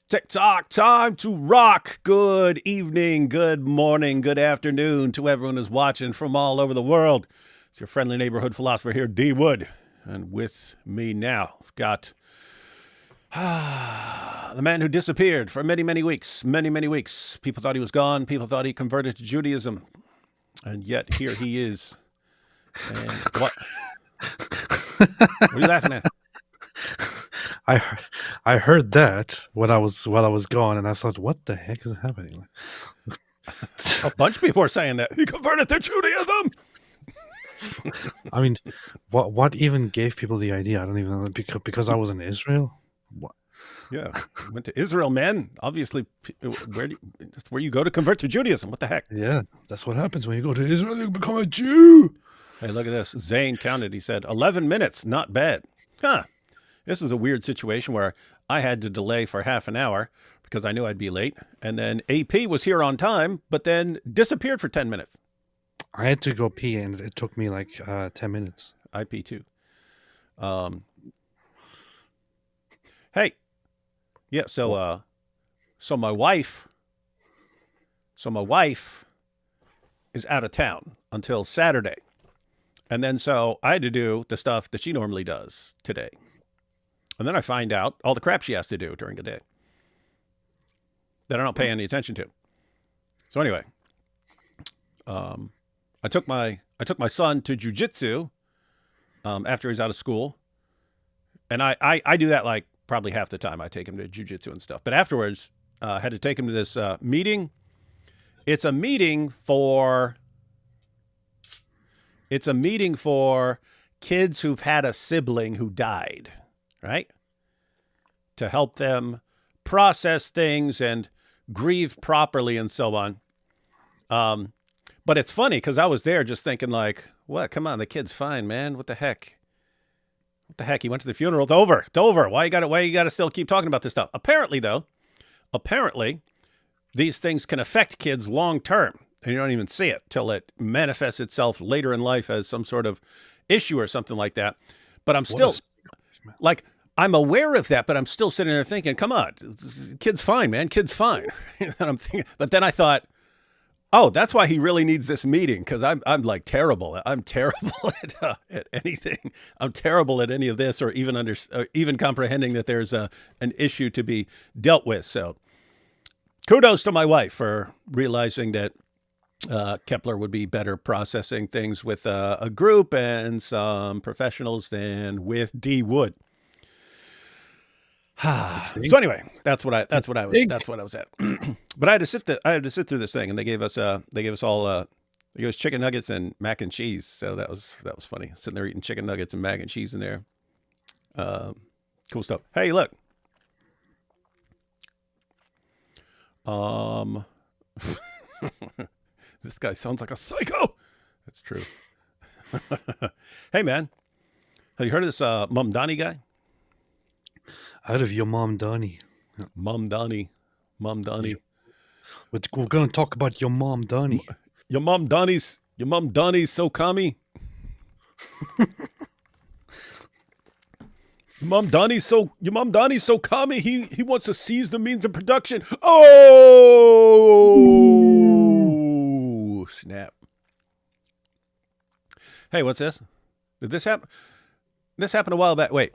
TikTok time to rock. Good evening, good morning, good afternoon to everyone who's watching from all over the world. It's your friendly neighborhood philosopher here, D Wood. And with me now, I've got the man who disappeared for many, many weeks. Many, many weeks. People thought he was gone. People thought he converted to Judaism. And yet here he is. And what? What are you laughing at? I heard that when I was gone, and I thought, what the heck is happening? A bunch of people are saying that he converted to Judaism. I mean, what even gave people the idea? I don't even know. Because I was in Israel. What? Yeah, went to Israel, man. Obviously, that's where you go to convert to Judaism. What the heck? Yeah, that's what happens when you go to Israel. You become a Jew. Hey, look at this. Zane counted. He said 11 minutes. Not bad. Huh. This is a weird situation where I had to delay for half an hour because I knew I'd be late. And then AP was here on time, but then disappeared for 10 minutes. I had to go pee, and it took me like 10 minutes. IP too. Hey, yeah. So my wife is out of town until Saturday, and then so I had to do the stuff that she normally does today, and then I find out all the crap she has to do during the day that I don't pay any attention to. So anyway, I took my son to jujitsu after he's out of school, and I do that like probably half the time. I take him to jujitsu and stuff, but afterwards I had to take him to this meeting. It's a meeting for kids who've had a sibling who died, right? To help them process things and grieve properly and so on. But it's funny because I was there just thinking like, what? Come on, the kid's fine, man. What the heck? What the heck? He went to the funeral. It's over. It's over. Why you got to still keep talking about this stuff? Apparently, these things can affect kids long term, and you don't even see it till it manifests itself later in life as some sort of issue or something like that. But I'm still like, I'm aware of that, but I'm still sitting there thinking, come on, kid's fine, man. Kid's fine. And I'm thinking, but then I thought, oh, that's why he really needs this meeting, because I'm like terrible. I'm terrible at anything. I'm terrible at any of this, or even comprehending that there's an issue to be dealt with. So, kudos to my wife for realizing that Kepler would be better processing things with a group and some professionals than with D Wood. So anyway, that's what I was at. But I had to sit through this thing, and they gave us chicken nuggets and mac and cheese. So that was funny. Sitting there eating chicken nuggets and mac and cheese in there. Cool stuff. Hey, look. This guy sounds like a psycho. That's true. Hey, man, have you heard of this Mamdani guy? Out of your Mom Donnie. Mamdani. We're going to talk about your Mom Donnie. Your mom Donnie's so commie. Your mom Donnie's so commie. He wants to seize the means of production. Oh, snap. Hey, what's this? Did this happen? This happened a while back. Wait.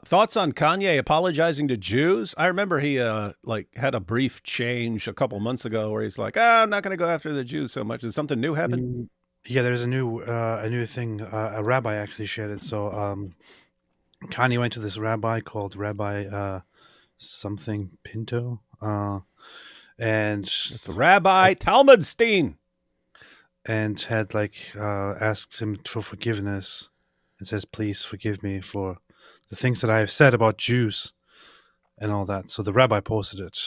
Thoughts on Kanye apologizing to Jews? I remember he had a brief change a couple months ago where he's like, I'm not going to go after the Jews so much. Did something new happen? Yeah, there's a new thing. A rabbi actually shared it. So Kanye went to this rabbi called Rabbi something Pinto, and it's Rabbi Talmudstein, and had asks him for forgiveness and says, "Please forgive me for the things that I have said about Jews and all that." So the rabbi posted it.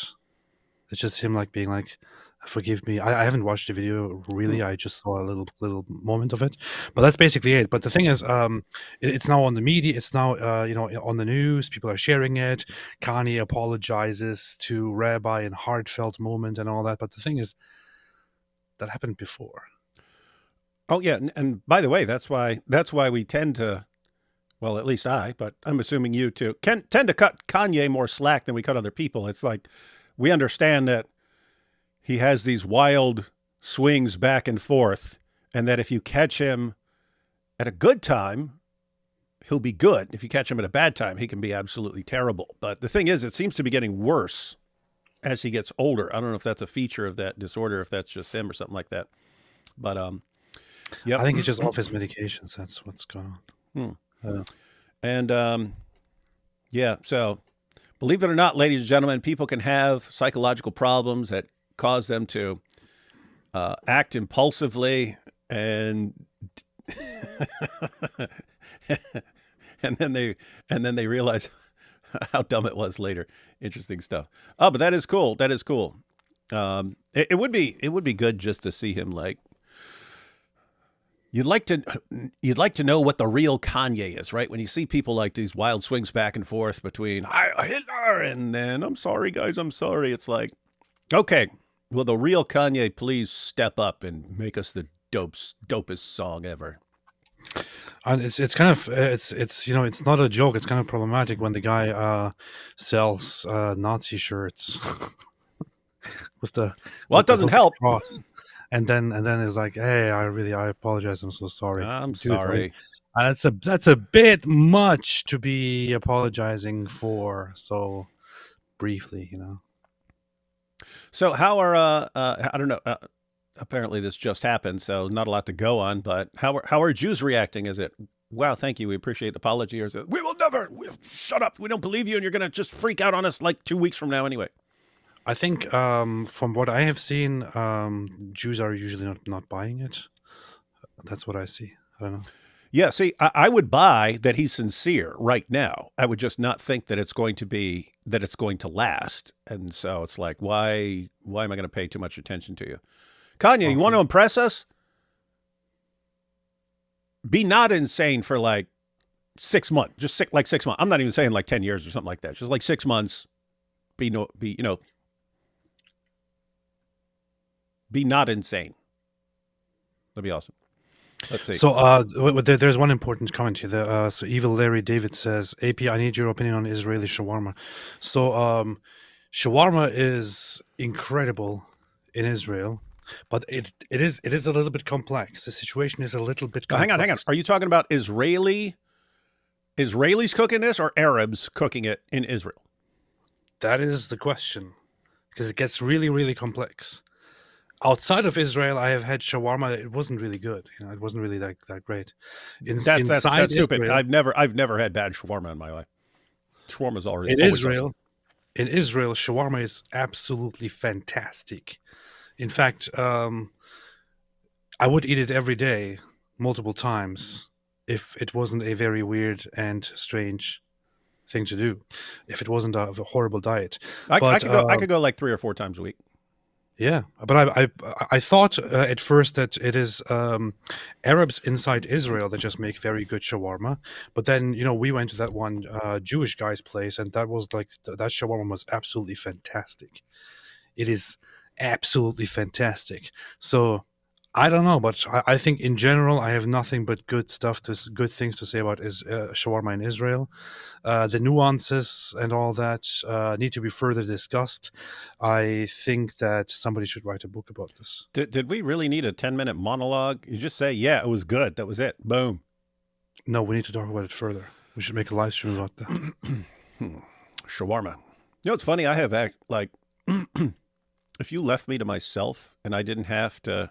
It's just him being like, forgive me. I haven't watched the video really. I just saw a little moment of it, but that's basically it. But the thing is, it's now on the media. It's now on the news. People are sharing it. Kanye apologizes to rabbi in heartfelt moment and all that. But the thing is, that happened before. Oh yeah, and by the way, that's why we tend to Well, at least but I'm assuming you too, can tend to cut Kanye more slack than we cut other people. It's like we understand that he has these wild swings back and forth, and that if you catch him at a good time, he'll be good. If you catch him at a bad time, he can be absolutely terrible. But the thing is, it seems to be getting worse as he gets older. I don't know if that's a feature of that disorder, if that's just him or something like that. But yeah, I think it's just off his medications. That's what's going on. And yeah, so believe it or not, ladies and gentlemen, people can have psychological problems that cause them to act impulsively and and then they realize how dumb it was later. Interesting stuff. Oh, but that is cool. That is cool. It would be good just to see him like. You'd like to know what the real Kanye is, right? When you see people like these wild swings back and forth between Hitler and then I'm sorry, guys, I'm sorry. It's like, okay, will the real Kanye please step up and make us the dopest song ever? And it's kind of it's you know, it's not a joke. It's kind of problematic when the guy sells Nazi shirts with the well, it doesn't help. Cross. And then it's like, hey, I apologize. I'm so sorry. I'm sorry. That's a bit much to be apologizing for so briefly, you know. So how are I don't know. Apparently this just happened, so not a lot to go on. But how are Jews reacting? Is it wow? Thank you, we appreciate the apology, or is it we will never? Shut up! We don't believe you, and you're gonna just freak out on us like 2 weeks from now anyway. I think from what I have seen, Jews are usually not buying it. That's what I see. I don't know. Yeah, see, I would buy that he's sincere right now. I would just not think that it's going to last. And so it's like, why am I going to pay too much attention to you? Kanye, you want to impress us? Be not insane for like 6 months. Just like 6 months. I'm not even saying like 10 years or something like that. Just like 6 months. Be not insane. That'd be awesome. Let's see. So there's one important comment here. So Evil Larry David says, AP, I need your opinion on Israeli shawarma. So shawarma is incredible in Israel, but it is a little bit complex. The situation is a little bit complex. Hang on. Are you talking about Israelis cooking this or Arabs cooking it in Israel? That is the question, because it gets really, really complex. Outside of Israel, I have had shawarma. It wasn't really good. It wasn't really that great. That's stupid. I've never had bad shawarma in my life. Shawarma's always Israel. In Israel, shawarma is absolutely fantastic. In fact, I would eat it every day, multiple times, if it wasn't a very weird and strange thing to do. If it wasn't a horrible diet, I could go like 3 or 4 times a week. Yeah, but I thought at first that it is Arabs inside Israel that just make very good shawarma. But then we went to that one Jewish guy's place, and that was like that shawarma was absolutely fantastic. It is absolutely fantastic. So I don't know, but I think in general I have nothing but good things to say about shawarma in Israel. The nuances and all that need to be further discussed. I think that somebody should write a book about this. Did we really need a 10-minute monologue? You just say, yeah, it was good. That was it. Boom. No, we need to talk about it further. We should make a live stream about that. Shawarma. It's funny. I have if you left me to myself and I didn't have to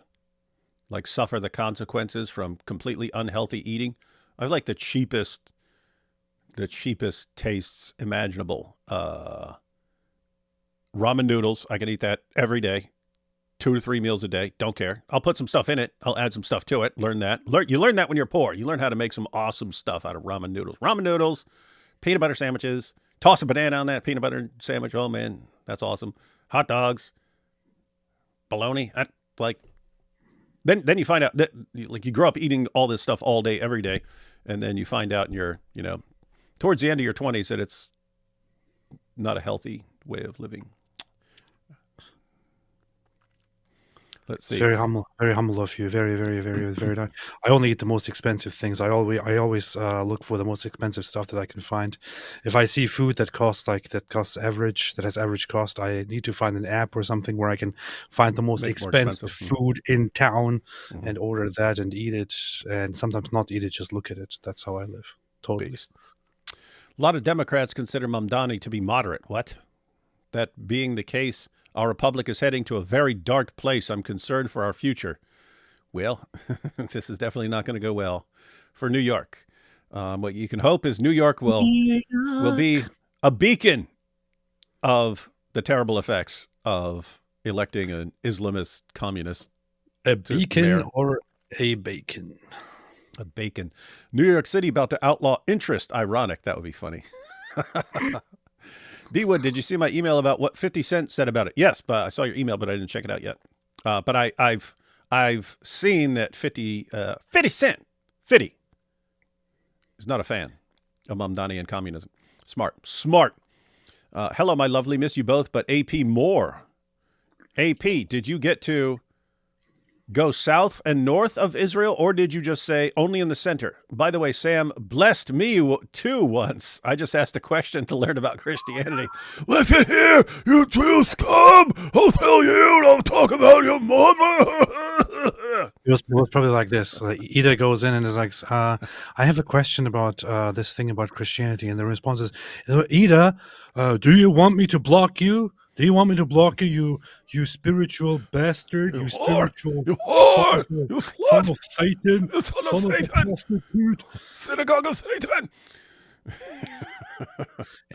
suffer the consequences from completely unhealthy eating, I have the cheapest tastes imaginable. Ramen noodles, I can eat that every day, 2 to 3 meals a day. Don't care. I'll put some stuff in it. I'll add some stuff to it. Learn that. You learn that when you're poor. You learn how to make some awesome stuff out of ramen noodles. Ramen noodles, peanut butter sandwiches. Toss a banana on that peanut butter sandwich. Oh man, that's awesome. Hot dogs, bologna. Then you find out that you grow up eating all this stuff all day, every day, and then you find out in your, towards the end of your 20s that it's not a healthy way of living. Let's It's see. very humble of you. Very, very, very, very nice. I only eat the most expensive things. I always look for the most expensive stuff that I can find. If I see food that costs average, that has average cost, I need to find an app or something where I can find the most Make it more expensive expensive. food in town Mhm. and order that and eat it. And sometimes not eat it, just look at it. That's how I live. Totally. Beast. A lot of Democrats consider Mamdani to be moderate. What? That being the case, our republic is heading to a very dark place. I'm concerned for our future. Well, this is definitely not going to go well for New York. What you can hope is New York will be a beacon of the terrible effects of electing an Islamist communist. A to beacon mayor. or a bacon. A bacon. New York City about to outlaw interest. Ironic. That would be funny. D-Wood, did you see my email about what 50 Cent said about it? Yes, but I saw your email, but I didn't check it out yet. But I've seen that 50 Cent, 50, is not a fan of Mamdani and communism. Smart. Hello, my lovely, miss you both, but AP Moore. AP, did you get to go south and north of Israel, or did you just say only in the center? By the way, Sam blessed me too once. I just asked a question to learn about Christianity. Listen here, you Jew scum! I'll tell you, and I'll talk about your mother. It was probably like this. Ida goes in and is like, I have a question about this thing about Christianity. And the response is, Ida, do you want me to block you? Do you want me to block you, you spiritual bastard, you spiritual you whore, you son slut, of Satan, you son of Satan, prostitute. synagogue of Satan.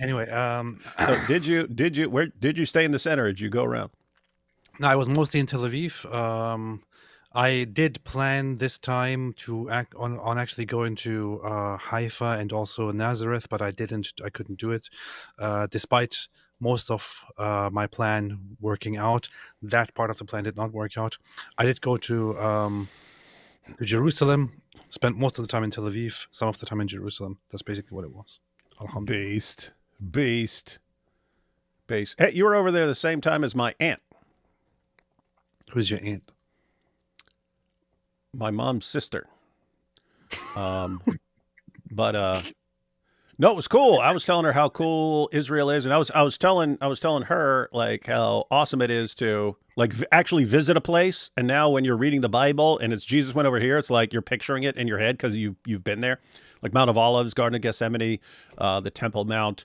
Anyway, so did you stay in the center, or did you go around? no, I was mostly in Tel Aviv. I did plan this time to act on actually going to Haifa and also Nazareth, but I couldn't do it, despite most of my plan working out. That part of the plan did not work out. I did go to Jerusalem, spent most of the time in Tel Aviv, some of the time in Jerusalem. That's basically what it was. Beast. Hey, you were over there the same time as my aunt. Who's your aunt? My mom's sister. But no, it was cool. I was telling her how cool Israel is, and I was telling her like how awesome it is to like actually visit a place. And now when you're reading the Bible and it's Jesus went over here, it's like you're picturing it in your head because you've been there, like Mount of Olives, Garden of Gethsemane, the Temple Mount,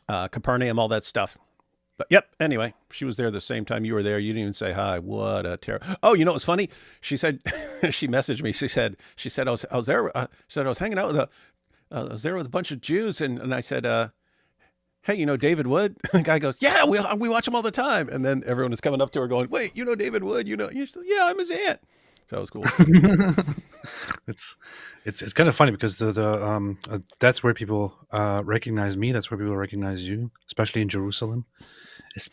Capernaum, all that stuff. But yep. Anyway, she was there the same time you were there. You didn't even say hi. What a terror! Oh, you know what's funny? She said she messaged me. She said I was there. She said I was hanging out with I was there with a bunch of Jews, and I said, hey, you know David Wood? The guy goes, yeah, we watch him all the time. And then everyone is coming up to her going, wait, you know David Wood? You know? Yeah, I'm his aunt. So that was cool. It's kind of funny because that's where people recognize me. That's where people recognize you, especially in Jerusalem. It's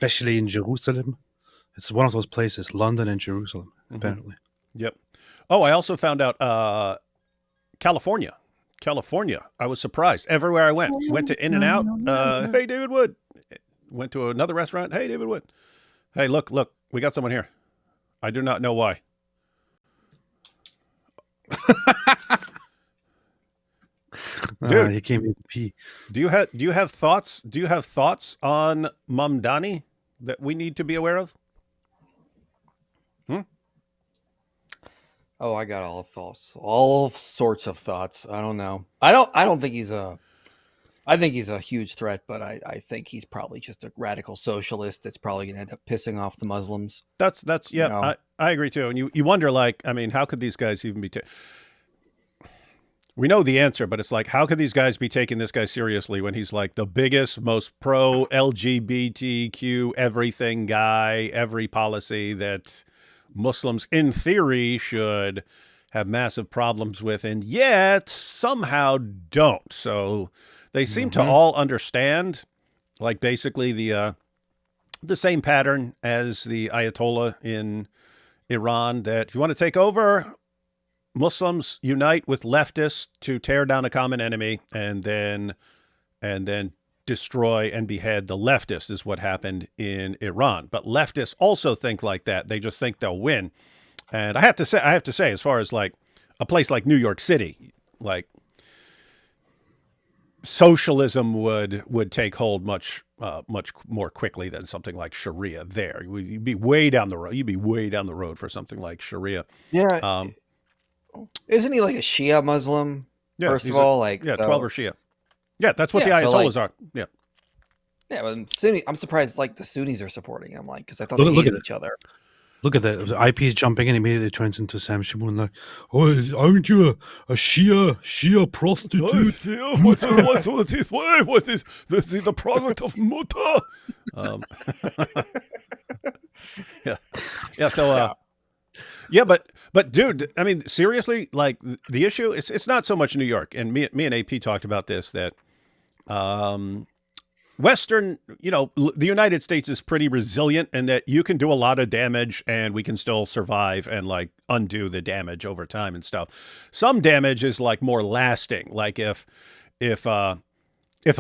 one of those places, London and Jerusalem, apparently. Yep. Oh, I also found out California. I was surprised. Everywhere I went to In-N-Out. Hey, David Wood. Went to another restaurant. Hey, David Wood. Hey, look, we got someone here. I do not know why. Dude, he came here to pee. Do you have thoughts? Do you have thoughts on Mamdani that we need to be aware of? Oh, I got all sorts of thoughts. I don't know. I don't think he's I think he's a huge threat, but I think he's probably just a radical socialist that's probably going to end up pissing off the Muslims. That's yeah. I agree too. And you wonder, like, I mean, how could these guys even be? We know the answer, but it's like, how could these guys be taking this guy seriously when he's like the biggest, most pro LGBTQ everything guy, every policy that Muslims in theory should have massive problems with, and yet somehow don't. So they seem to all understand, like, basically the same pattern as the Ayatollah in Iran, that if you want to take over, Muslims unite with leftists to tear down a common enemy, and then destroy and behead the leftists is what happened in Iran. But leftists also think like that. They just think they'll win. And I have to say, as far as like a place like New York City, like socialism would take hold much more quickly than something like Sharia. There, you'd be way down the road. You'd be way down the road for something like Sharia. Yeah. Isn't he like a Shia Muslim? Yeah, first of all, 12 or Shia. Yeah, that's what the Yeah, so, Ayatollahs are. Yeah. Yeah, but Sunni, I'm surprised like the Sunnis are supporting him, like, because I thought Look- they look hated at each other. Look at that. IP is jumping in, immediately turns into Sam Shimon like, oh, aren't you a Shia prostitute? What is the product of muta? Yeah. So, but dude, I mean, seriously, like the issue, it's not so much New York, and me and AP talked about this, that Western, the United States is pretty resilient in that you can do a lot of damage and we can still survive and like undo the damage over time and stuff. Some damage is like more lasting. Like if a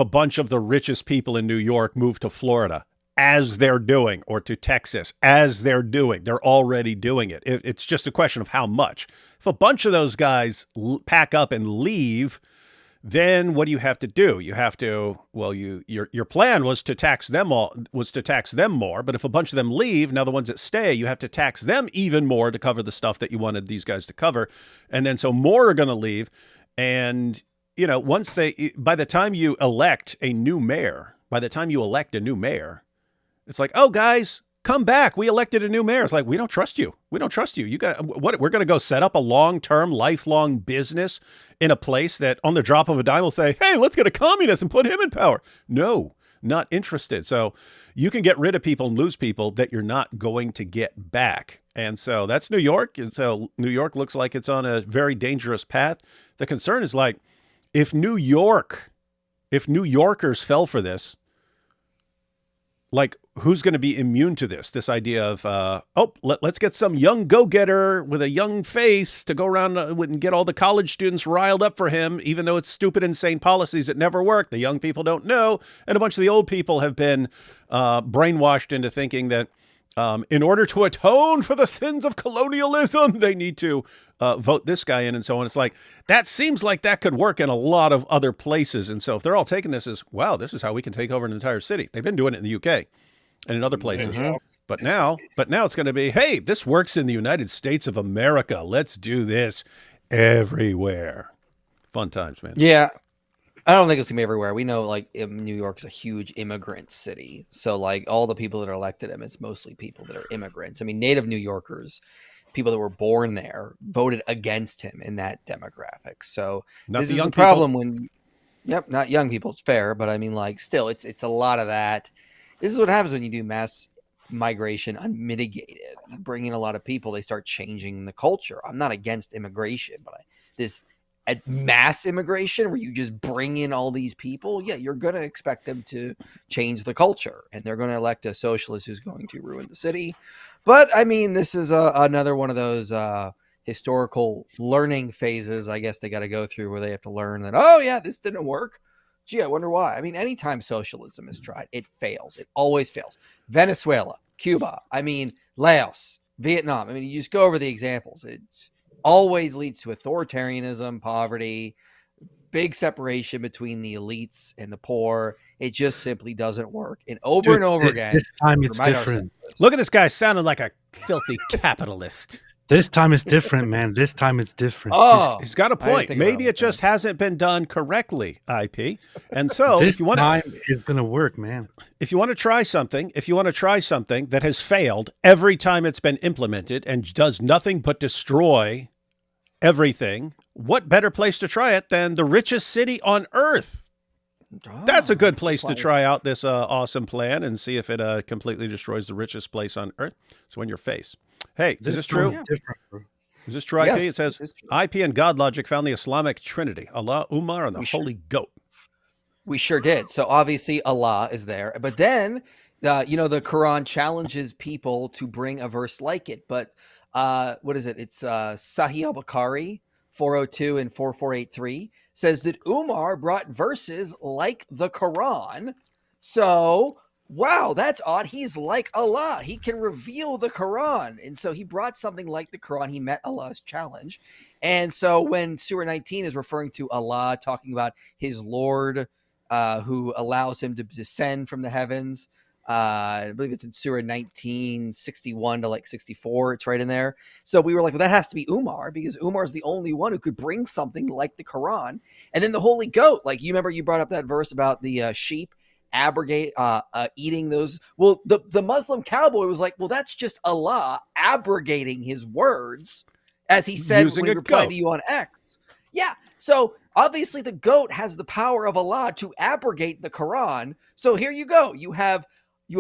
bunch of the richest people in New York move to Florida as they're doing, or to Texas as they're doing, they're already doing it. It's just a question of how much. If a bunch of those guys pack up and leave, then what do you have to do? You have to, well, your plan was to tax them more. But if a bunch of them leave, now the ones that stay, you have to tax them even more to cover the stuff that you wanted these guys to cover. And then so more are going to leave. And, by the time you elect a new mayor, it's like, oh, guys, come back. We elected a new mayor. It's like, we don't trust you. You got what? We're going to go set up a long-term, lifelong business in a place that on the drop of a dime will say, hey, let's get a communist and put him in power. No, not interested. So you can get rid of people and lose people that you're not going to get back. And so that's New York. And so New York looks like it's on a very dangerous path. The concern is like, if New Yorkers fell for this, like, who's going to be immune to this? This idea of, let's get some young go-getter with a young face to go around and get all the college students riled up for him, even though it's stupid, insane policies that never work. The young people don't know. And a bunch of the old people have been brainwashed into thinking that in order to atone for the sins of colonialism, they need to vote this guy in and so on. It's like, that seems like that could work in a lot of other places. And so if they're all taking this as, wow, this is how we can take over an entire city. They've been doing it in the UK and in other places. Mm-hmm. But now it's going to be, hey, this works in the United States of America. Let's do this everywhere. Fun times, man. Yeah. I don't think it's going to be everywhere. We know, like, New York's a huge immigrant city. So, like, all the people that are elected him, it's mostly people that are immigrants. I mean, native New Yorkers, people that were born there, voted against him in that demographic. So, this is the problem when... Yep, not young people. It's fair. But, I mean, like, still, it's a lot of that. This is what happens when you do mass migration unmitigated. You bring in a lot of people, they start changing the culture. I'm not against immigration, but at mass immigration where you just bring in all these people, yeah, you're going to expect them to change the culture, and they're going to elect a socialist who's going to ruin the city. But I mean, this is another one of those historical learning phases, I guess they got to go through, where they have to learn that, oh yeah, this didn't work. Gee, I wonder why. I mean, anytime socialism is tried, it fails. It always fails. Venezuela, Cuba, I mean, Laos, Vietnam. I mean, you just go over the examples. It's always leads to authoritarianism, poverty, big separation between the elites and the poor. It just simply doesn't work. And over again. This time it's different. Look at this guy sounding like a filthy capitalist. This time it's different, man. This time it's different. Oh, he's got a point. Maybe it just hasn't been done correctly, IP. And so this time is going to work, man. If you want to try something that has failed every time it's been implemented and does nothing but destroy everything, what better place to try it than the richest city on earth? That's a good place to try out this awesome plan and see if it completely destroys the richest place on earth. So in your face. Hey, is this true? Is this true, IP? Yes, it says IP and God Logic found the Islamic Trinity, Allah, Umar, and the Holy Goat. We sure did. So obviously Allah is there. But then, the Quran challenges people to bring a verse like it. But what is it? It's Sahih al-Bukhari, 402 and 4483 says that Umar brought verses like the Quran. So, wow, that's odd. He's like Allah. He can reveal the Quran. And so he brought something like the Quran. He met Allah's challenge. And so when Surah 19 is referring to Allah, talking about his Lord who allows him to descend from the heavens, I believe it's in Surah 1961 to like 64. It's right in there. So we were like, well, that has to be Umar, because Umar is the only one who could bring something like the Quran. And then the holy goat, like you remember you brought up that verse about the sheep abrogate eating those. Well, the Muslim cowboy was like, well, that's just Allah abrogating his words, as he said Using when he a replied goat. to you on X. Yeah. So obviously the goat has the power of Allah to abrogate the Quran. So here you go. You have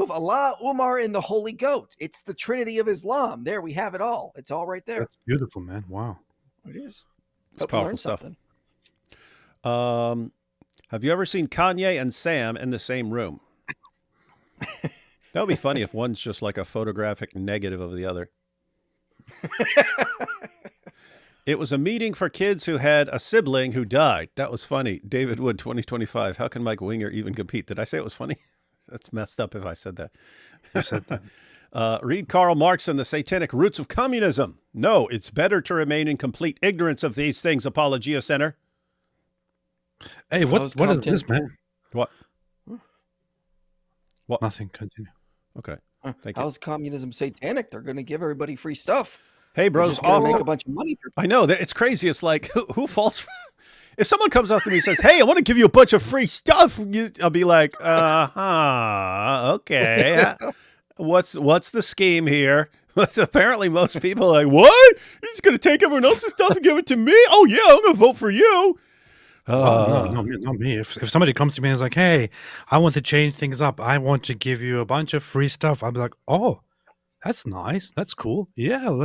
Allah, Umar, and the holy goat. It's the Trinity of Islam. There we have it all. It's all right there. That's beautiful, man. Wow. It is. It's Hope you powerful learned stuff. something. Have you ever seen Kanye and Sam in the same room? That would be funny if one's just like a photographic negative of the other. It was a meeting for kids who had a sibling who died. That was funny. David Wood, 2025. How can Mike Winger even compete? Did I say it was funny? That's messed up if I said that. You said that. Read Karl Marx and the Satanic Roots of Communism. No, it's better to remain in complete ignorance of these things, Apologia Center. Hey, what is this, man? What? What? Nothing. Continue. Okay. Thank you. How's communism satanic? They're going to give everybody free stuff. Hey, They're bros. just going Off to make a bunch of money. I know. It's crazy. It's like, who falls for... If someone comes up to me and says, hey, I want to give you a bunch of free stuff, I'll be like, okay. What's the scheme here? Apparently most people are like, what? You're just going to take everyone else's stuff and give it to me? Oh, yeah, I'm going to vote for you. No, not me. If somebody comes to me and is like, hey, I want to change things up. I want to give you a bunch of free stuff. I'll be like, oh, that's nice. That's cool. Yeah,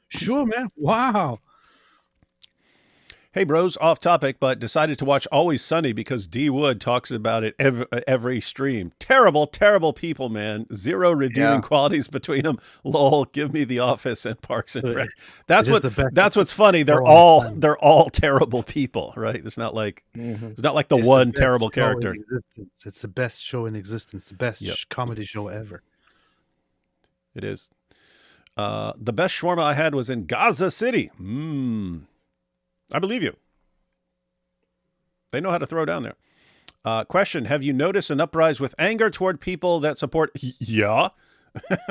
sure, man. Wow. Hey, bros, off topic, but decided to watch Always Sunny because D. Wood talks about it every stream. Terrible, terrible people, man. Zero redeeming qualities between them. Lol, give me The Office and Parks and Rec. That's what's funny. They're all terrible people, right? It's not like the one terrible character. It's the best show in existence. The best comedy show ever. It is. The best shawarma I had was in Gaza City. I believe you. They know how to throw down there. Question, have you noticed an uprise with anger toward people that support... Yeah.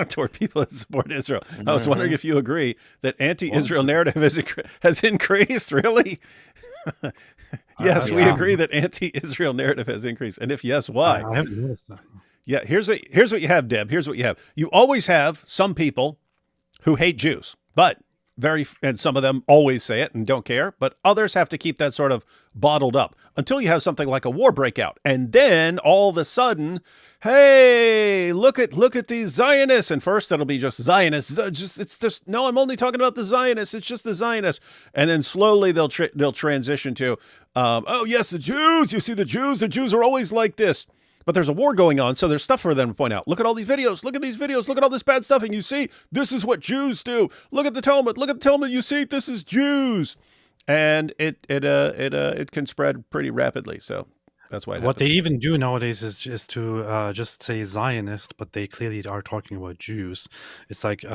Toward people that support Israel. I was wondering if you agree that anti-Israel narrative has increased. Really? Yes, we agree that anti-Israel narrative has increased. And if yes, why? I haven't noticed that. Yeah, here's what you have, Deb. Here's what you have. You always have some people who hate Jews, but... and some of them always say it and don't care, but others have to keep that sort of bottled up until you have something like a war breakout. And then all of a sudden, hey, look at these Zionists. And first it'll be just Zionists. No, I'm only talking about the Zionists. It's just the Zionists. And then slowly they'll transition to, oh yes, the Jews. You see the Jews are always like this. But there's a war going on, so there's stuff for them to point out. Look at all these videos. Look at these videos. Look at all this bad stuff, and you see, this is what Jews do. Look at the Talmud. Look at the Talmud. You see, this is Jews, and it can spread pretty rapidly. So that's why. What they even do nowadays is just to just say Zionist, but they clearly are talking about Jews. It's like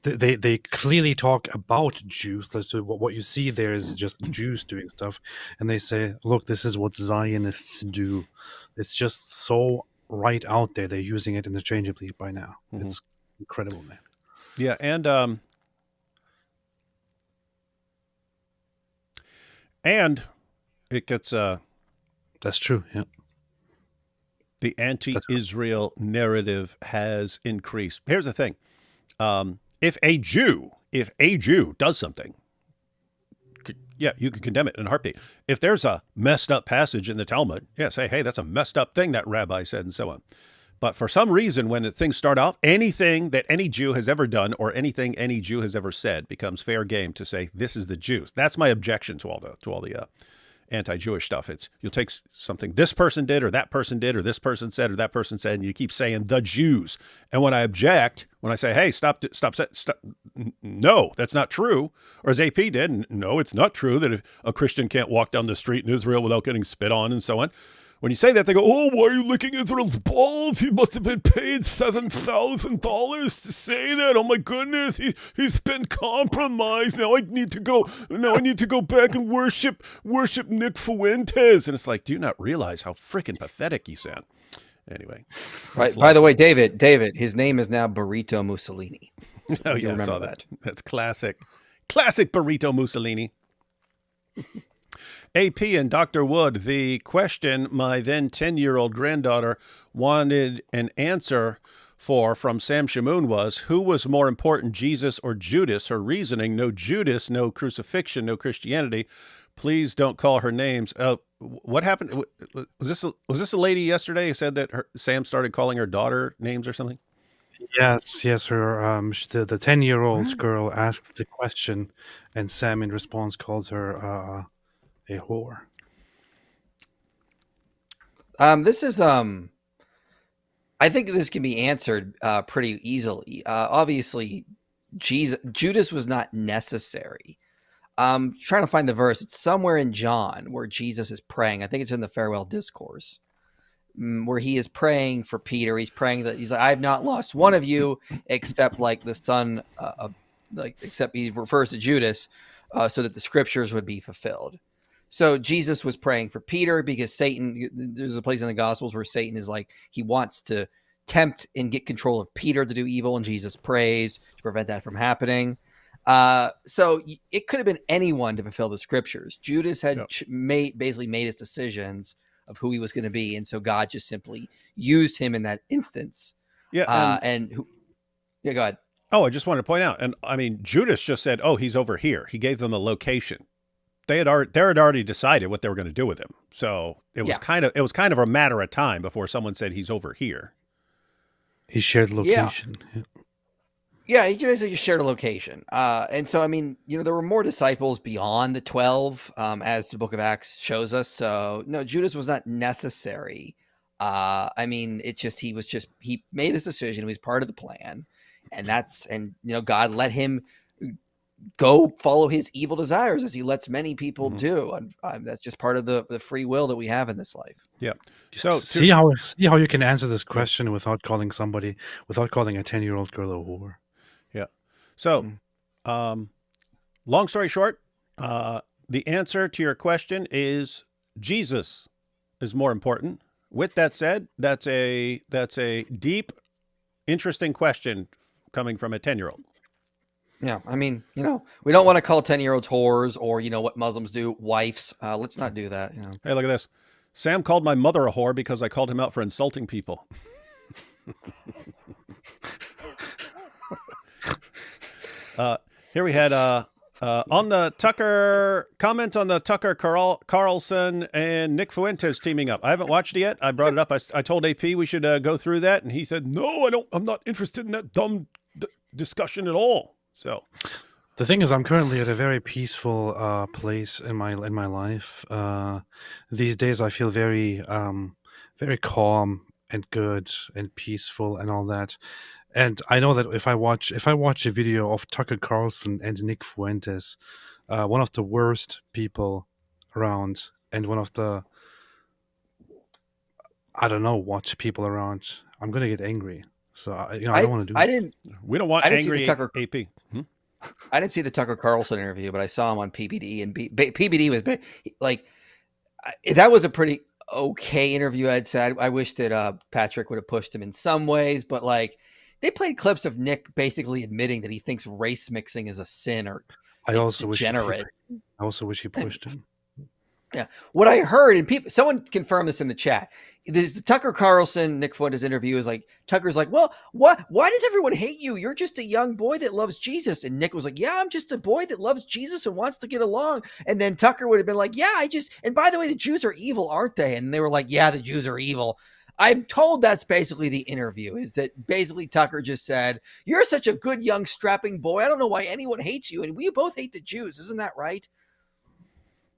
they clearly talk about Jews. So what you see there is just Jews doing stuff, and they say, "Look, this is what Zionists do." It's just so right out there. They're using it interchangeably by now. Mm-hmm. It's incredible, man. Yeah, and it gets that's true. Yeah. The anti-Israel narrative has increased. Here's the thing. If a Jew does something, you can condemn it in a heartbeat. If there's a messed up passage in the Talmud, say, hey, that's a messed up thing that rabbi said, and so on. But for some reason, when things start off, anything that any Jew has ever done or anything any Jew has ever said becomes fair game to say, this is the Jews. That's my objection to all the anti-Jewish stuff. It's you'll take something this person did or that person did or this person said or that person said, and you keep saying the Jews. And when I object, when I say, hey, stop, no, that's not true. Or as AP did, no, it's not true that if a Christian can't walk down the street in Israel without getting spit on and so on. When you say that, they go, oh, why are you licking Israel's balls? He must have been paid $7,000 to say that. Oh, my goodness. He's been compromised. Now I need to go back and worship Nick Fuentes. And it's like, do you not realize how freaking pathetic you sound? Anyway. Right. By the way, David, his name is now Burrito Mussolini. Oh, yeah, I saw that. That's classic. Classic Burrito Mussolini. AP and Dr. Wood, the question my then 10-year-old granddaughter wanted an answer for from Sam Shamoon was, who was more important, Jesus or Judas? Her reasoning, no Judas, no crucifixion, no Christianity. Please don't call her names. What happened? Was this a lady yesterday who said that Sam started calling her daughter names or something? Yes. Her the 10-year-old girl asked the question, and Sam in response called her a whore. This is I think this can be answered pretty easily. Obviously, Judas was not necessary. Trying to find the verse. It's somewhere in John where Jesus is praying. I think it's in the farewell discourse where he is praying for Peter. He's praying that he's like, I have not lost one of you except like the son except he refers to Judas so that the scriptures would be fulfilled. So Jesus was praying for Peter because Satan, there's a place in the Gospels where Satan is like, he wants to tempt and get control of Peter to do evil, and Jesus prays to prevent that from happening. So it could have been anyone to fulfill the scriptures. Judas had basically made his decisions of who he was going to be, and so God just simply used him in that instance. Yeah. Go ahead. Oh, I just wanted to point out, and I mean, Judas just said, oh, he's over here. He gave them the location. They had already decided what they were going to do with him. So it was kind of a matter of time before someone said he's over here. He shared location. Yeah, he basically just shared a location. And so, I mean, there were more disciples beyond the 12, as the book of Acts shows us. So, no, Judas was not necessary. I mean, he made this decision. He was part of the plan. And God let him go follow his evil desires as he lets many people do. And that's just part of the free will that we have in this life. Yeah. So see how you can answer this question without calling a 10-year-old girl a whore. Yeah. So, long story short, the answer to your question is Jesus is more important. With that said, that's a deep, interesting question coming from a 10-year-old. Yeah, I mean, we don't want to call 10-year-olds whores or, what Muslims do, wives. Let's not do that. Hey, look at this. Sam called my mother a whore because I called him out for insulting people. Here we had on the Tucker comment on the Tucker Carlson and Nick Fuentes teaming up. I haven't watched it yet. I brought it up. I told AP we should go through that, and he said, "No, I'm not interested in that dumb discussion at all." So, the thing is, I'm currently at a very peaceful place in my life. These days, I feel very very calm and good and peaceful and all that. And I know that if I watch a video of Tucker Carlson and Nick Fuentes, one of the worst people around and one of the people around, I'm gonna get angry. So I don't want to do it. We don't want angry AP. I didn't see the Tucker Carlson interview, but I saw him on PBD, and PBD was like, that was a pretty okay interview. I'd say I wish that Patrick would have pushed him in some ways, but like they played clips of Nick basically admitting that he thinks race mixing is a sin or degenerate. I also wish he pushed him. Yeah, what I heard, and someone confirmed this in the chat. There's the Tucker Carlson, Nick Fuentes interview is like, Tucker's like, well, why does everyone hate you? You're just a young boy that loves Jesus. And Nick was like, yeah, I'm just a boy that loves Jesus and wants to get along. And then Tucker would have been like, yeah, and by the way, the Jews are evil, aren't they? And they were like, yeah, the Jews are evil. I'm told that's basically the interview, is that basically Tucker just said, you're such a good young strapping boy. I don't know why anyone hates you. And we both hate the Jews. Isn't that right?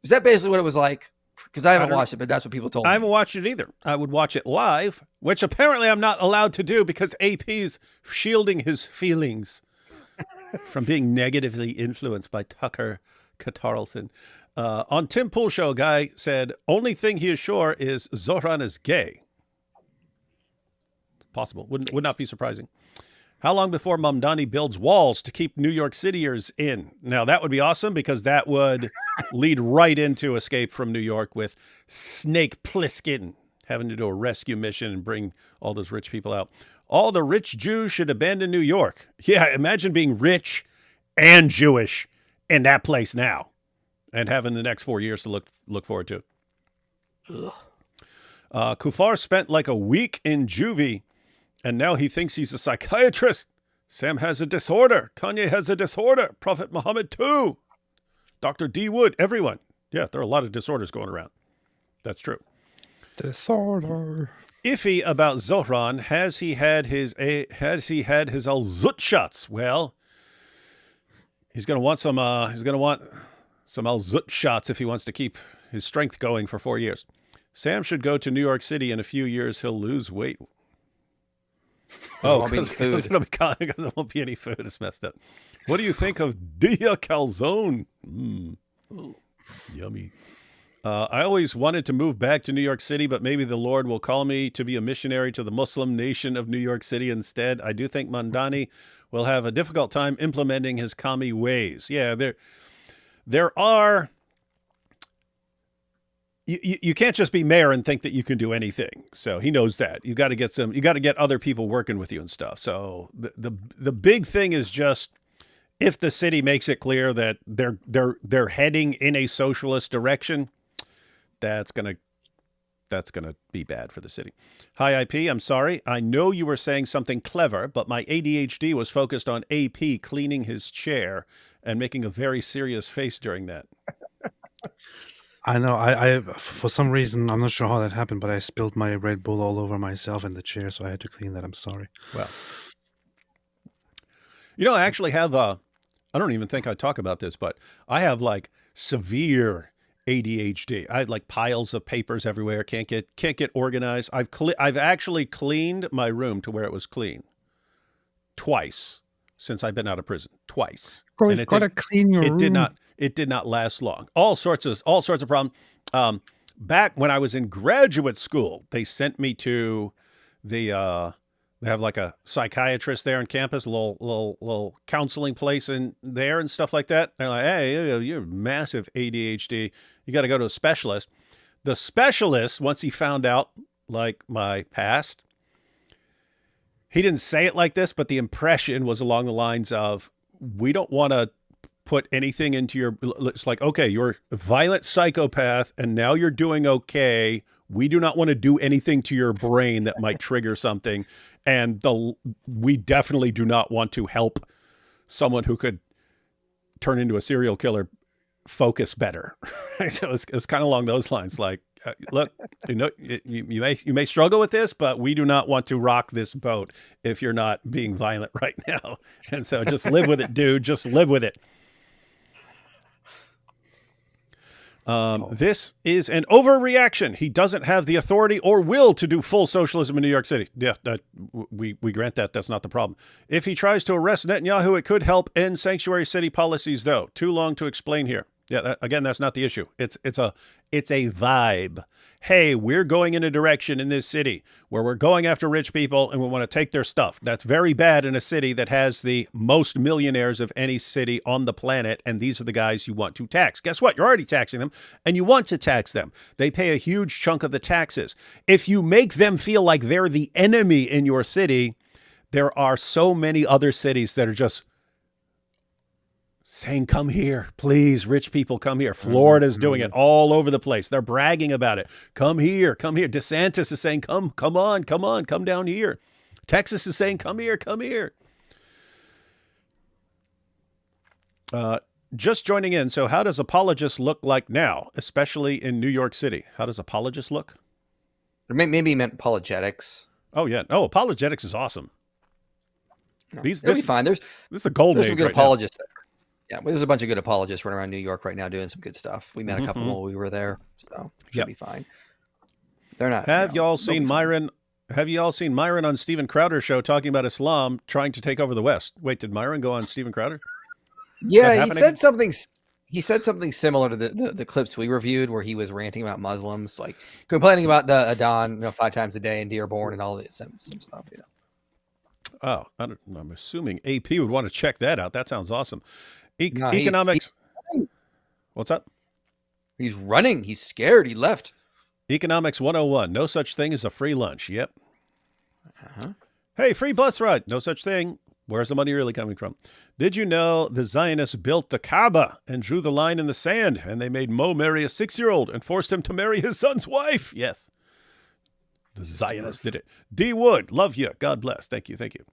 Is that basically what it was like? Because I haven't don't watched it, but that's what people told I me. haven't watched it either. I would watch it live, which apparently I'm not allowed to do because AP's shielding his feelings from being negatively influenced by Tucker Carlson. On Tim Pool Show, a guy said, only thing he is sure is Zohran is gay. Possible. Would not be surprising. How long before Mamdani builds walls to keep New York Cityers in? Now, that would be awesome because that would lead right into Escape from New York with Snake Plissken having to do a rescue mission and bring all those rich people out. All the rich Jews should abandon New York. Yeah, imagine being rich and Jewish in that place now and having the next 4 years to look forward to. Kufar spent like a week in juvie, and now he thinks he's a psychiatrist. Sam has a disorder. Kanye has a disorder. Prophet Muhammad too. Dr. D. Wood, everyone. Yeah, there are a lot of disorders going around. That's true. Disorder. Iffy about Zohran. Has he had his al-Zut shots? Well, he's going to want some al-Zut shots if he wants to keep his strength going for 4 years. Sam should go to New York City. In a few years, he'll lose weight. Oh, because there won't be any food. It's messed up. What do you think of Dia Calzone? Yummy. I always wanted to move back to New York City, but maybe the Lord will call me to be a missionary to the Muslim nation of New York City instead. I do think Mamdani will have a difficult time implementing his commie ways. Yeah, there are... You can't just be mayor and think that you can do anything. So he knows that. You got to get other people working with you and stuff. So the big thing is just if the city makes it clear that they're heading in a socialist direction, that's gonna be bad for the city. Hi IP, I'm sorry. I know you were saying something clever, but my ADHD was focused on AP cleaning his chair and making a very serious face during that. I know. I for some reason, I'm not sure how that happened, but I spilled my Red Bull all over myself in the chair, so I had to clean that. I'm sorry. Well, I actually have I don't even think I talk about this, but I have like severe ADHD. I had like piles of papers everywhere. Can't get organized. I've actually cleaned my room to where it was clean twice since I've been out of prison. Twice. And it gotta clean your room. It did not last long. All sorts of problems. Back when I was in graduate school, they sent me to they have like a psychiatrist there on campus, a little counseling place in there and stuff like that. They're like, hey, you're massive ADHD. You got to go to a specialist. The specialist, once he found out like my past, he didn't say it like this, but the impression was along the lines of, we don't want to put anything into your, it's like, okay, you're a violent psychopath and now you're doing okay. We do not want to do anything to your brain that might trigger something. And we definitely do not want to help someone who could turn into a serial killer focus better. So it's kind of along those lines. Like, look, you may struggle with this, but we do not want to rock this boat if you're not being violent right now. And so just live with it, dude. Just live with it. This is an overreaction. He doesn't have the authority or will to do full socialism in New York City. Yeah, we grant that. That's not the problem. If he tries to arrest Netanyahu, it could help end sanctuary city policies, though. Too long to explain here. Yeah, again, that's not the issue. It's a vibe. Hey, we're going in a direction in this city where we're going after rich people and we want to take their stuff. That's very bad in a city that has the most millionaires of any city on the planet. And these are the guys you want to tax. Guess what? You're already taxing them and you want to tax them. They pay a huge chunk of the taxes. If you make them feel like they're the enemy in your city, there are so many other cities that are just saying, come here, please, rich people, come here. Florida's doing it all over the place. They're bragging about it. Come here, come here. DeSantis is saying, come on, come down here. Texas is saying, come here, come here. Just joining in. So how does apologists look like now, especially in New York City? How does apologists look? Or maybe he meant apologetics. Oh, yeah. Oh, apologetics is awesome. No, they'll be fine. There's a golden age some good right apologists now. there. Yeah, well, there's a bunch of good apologists running around New York right now doing some good stuff. We met a couple while we were there, so should be fine. They're not. Have y'all seen Myron? Have you all seen Myron on Steven Crowder's show talking about Islam trying to take over the West? Wait, did Myron go on Steven Crowder? Yeah, he said something. He said something similar to the clips we reviewed, where he was ranting about Muslims, like complaining about the Adhan 5 times a day in Dearborn and all this some stuff. Oh, I'm assuming AP would want to check that out. That sounds awesome. Economics. What's up? He's running. He's scared. He left. Economics 101. No such thing as a free lunch. Yep. Hey, free bus ride. No such thing. Where's the money really coming from? Did you know the Zionists built the Kaaba and drew the line in the sand, and they made Mo marry a 6-year-old and forced him to marry his son's wife? Yes. The Zionists did it. D. Wood, love you. God bless. Thank you. Thank you.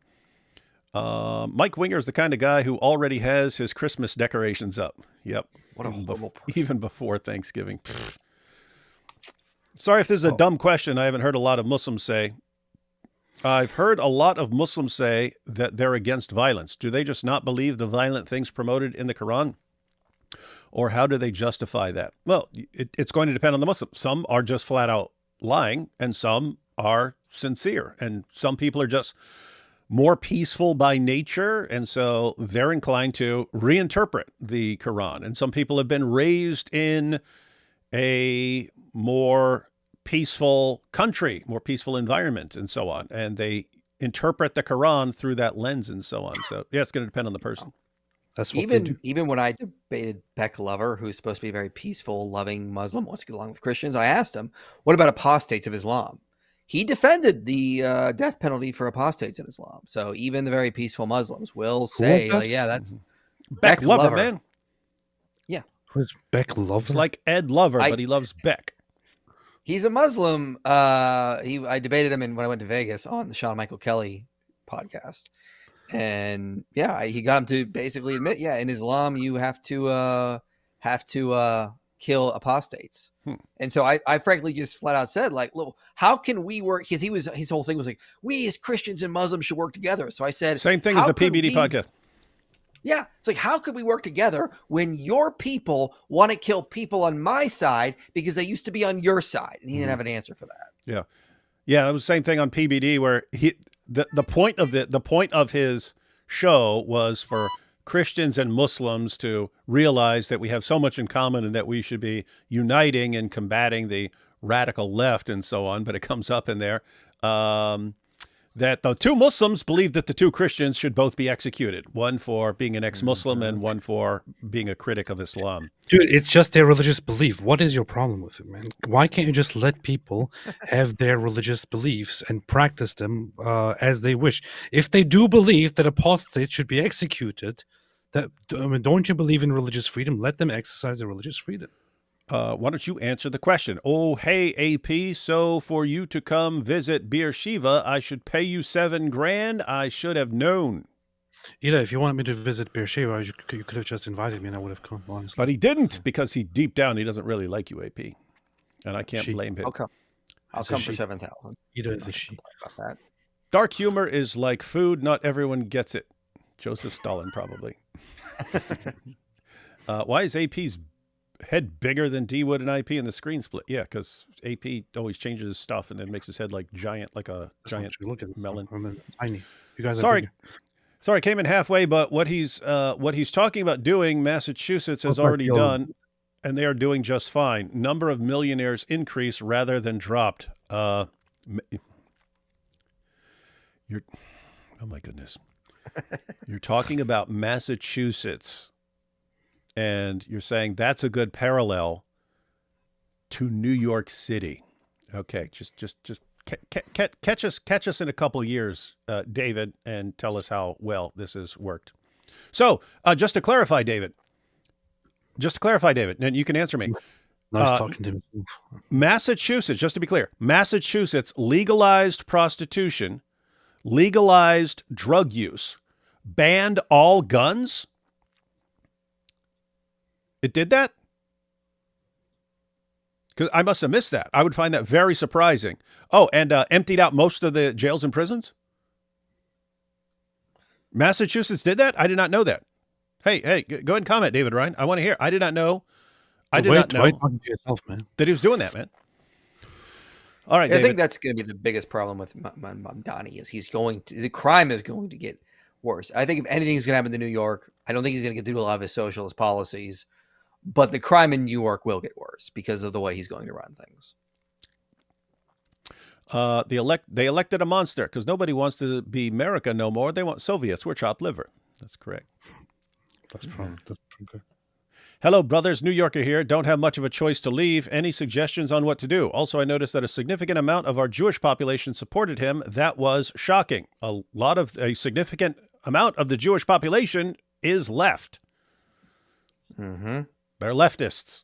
Mike Winger is the kind of guy who already has his Christmas decorations up. Yep. What a horrible person. Even before Thanksgiving. Pfft. Sorry if this is a dumb question. I haven't heard a lot of Muslims say. I've heard a lot of Muslims say that they're against violence. Do they just not believe the violent things promoted in the Quran? Or how do they justify that? Well, it's going to depend on the Muslim. Some are just flat out lying, and some are sincere. And some people are just more peaceful by nature, and so they're inclined to reinterpret the Quran. And some people have been raised in a more peaceful country, more peaceful environment, and so on. And they interpret the Quran through that lens and so on. So yeah, it's going to depend on the person. That's what even when I debated Beck Lover, who's supposed to be a very peaceful, loving Muslim, wants to get along with Christians, I asked him, what about apostates of Islam? He defended the death penalty for apostates in Islam. So even the very peaceful Muslims will say, yeah, that's Beck Lover, man. Yeah. Who's Beck Lover? It's like Ed Lover, but he loves Beck. He's a Muslim. I debated him when I went to Vegas on the Sean Michael Kelly podcast. And yeah, he got him to basically admit, in Islam, you have to kill apostates. And so I frankly just flat out said, like, look, how can we work? Because his whole thing was like, we as Christians and Muslims should work together. So I said, same thing as the PBD podcast. Yeah. It's like, how could we work together when your people want to kill people on my side because they used to be on your side? And he didn't have an answer for that. Yeah. Yeah. It was the same thing on PBD where the point of his show was for Christians and Muslims to realize that we have so much in common and that we should be uniting and combating the radical left and so on. But it comes up in there that the two Muslims believe that the two Christians should both be executed, one for being an ex-Muslim and one for being a critic of Islam. Dude, it's just their religious belief. What is your problem with it, man? Why can't you just let people have their religious beliefs and practice them as they wish? If they do believe that apostates should be executed, don't you believe in religious freedom? Let them exercise their religious freedom. Why don't you answer the question? Oh, hey, AP, so for you to come visit Beersheba, I should pay you $7,000. I should have known. Ida, if you wanted me to visit Beersheba, you could have just invited me and I would have come, honestly. But he didn't because deep down, he doesn't really like you, AP. And I can't blame him. I'll come for 7,000. Ida is a she. Dark humor is like food. Not everyone gets it. Joseph Stalin, probably. Why is AP's head bigger than D Wood and IP in the screen split? Yeah, because AP always changes his stuff and then makes his head like giant, like a giant melon. I'm tiny. You guys are sorry, came in halfway, but what he's talking about doing, Massachusetts has already done, and they are doing just fine. Number of millionaires increase rather than dropped. Oh my goodness. You're talking about Massachusetts, and you're saying that's a good parallel to New York City. Okay, just catch us in a couple years, David, and tell us how well this has worked. So, just to clarify, David, and you can answer me. Nice talking to him. Massachusetts, just to be clear, Massachusetts legalized prostitution, legalized drug use, banned all guns. It did that? Because I must have missed that. I would find that very surprising. Oh, and emptied out most of the jails and prisons? Massachusetts did that? I did not know that. Hey, go ahead and comment, David Ryan. I want to hear. I did not know. I did wait, not know wait, talking to yourself, man. that he was doing that, man. All right, I David. think that's going to be the biggest problem with Mamdani is the crime is going to get worse. I think if anything's going to happen to New York, I don't think he's going to get through a lot of his socialist policies, but the crime in New York will get worse because of the way he's going to run things. They elected a monster because nobody wants to be America no more. They want Soviets. We're chopped liver. That's correct. That's probably good. Hello, brothers. New Yorker here. Don't have much of a choice to leave. Any suggestions on what to do? Also, I noticed that a significant amount of our Jewish population supported him. That was shocking. A significant amount of the Jewish population is left. Mm-hmm. They're leftists.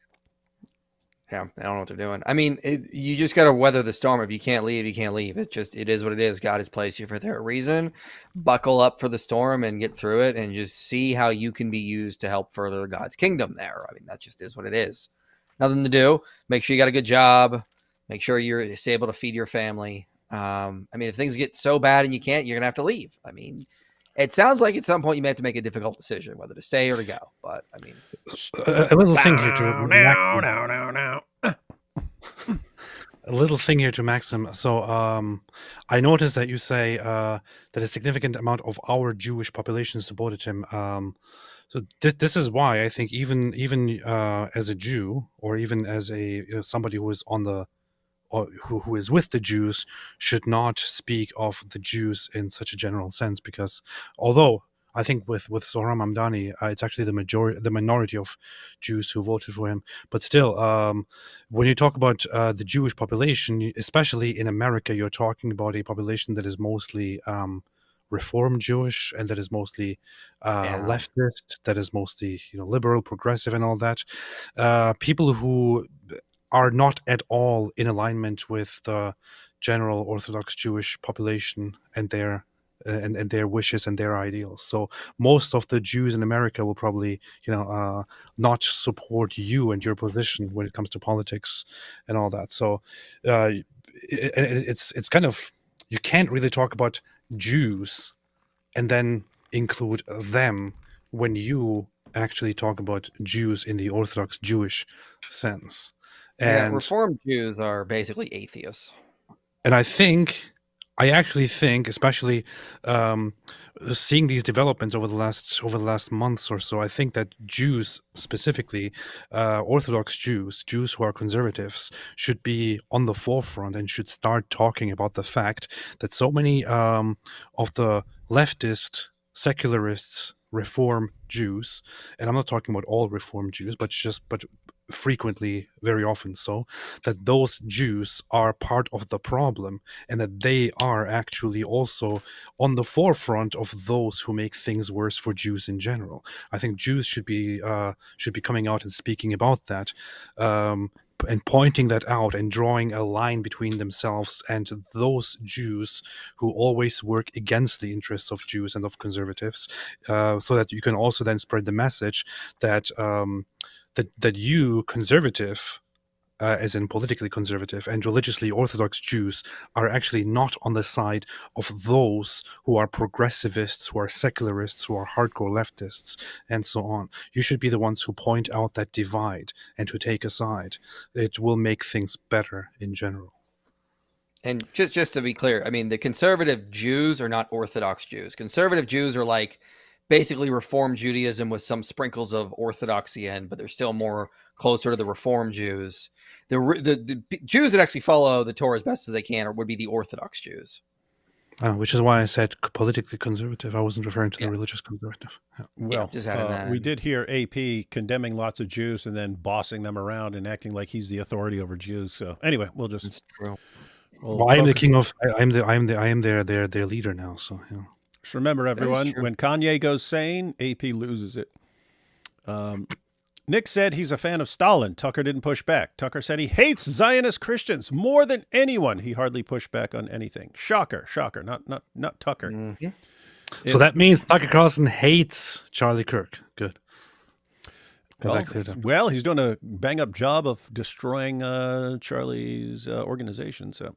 Yeah, I don't know what they're doing. I mean, you just got to weather the storm. If you can't leave, you can't leave. It is what it is. God has placed you for their reason. Buckle up for the storm and get through it and just see how you can be used to help further God's kingdom there. I mean, that just is what it is. Nothing to do. Make sure you got a good job. Make sure you're able to feed your family. I mean, if things get so bad and you can't, you're going to have to leave. I mean, it sounds like at some point you may have to make a difficult decision whether to stay or to go. But I mean, a little thing here to a little thing here to Maxim. So I noticed that you say that a significant amount of our Jewish population supported him. So this is why I think even as a Jew or even as somebody who is on the or who is with the Jews should not speak of the Jews in such a general sense, because although I think with Zohran Mamdani, it's actually the minority of Jews who voted for him. But still, when you talk about the Jewish population, especially in America, you're talking about a population that is mostly Reform Jewish and that is mostly leftist, that is mostly liberal, progressive, and all that. People who are not at all in alignment with the general Orthodox Jewish population and their wishes and their ideals. So most of the Jews in America will probably, not support you and your position when it comes to politics and all that. So it's kind of, you can't really talk about Jews and then include them when you actually talk about Jews in the Orthodox Jewish sense. And Reformed Jews are basically atheists. And I actually think, especially seeing these developments over the last months or so, I think that Jews, specifically Orthodox Jews who are conservatives, should be on the forefront and should start talking about the fact that so many of the leftist secularists, Reform Jews, and I'm not talking about all Reform Jews, but frequently, very often so, that those Jews are part of the problem and that they are actually also on the forefront of those who make things worse for Jews in general. I think Jews should be coming out and speaking about that, and pointing that out and drawing a line between themselves and those Jews who always work against the interests of Jews and of conservatives, so that you can also then spread the message that that you, conservative, as in politically conservative, and religiously Orthodox Jews are actually not on the side of those who are progressivists, who are secularists, who are hardcore leftists, and so on. You should be the ones who point out that divide and who take a side. It will make things better in general. And just to be clear, I mean, the conservative Jews are not Orthodox Jews. Conservative Jews are like basically Reform Judaism with some sprinkles of Orthodoxy in, but they're still more closer to the Reform Jews. The Jews that actually follow the Torah as best as they can would be the Orthodox Jews. Which is why I said politically conservative. I wasn't referring to the religious conservative. Yeah. Well, just adding that we in. did hear AP condemning lots of Jews and then bossing them around and acting like he's the authority over Jews. So anyway, we'll just. It's true. Well, I am the king of. I am their leader now. So yeah. Just remember, everyone, true. when Kanye goes sane, AP loses it. Nick said he's a fan of Stalin. Tucker didn't push back. Tucker said he hates Zionist Christians more than anyone. He hardly pushed back on anything. Shocker. Not Tucker. Mm-hmm. So that means Tucker Carlson hates Charlie Kirk. Good. Well, he's doing a bang-up job of destroying Charlie's organization. So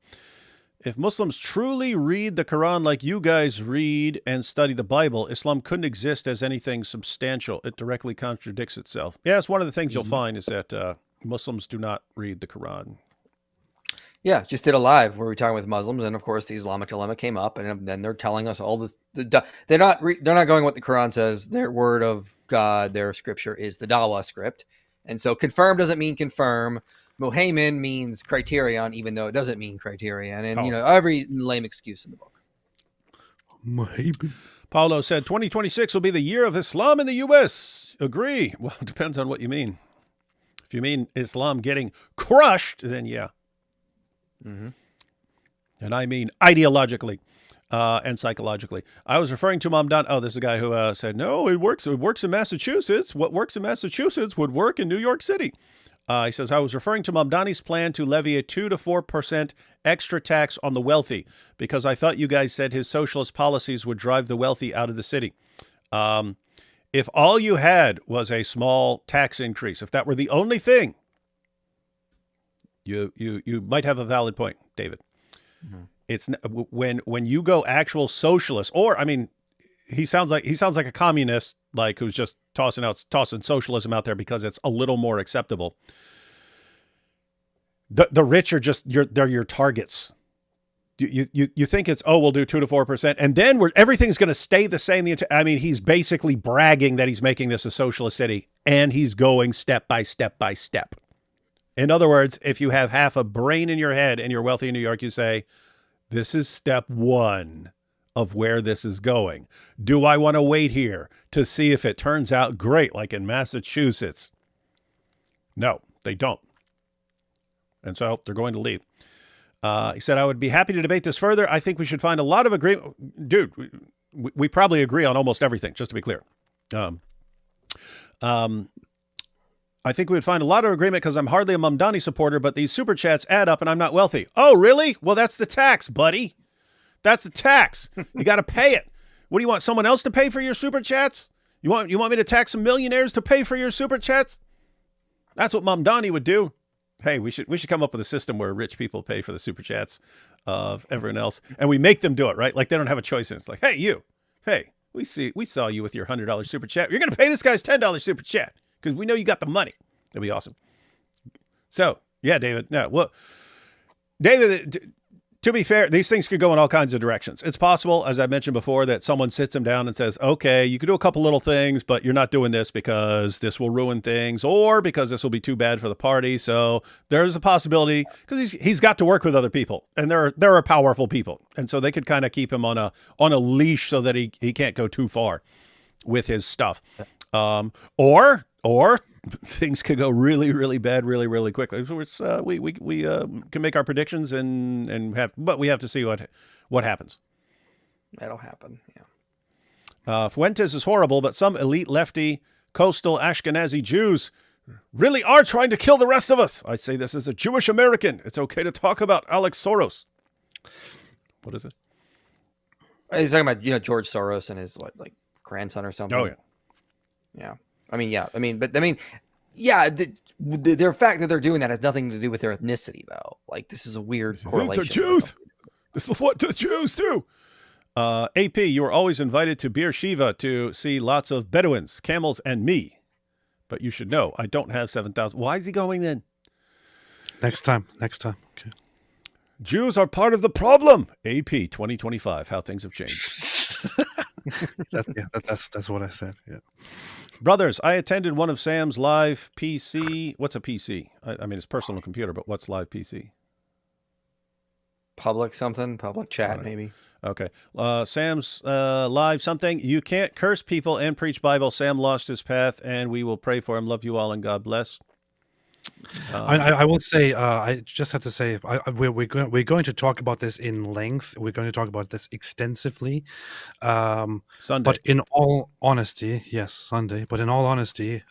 If Muslims truly read the Quran like you guys read and study the Bible, Islam couldn't exist as anything substantial. It directly contradicts itself. Yeah, it's one of the things you'll find is that Muslims do not read the Quran. Yeah, just did a live where we were talking with Muslims, and of course the Islamic dilemma came up, and then they're telling us all this. They're not going what the Quran says. Their word of God, their scripture is the Dawah script, and so confirm doesn't mean confirm. Muhaymin means criterion, even though it doesn't mean criterion, and every lame excuse in the book. Muhaymin. Paulo said 2026 will be the year of Islam in the U.S. Agree. Well, it depends on what you mean. If you mean Islam getting crushed, then yeah. Mm-hmm. And I mean ideologically and psychologically. I was referring to Mamdani. Oh, there's a guy who said, no, it works. It works in Massachusetts. What works in Massachusetts would work in New York City. He says, I was referring to Mamdani's plan to levy a 2 to 4% extra tax on the wealthy because I thought you guys said his socialist policies would drive the wealthy out of the city. If all you had was a small tax increase, if that were the only thing, you might have a valid point, David. Mm-hmm. It's when you go actual socialist, or I mean, he sounds like a communist, like who's just tossing socialism out there because it's a little more acceptable. The rich are they're your targets. You think it's, we'll do 2 to 4%, and then everything's going to stay the same. I mean, he's basically bragging that he's making this a socialist city, and he's going step by step by step. In other words, if you have half a brain in your head and you're wealthy in New York, you say, this is step 1 of where this is going. Do I want to wait here to see if it turns out great, like in Massachusetts? No, they don't. And so they're going to leave. He said, I would be happy to debate this further. I think we should find a lot of agreement. Dude, we probably agree on almost everything, just to be clear. I think we would find a lot of agreement because I'm hardly a Mamdani supporter, but these super chats add up and I'm not wealthy. Oh, really? Well, that's the tax, buddy. That's the tax. You got to pay it. What do you want? Someone else to pay for your super chats? You want me to tax some millionaires to pay for your super chats? That's what Mamdani would do. Hey, we should come up with a system where rich people pay for the super chats of everyone else, and we make them do it, right? Like they don't have a choice. And it's like, hey, we saw you with your $100 super chat. You're going to pay this guy's $10 super chat because we know you got the money. It'd be awesome. So yeah, David. No, well, David. To be fair, these things could go in all kinds of directions. It's possible, as I mentioned before, that someone sits him down and says, okay, you could do a couple little things, but you're not doing this because this will ruin things or because this will be too bad for the party. So there's a possibility because he's got to work with other people and there are powerful people. And so they could kind of keep him on a leash so that he can't go too far with his stuff. Or things could go really, really bad, really, really quickly. So it's, we can make our predictions but we have to see what happens. That'll happen. Yeah. Fuentes is horrible, but some elite lefty coastal Ashkenazi Jews really are trying to kill the rest of us. I say this as a Jewish American. It's okay to talk about Alex Soros. What is it? He's talking about George Soros and his like grandson or something. Oh yeah. Yeah. The fact that they're doing that has nothing to do with their ethnicity, though. Like, this is a weird correlation. These are Jews. This is what the Jews do. AP, you are always invited to Bir Shiva to see lots of Bedouins, camels, and me. But you should know, I don't have 7,000. Why is he going then? Next time. Okay. Jews are part of the problem. AP 2025, how things have changed. That's what I said. Yeah. Brothers, I attended one of Sam's live PC. What's a PC? I mean, it's personal computer, but what's live PC? Public chat, right. Maybe. Okay. Sam's live something. You can't curse people and preach Bible. Sam lost his path, and we will pray for him. Love you all, and God bless. I will say, I just have to say, we're going to talk about this in length. We're going to talk about this extensively. Sunday. But in all honesty, yes, Sunday. But in all honesty,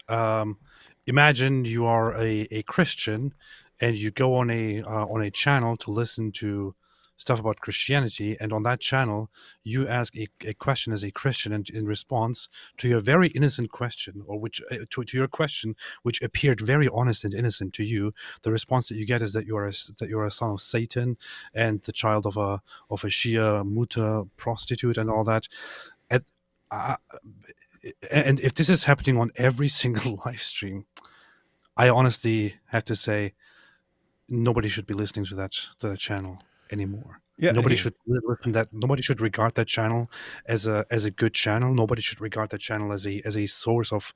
imagine you are a Christian and you go on a channel to listen to stuff about Christianity, and on that channel you ask a question as a Christian, and in response to your very innocent question, or which to your question which appeared very honest and innocent to you, the response that you get is that you're a son of Satan and the child of a Shia muta prostitute and all that. And, and if this is happening on every single live stream, I honestly have to say nobody should be listening to that channel anymore. Yeah, Nobody should listen that. Nobody should regard that channel as a good channel. Nobody should regard that channel as a source of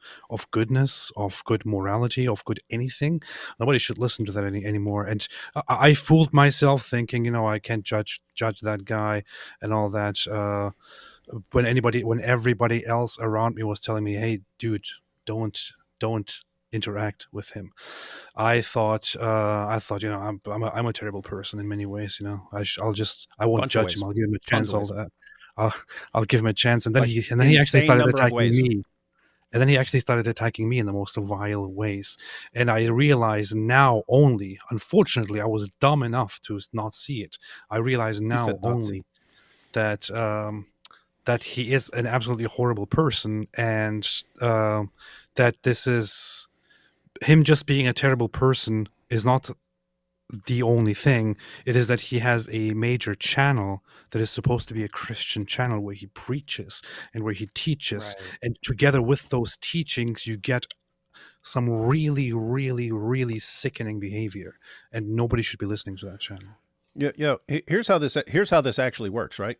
goodness, of good morality, of good anything. Nobody should listen to that anymore. And I fooled myself thinking, I can't judge that guy and all that. When everybody else around me was telling me, "Hey, dude, don't interact with him," I thought, I'm a terrible person in many ways. I won't judge him. I'll give him a chance. All that. I'll give him a chance, and then he actually started attacking me. And then he actually started attacking me in the most vile ways. And I realize now only, unfortunately, I was dumb enough to not see it. I realize now only that that he is an absolutely horrible person, and that this is him just being a terrible person is not the only thing. It is that he has a major channel that is supposed to be a Christian channel where he preaches and where he teaches. Right. And together with those teachings, you get some really, really, really sickening behavior. And nobody should be listening to that channel. Yeah. Here's how this actually works, right?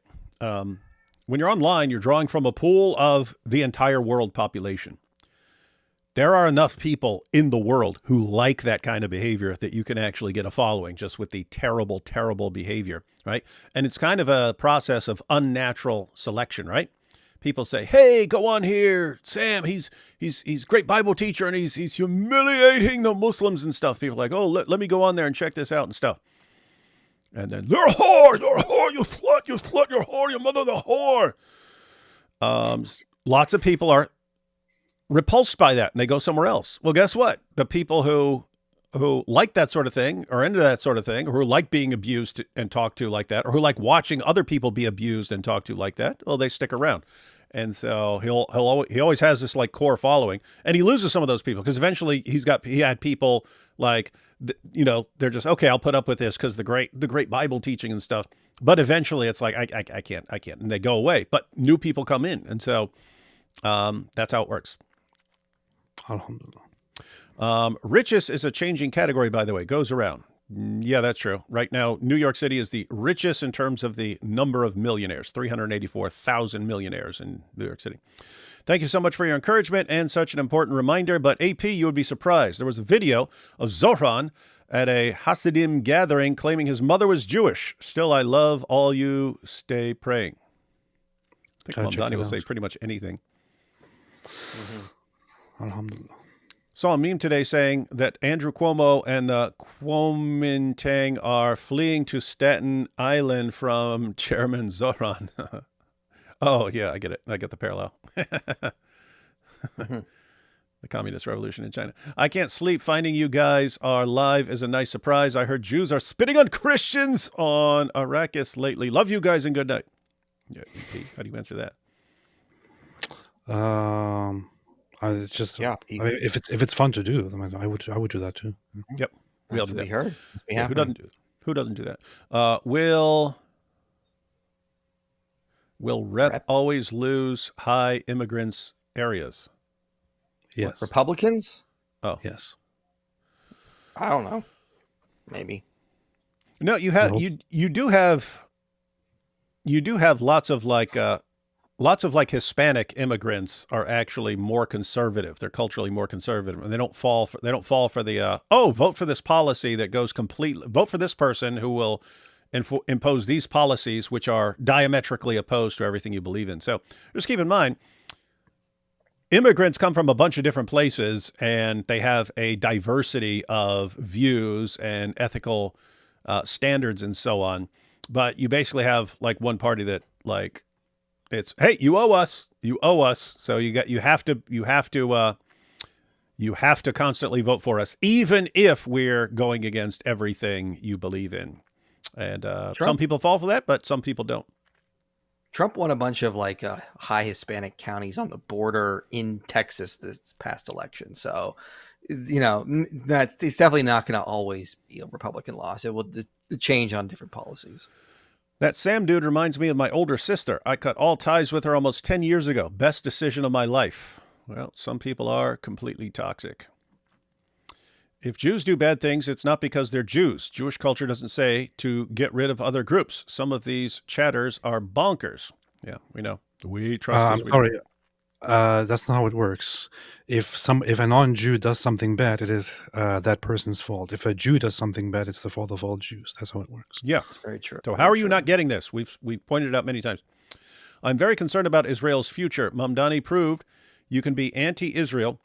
When you're online, you're drawing from a pool of the entire world population. There are enough people in the world who like that kind of behavior that you can actually get a following just with the terrible, terrible behavior, right? And it's kind of a process of unnatural selection, right? People say, "Hey, go on here, Sam. He's great Bible teacher, and he's humiliating the Muslims and stuff." People are like, "Oh, let me go on there and check this out and stuff." And then they're a whore, you slut, you're whore, your mother the whore. Lots of people are repulsed by that and they go somewhere else. Well, guess what? The people who like that sort of thing or into that sort of thing, or who like being abused and talked to like that, or who like watching other people be abused and talked to like that, well, they stick around. And so he always has this like core following, and he loses some of those people because eventually he had people like, they're just, okay, I'll put up with this because the great Bible teaching and stuff. But eventually it's like, I can't. And they go away, but new people come in. And so that's how it works. Richest is a changing category, by the way, goes around. Yeah, that's true. Right now, New York City is the richest in terms of the number of millionaires, 384,000 millionaires in New York City. Thank you so much for your encouragement and such an important reminder. But AP, you would be surprised. There was a video of Zohran at a Hasidim gathering claiming his mother was Jewish. Still, I love all you. Stay praying. I think Mamdani will say pretty much anything. Mm-hmm. Alhamdulillah. Saw a meme today saying that Andrew Cuomo and the Kuomintang are fleeing to Staten Island from Chairman Zohran. Oh, yeah, I get it. I get the parallel. The Communist Revolution in China. I can't sleep. Finding you guys are live is a nice surprise. I heard Jews are spitting on Christians on Arrakis lately. Love you guys and good night. Yeah, how do you answer that? It's just, I mean, if it's fun to do, I would do that too. Yep, we all do that. Heard. Yeah, who doesn't do that? Will Rep always lose high immigrants areas? Yes. What, Republicans? Oh, yes. I don't know. Maybe. No, you have you do have lots of like Hispanic immigrants are actually more conservative. They're culturally more conservative, and they don't fall for the vote for this policy that goes completely, vote for this person who will impose these policies which are diametrically opposed to everything you believe in. So just keep in mind, immigrants come from a bunch of different places, and they have a diversity of views and ethical standards and so on. But you basically have like one party that like, it's, hey, you owe us. So you have to constantly vote for us, even if we're going against everything you believe in. And Trump- some people fall for that, but some people don't. Trump won a bunch of like high Hispanic counties on the border in Texas this past election. So, you know, it's definitely not going to always be a Republican loss. It will change on different policies. That Sam dude reminds me of my older sister. I cut all ties with her almost 10 years ago. Best decision of my life. Well, some people are completely toxic. If Jews do bad things, it's not because they're Jews. Jewish culture doesn't say to get rid of other groups. Some of these chatters are bonkers. Yeah, we know. We trust. I'm sorry. That's not how it works. If a non-Jew does something bad, it is that person's fault. If a Jew does something bad, it's the fault of all Jews. That's how it works. Yeah, That's very true. So how are you not getting this? We've pointed it out many times. I'm very concerned about Israel's future. Mamdani proved you can be anti-Israel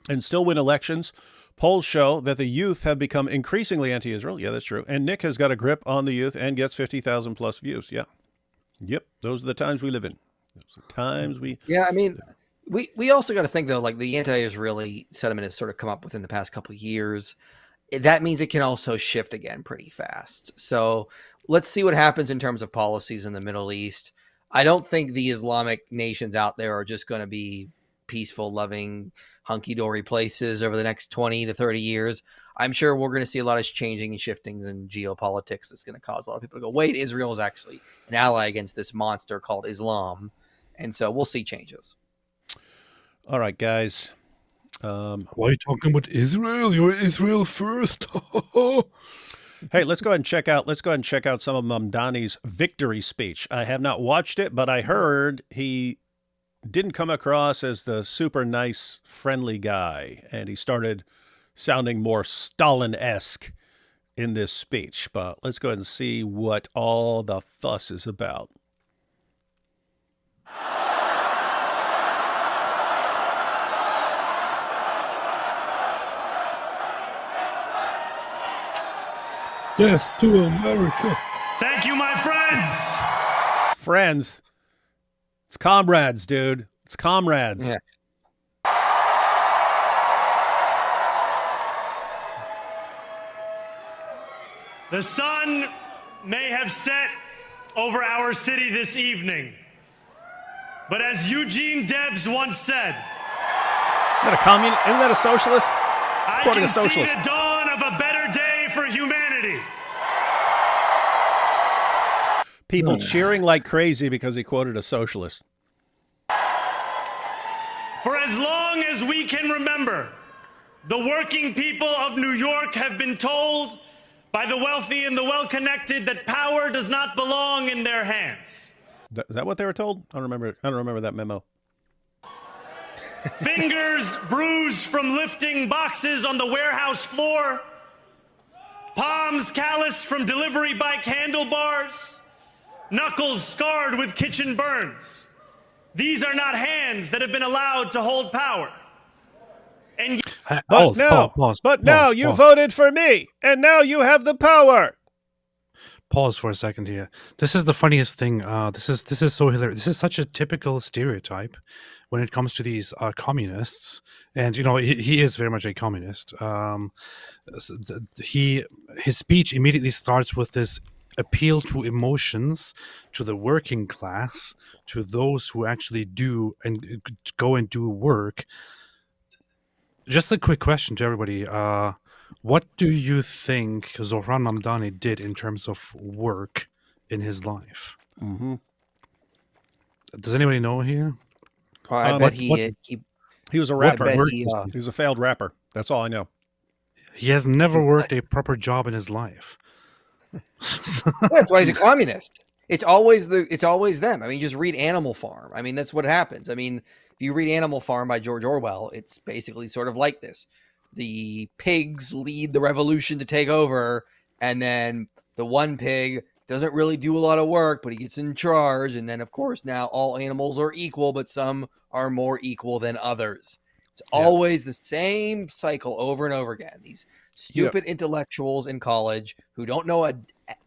and still win elections. Polls show that the youth have become increasingly anti-Israel. Yeah, that's true. And Nick has got a grip on the youth and gets 50,000 plus views. Yeah. Yep. Those are the times we live in. Those are the times we... Yeah, I mean, we also got to think, though, like the anti-Israeli sentiment has sort of come up within the past couple of years. That means it can also shift again pretty fast. So let's see what happens in terms of policies in the Middle East. I don't think the Islamic nations out there are just going to be peaceful, loving, hunky-dory places over the next 20 to 30 years. I'm sure we're going to see a lot of changing and shiftings in geopolitics that's going to cause a lot of people to go, wait, Israel is actually an ally against this monster called Islam. And so we'll see changes. All right, guys. Why are you talking about Israel? You're Israel first. Hey, let's go ahead and check out some of Mamdani's victory speech. I have not watched it, but I heard he didn't come across as the super nice, friendly guy, and he started sounding more Stalin-esque in this speech. But let's go ahead and see what all the fuss is about. Death to America. Thank you, my friends. Friends. It's comrades, dude. It's comrades. Yeah. The sun may have set over our city this evening, but as Eugene Debs once said, Isn't that a socialist? I quoting can a socialist. see the dawn of a better day for humanity. People cheering like crazy because he quoted a socialist. For as long as we can remember, the working people of New York have been told by the wealthy and the well-connected that power does not belong in their hands. Is that what they were told? I don't remember that memo. Fingers bruised from lifting boxes on the warehouse floor, palms calloused from delivery bike handlebars, knuckles scarred with kitchen burns. These are not hands that have been allowed to hold power. And Now you voted for me, and now you have the power. Pause for a second here. This is the funniest thing. This is so hilarious. This is such a typical stereotype when it comes to these communists, and you know he is very much a communist. His speech immediately starts with this appeal to emotions, to the working class, to those who actually do and go and do work. Just a quick question to everybody. What do you think Zohran Mamdani did in terms of work in his life? Mm-hmm. Does anybody know here? I bet he was a rapper. he was a failed rapper. That's all I know. He has never worked a proper job in his life. That's why he's a communist. It's always them. I mean, just read Animal Farm. I mean, that's what happens. I mean, if you read Animal Farm by George Orwell, it's basically sort of like this. The pigs lead the revolution to take over, and then the one pig doesn't really do a lot of work, but he gets in charge. And then, of course, now all animals are equal, but some are more equal than others. It's always the same cycle over and over again. These Stupid intellectuals in college who don't know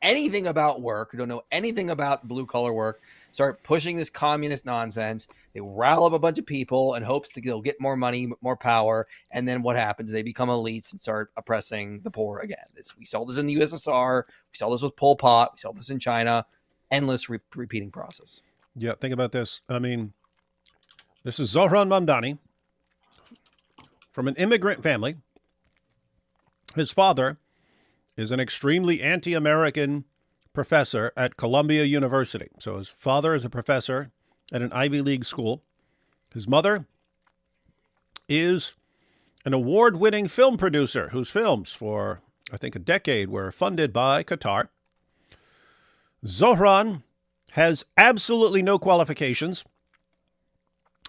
anything about work, who don't know anything about blue collar work, start pushing this communist nonsense. They ral up a bunch of people in hopes to they'll get more money, more power. And then what happens? They become elites and start oppressing the poor again. We saw this in the USSR. We saw this with Pol Pot. We saw this in China. Endless repeating process. Yeah, think about this. I mean, this is Zohran Mamdani from an immigrant family. His father is an extremely anti-American professor at Columbia University. So his father is a professor at an Ivy League school. His mother is an award-winning film producer whose films for, I think, a decade were funded by Qatar. Zohran has absolutely no qualifications,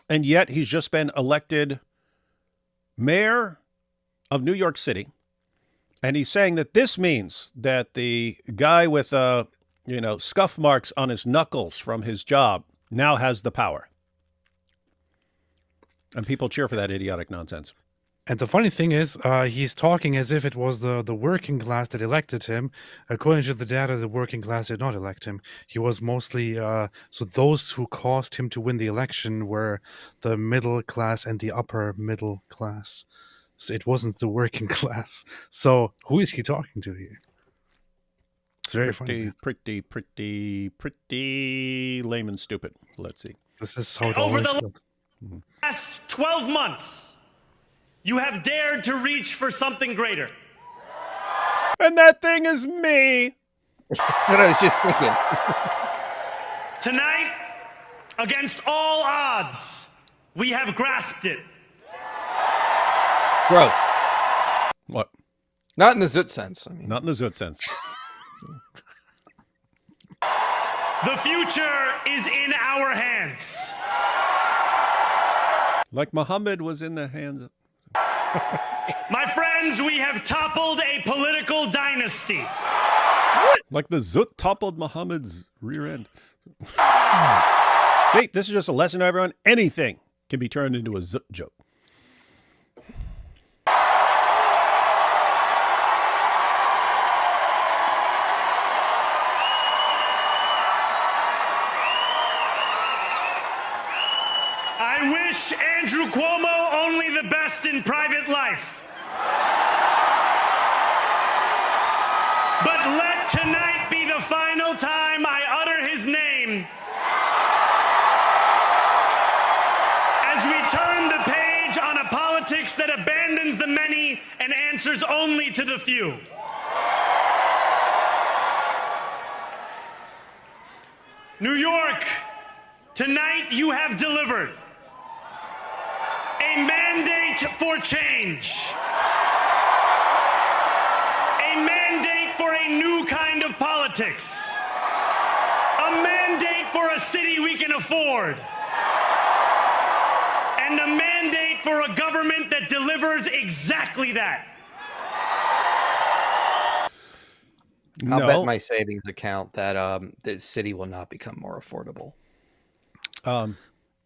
and yet he's just been elected mayor of New York City. And he's saying that this means that the guy with, scuff marks on his knuckles from his job now has the power. And people cheer for that idiotic nonsense. And the funny thing is, he's talking as if it was the working class that elected him. According to the data, the working class did not elect him. He was mostly, so those who caused him to win the election were the middle class and the upper middle class. So it wasn't the working class. So who is he talking to here? It's very funny. Pretty lame and stupid. Let's see. This is how it Over always the goes. last 12 months, you have dared to reach for something greater. And that thing is me. That's what I was just thinking. Tonight, against all odds, we have grasped it. Growth. What? Not in the Zoot sense. I mean, Not in the Zoot sense. The future is in our hands. Like Muhammad was in the hands of... My friends, we have toppled a political dynasty. Like the Zoot toppled Muhammad's rear end. See, this is just a lesson to everyone. Anything can be turned into a Zoot joke. I wish Andrew Cuomo only the best in private life. But let tonight be the final time I utter his name. As we turn the page on a politics that abandons the many and answers only to the few. New York, tonight you have delivered a mandate for change. A mandate for a new kind of politics. A mandate for a city we can afford. And a mandate for a government that delivers exactly that. I'll No. bet my savings account that the city will not become more affordable.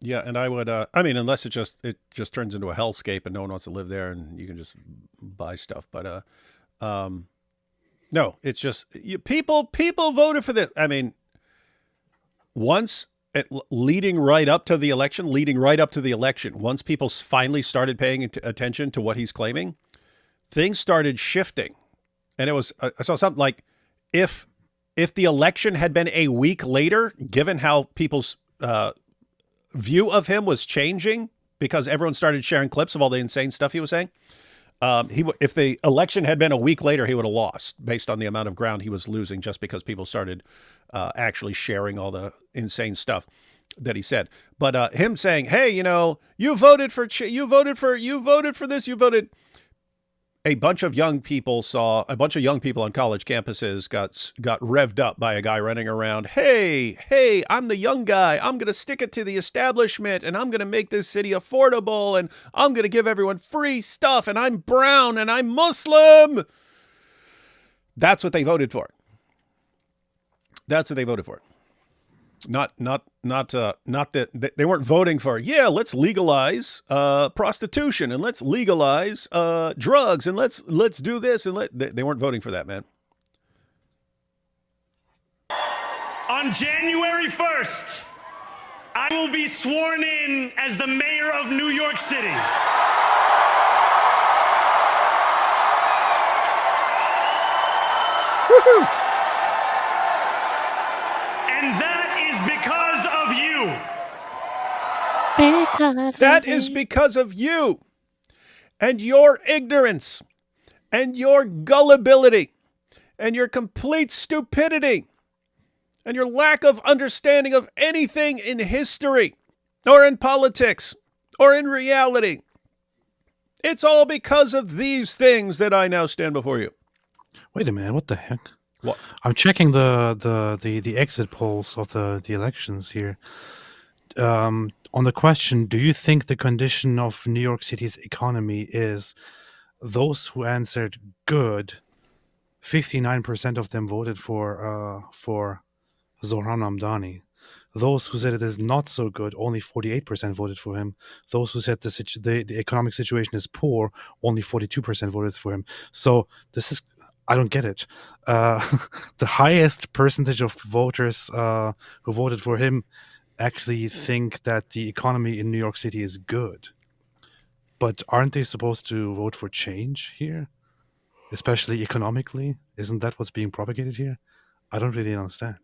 Yeah, and I would. Unless it just turns into a hellscape and no one wants to live there, and you can just buy stuff. But no, it's just people voted for this. I mean, leading right up to the election, once people finally started paying attention to what he's claiming, things started shifting, and it was I saw something like if the election had been a week later, given how people's view of him was changing because everyone started sharing clips of all the insane stuff he was saying. If the election had been a week later, he would have lost based on the amount of ground he was losing just because people started actually sharing all the insane stuff that he said. But him saying, "Hey, you voted for this, you voted." A bunch of young people on college campuses got revved up by a guy running around. Hey, I'm the young guy. I'm going to stick it to the establishment and I'm going to make this city affordable and I'm going to give everyone free stuff and I'm brown and I'm Muslim. That's what they voted for. Not that they weren't voting for, yeah, let's legalize prostitution and let's legalize drugs and let's do this and they weren't voting for that, man. On January 1st, I will be sworn in as the mayor of New York City. Woohoo! And that is because of you. That is because of you and your ignorance and your gullibility and your complete stupidity and your lack of understanding of anything in history or in politics or in reality. It's all because of these things that I now stand before you. Wait a minute, what the heck? What? I'm checking the exit polls of the elections here. On the question, do you think the condition of New York City's economy is those who answered good, 59% of them voted for Zohran Mamdani. Those who said it is not so good, only 48% voted for him. Those who said the economic situation is poor, only 42% voted for him. So this is, I don't get it. The highest percentage of voters who voted for him actually think that the economy in New York City is good. But aren't they supposed to vote for change here? Especially economically? Isn't that what's being propagated here? I don't really understand.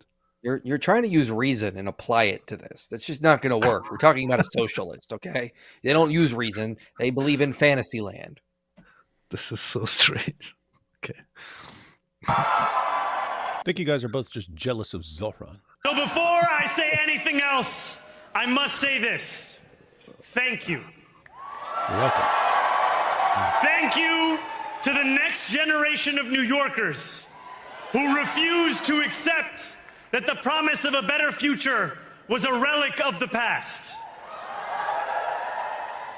You're trying to use reason and apply it to this. That's just not going to work. We're talking about a socialist, okay? They don't use reason. They believe in fantasy land. This is so strange. Okay. I think you guys are both just jealous of Zohran. So before I say anything else, I must say this. Thank you. You're welcome. Thank you to the next generation of New Yorkers who refuse to accept that the promise of a better future was a relic of the past.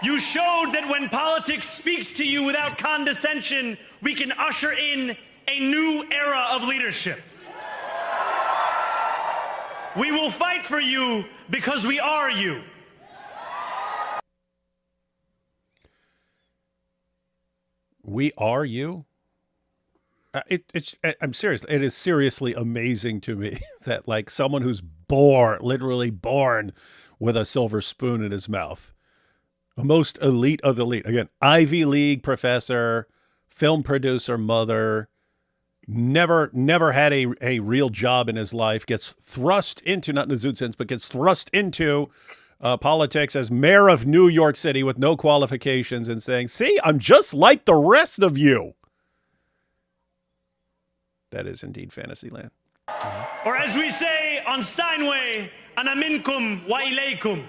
You showed that when politics speaks to you without condescension, we can usher in a new era of leadership. We will fight for you because we are you. We are you? I'm serious. It is seriously amazing to me that like someone who's literally born with a silver spoon in his mouth, the most elite of the elite, again, Ivy League professor, film producer, mother, never had a real job in his life, gets thrust into, not in the Zoot sense, but gets thrust into politics as mayor of New York City with no qualifications and saying, see, I'm just like the rest of you. That is indeed Fantasyland. Or as we say on Steinway, ana minkum wa ilaykum.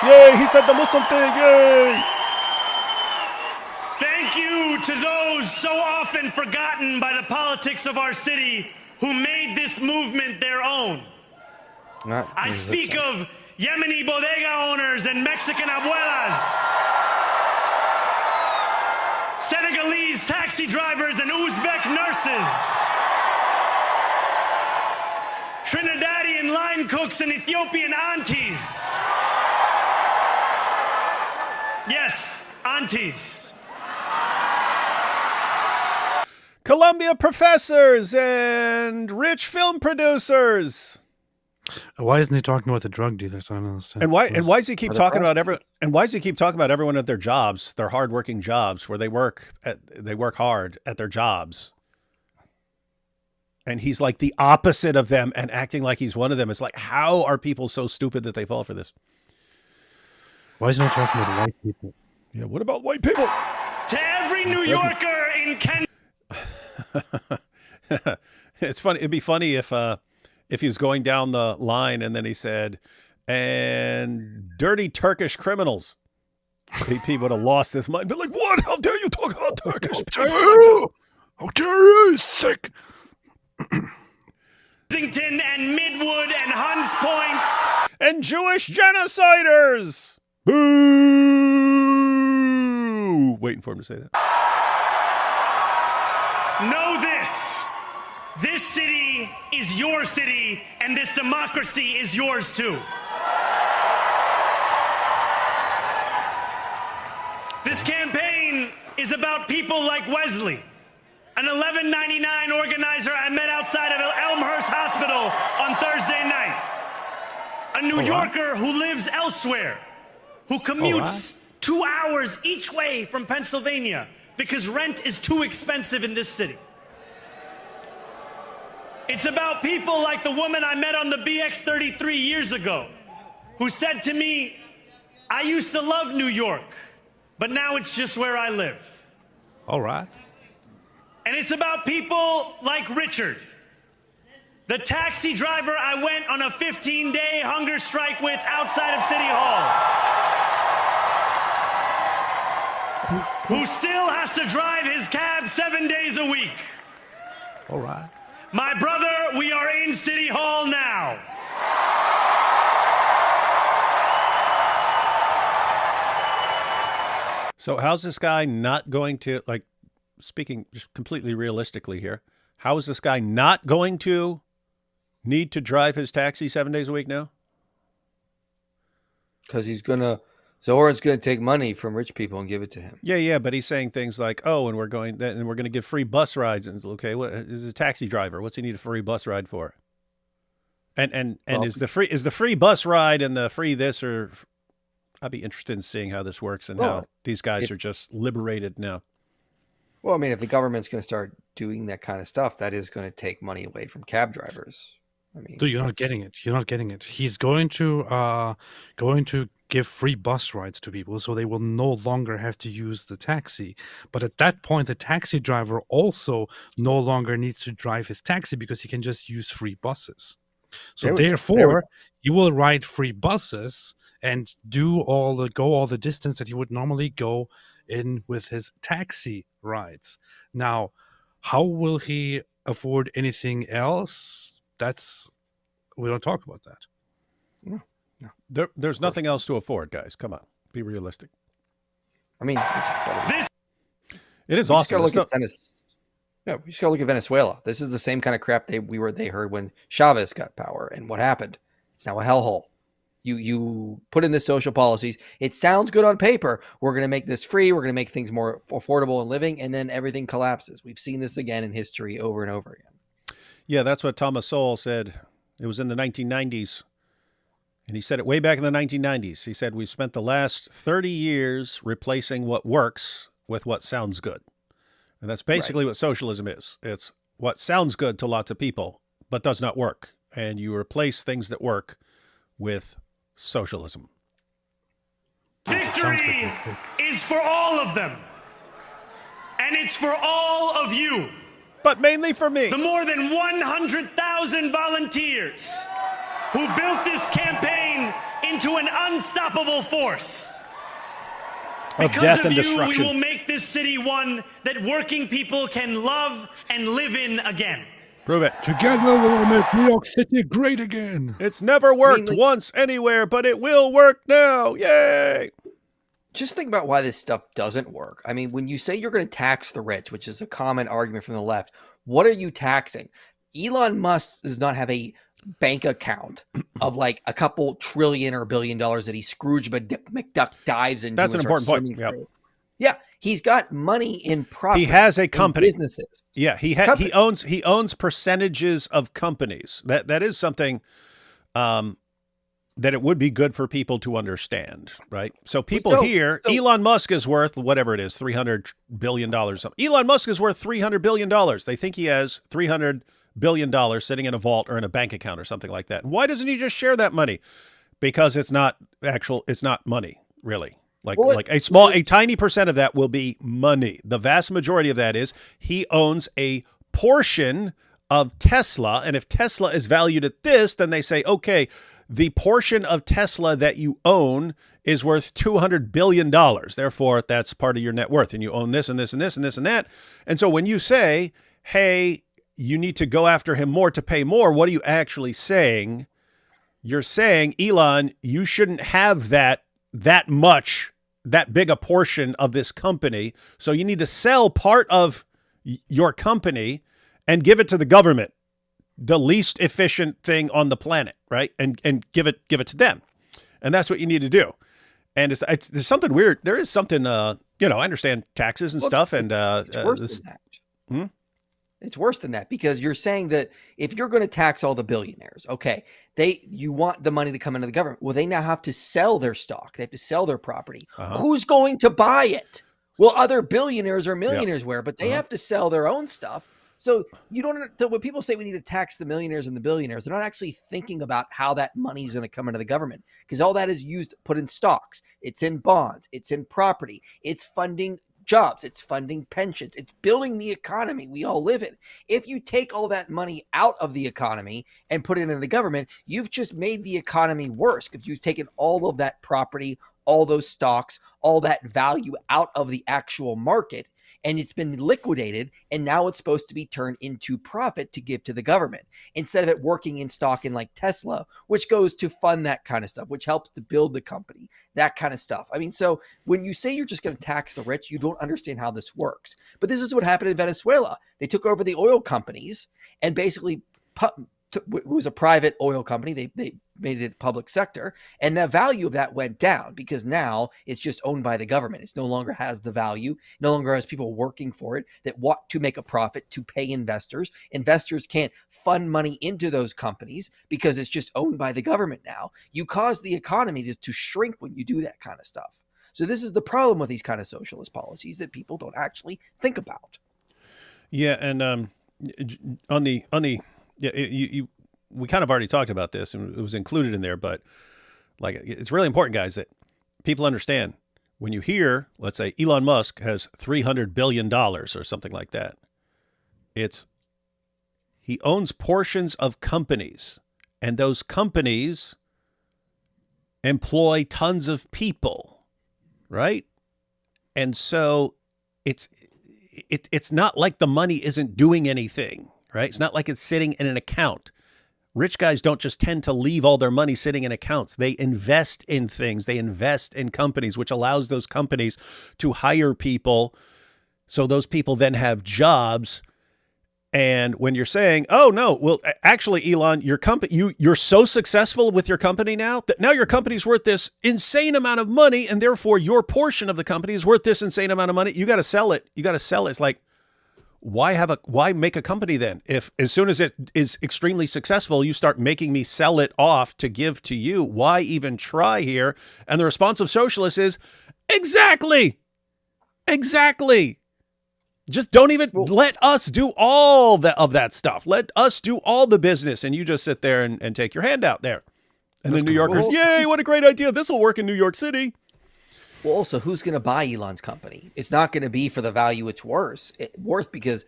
Yay, he said the Muslim thing, yay! Thank you to those so often forgotten by the politics of our city who made this movement their own. I speak of Yemeni bodega owners and Mexican abuelas, Senegalese taxi drivers and Uzbek nurses, Trinidadian line cooks and Ethiopian aunties. Yes, aunties. Columbia professors and rich film producers. Why isn't he talking about the drug dealers? I don't understand. And why does he keep talking about everyone at their jobs, their hardworking jobs, where they work hard at their jobs? And he's like the opposite of them and acting like he's one of them. It's like, how are people so stupid that they fall for this? Why is he not talking about white people? Yeah, what about white people? To every New Yorker in Kent. It's funny. It'd be funny if he was going down the line and then he said, and dirty Turkish criminals. People would have lost his mind. Be like, what? How dare you talk about Turkish people? How dare you? Sick. Kensington and Midwood and Hunts Point. And Jewish genociders. Boo! Waiting for him to say that. Know this. This city is your city, and this democracy is yours too. This campaign is about people like Wesley, an $11.99 organizer I met outside of Elmhurst Hospital on Thursday night. A New Yorker who lives elsewhere, who commutes 2 hours each way from Pennsylvania because rent is too expensive in this city. It's about people like the woman I met on the BX33 years ago, who said to me, I used to love New York, but now it's just where I live. All right. And it's about people like Richard, the taxi driver I went on a 15-day hunger strike with outside of City Hall, who still has to drive his cab 7 days a week. All right. My brother, we are in City Hall now. So how's this guy not going to, like, speaking just completely realistically here, how is this guy not going to need to drive his taxi 7 days a week now? Because Zoran's gonna take money from rich people and give it to him. Yeah, but he's saying things like, "Oh, and we're going to give free bus rides." And okay, what is a taxi driver? What's he need a free bus ride for? And Well, is the free bus ride and the free this, or I'd be interested in seeing how this works and how these guys are just liberated now. Well, I mean, if the government's going to start doing that kind of stuff, that is going to take money away from cab drivers. I mean, Dude, you're not getting it. You're not getting it. He's going to give free bus rides to people, so they will no longer have to use the taxi. But at that point, the taxi driver also no longer needs to drive his taxi because he can just use free buses. So There we go. therefore, he will ride free buses and go all the distance that he would normally go in with his taxi rides. Now, how will he afford anything else? We don't talk about that. There's nothing else to afford, guys. Come on, be realistic. I mean, It is we just awesome. gotta It's look not- at we just gotta look at Venezuela. This is the same kind of crap they heard when Chavez got power, and what happened? It's now a hellhole. You put in the social policies. It sounds good on paper. We're going to make this free. We're going to make things more affordable in living, and then everything collapses. We've seen this again in history over and over again. Yeah, that's what Thomas Sowell said. It was in the 1990s. And he said it way back in the 1990s. He said, we've spent the last 30 years replacing what works with what sounds good. And that's basically what socialism is. It's what sounds good to lots of people, but does not work. And you replace things that work with socialism. Victory is for all of them. And it's for all of you. But mainly for me. The more than 100,000 volunteers who built this campaign into an unstoppable force. Of Because death of and you, destruction. we will make this city one that working people can love and live in again. Prove it. Together we'll make New York City great again. It's never worked once anywhere, but it will work now. Yay! Just think about why this stuff doesn't work. I mean, when you say you're going to tax the rich, which is a common argument from the left, what are you taxing? Elon Musk does not have a bank account of like a couple trillion or $1 billion that he Scrooge McDuck dives into. That's an and important starts point. swimming Yep. through. Yeah, he's got money in property. He has a in company. businesses. Yeah, he owns percentages of companies. That is something that it would be good for people to understand, right? So people here, Elon Musk is worth whatever it is, $300 billion. Something. Elon Musk is worth $300 billion. They think he has $300 billion sitting in a vault or in a bank account or something like that. And why doesn't he just share that money? Because it's not money, really. Like a tiny percent of that will be money. The vast majority of that is he owns a portion of Tesla. And if Tesla is valued at this, then they say, okay, the portion of Tesla that you own is worth $200 billion. Therefore, that's part of your net worth. And you own this and this and this and this and that. And so when you say, hey, you need to go after him more to pay more, what are you actually saying? You're saying, Elon, you shouldn't have that big a portion of this company. So you need to sell part of your company and give it to the government, the least efficient thing on the planet, right? And give it to them. And that's what you need to do. And there's something weird. There is something, I understand taxes and stuff. And it's worse than that. It's worse than that, because you're saying that if you're going to tax all the billionaires, okay, you want the money to come into the government. Well, they now have to sell their stock. They have to sell their property. Who's going to buy it? Well, other billionaires or millionaires but they have to sell their own stuff. So so when people say we need to tax the millionaires and the billionaires, they're not actually thinking about how that money is going to come into the government, because all that is put in stocks. It's in bonds. It's in property. It's funding jobs. It's funding pensions. It's building the economy we all live in. If you take all that money out of the economy and put it into the government, you've just made the economy worse, because you've taken all of that property, all those stocks, all that value out of the actual market, and it's been liquidated, and now it's supposed to be turned into profit to give to the government, instead of it working in stock in like Tesla, which goes to fund that kind of stuff, which helps to build the company, that kind of stuff. I mean, so when you say you're just going to tax the rich, you don't understand how this works. But this is what happened in Venezuela. They took over the oil companies and basically it was a private oil company. They made it public sector, and the value of that went down, because now it's just owned by the government. It no longer has the value, no longer has people working for it that want to make a profit to pay investors. Investors can't fund money into those companies because it's just owned by the government now. You cause the economy to shrink when you do that kind of stuff. So this is the problem with these kind of socialist policies that people don't actually think about. Yeah, and we kind of already talked about this, and it was included in there, but like, it's really important, guys, that people understand when you hear, let's say Elon Musk has $300 billion or something like that. He owns portions of companies, and those companies employ tons of people, right? And so it's not like the money isn't doing anything. Right? It's not like it's sitting in an account. Rich guys don't just tend to leave all their money sitting in accounts. They invest in things. They invest in companies, which allows those companies to hire people. So those people then have jobs. And when you're saying, oh, no, well, actually, Elon, your company, you're so successful with your company now that now your company's worth this insane amount of money, and therefore your portion of the company is worth this insane amount of money. You got to sell it. You got to sell it. It's like, why make a company then? If as soon as it is extremely successful, you start making me sell it off to give to you, why even try here? And the response of socialists is, exactly. Just don't even let us do all of that stuff. Let us do all the business, and you just sit there and take your hand out there. And the New Yorkers, yay, what a great idea. This will work in New York City. Well, also, who's going to buy Elon's company? It's not going to be for the value it's worth, because,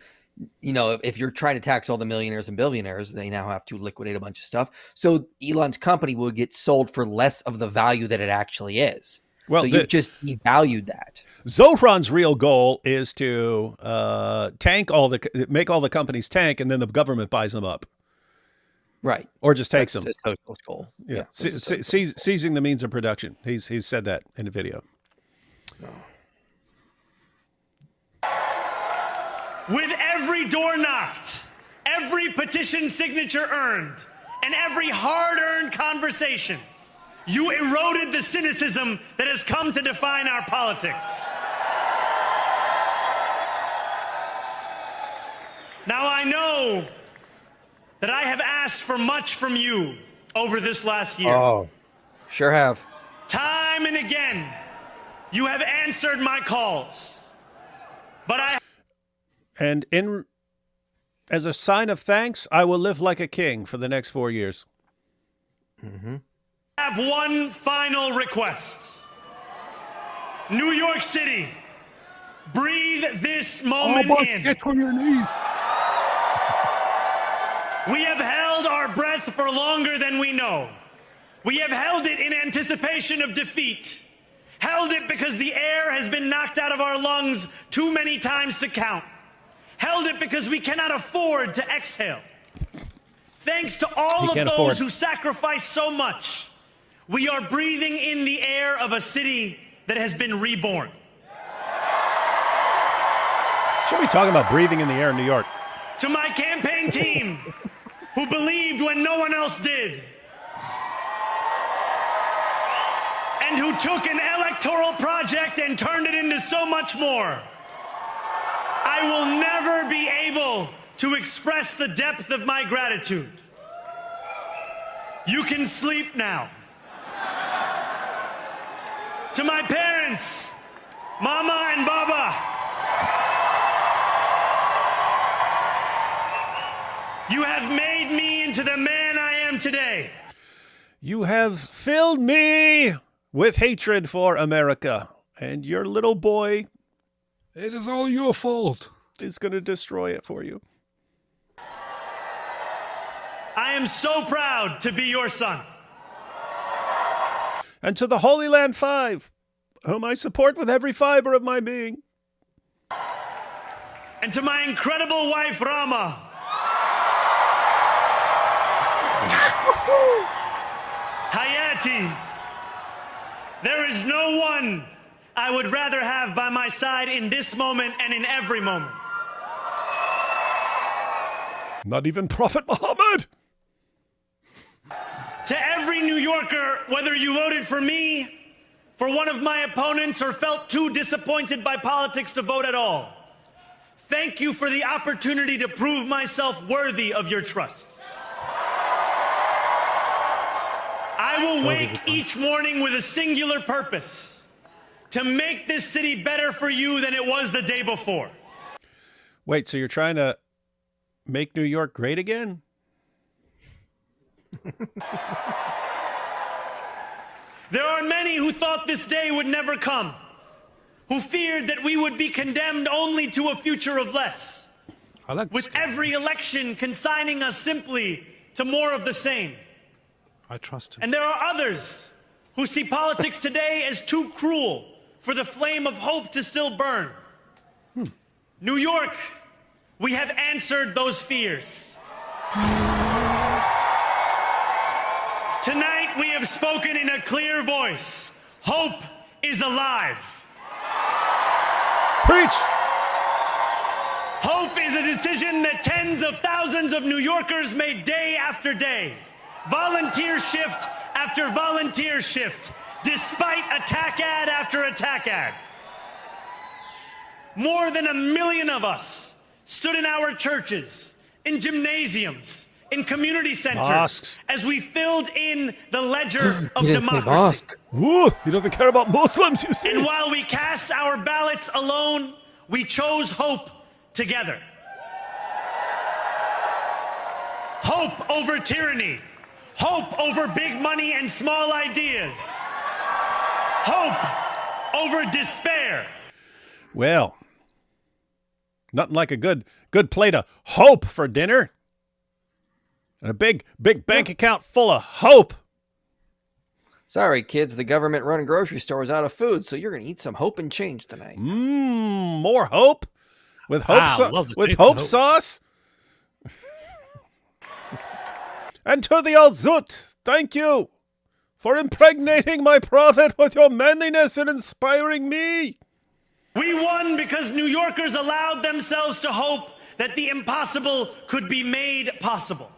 if you're trying to tax all the millionaires and billionaires, they now have to liquidate a bunch of stuff. So Elon's company will get sold for less of the value that it actually is. Well, so you've just devalued that. Zohran's real goal is to make all the companies tank, and then the government buys them up. Right. Or just takes them. That's the socialist goal. Yeah. Seizing the means of production. He's said that in a video. With every door knocked, every petition signature earned, and every hard-earned conversation, you eroded the cynicism that has come to define our politics. Now, I know that I have asked for much from you over this last year. Oh, sure have. Time and again, you have answered my calls. But as a sign of thanks, I will live like a king for the next 4 years. Mm-hmm. I have one final request. New York City, breathe this moment in. Get on your knees. We have held our breath for longer than we know. We have held it in anticipation of defeat. Held it because the air has been knocked out of our lungs too many times to count. Held it because we cannot afford to exhale. Thanks to all of those who sacrificed so much, we are breathing in the air of a city that has been reborn. Should we talk about breathing in the air in New York? To my campaign team, who believed when no one else did, and who took an electoral project and turned it into so much more, I will never be able to express the depth of my gratitude. You can sleep now. To my parents, Mama and Baba, you have made me into the man I am today. You have filled me with hatred for America, and your little boy It is all your fault. is going to destroy it for you. I am so proud to be your son. And to the Holy Land Five, whom I support with every fiber of my being. And to my incredible wife, Rama. Hayati, there is no one I would rather have by my side in this moment and in every moment. Not even Prophet Muhammad. To every New Yorker, whether you voted for me, for one of my opponents, or felt too disappointed by politics to vote at all, thank you for the opportunity to prove myself worthy of your trust. I will wake each morning with a singular purpose: to make this city better for you than it was the day before. Wait, so you're trying to make New York great again? There are many who thought this day would never come, who feared that we would be condemned only to a future of less, I like with this. every election consigning us simply to more of the same. I trust him. And there are others who see politics today as too cruel for the flame of hope to still burn. New York, we have answered those fears. Tonight we have spoken in a clear voice. Hope is alive. Preach! Hope is a decision that tens of thousands of New Yorkers made day after day. Volunteer shift after volunteer shift, despite attack ad after attack ad. More than 1 million of us stood in our churches, in gymnasiums, in community centers, Mosques. as we filled in the ledger of You didn't say democracy. mosque. Ooh, he doesn't care about Muslims, you see. And while we cast our ballots alone, we chose hope together. Hope over tyranny. Hope over big money and small ideas. Hope over despair. Well, nothing like a good plate of hope for dinner. And a big bank account full of hope. Sorry, kids, the government-run grocery store is out of food, so you're going to eat some hope and change tonight. More hope with hope Wow, love the with taste of hope hope. sauce. And to the Al Zut, thank you for impregnating my prophet with your manliness and inspiring me. We won because New Yorkers allowed themselves to hope that the impossible could be made possible.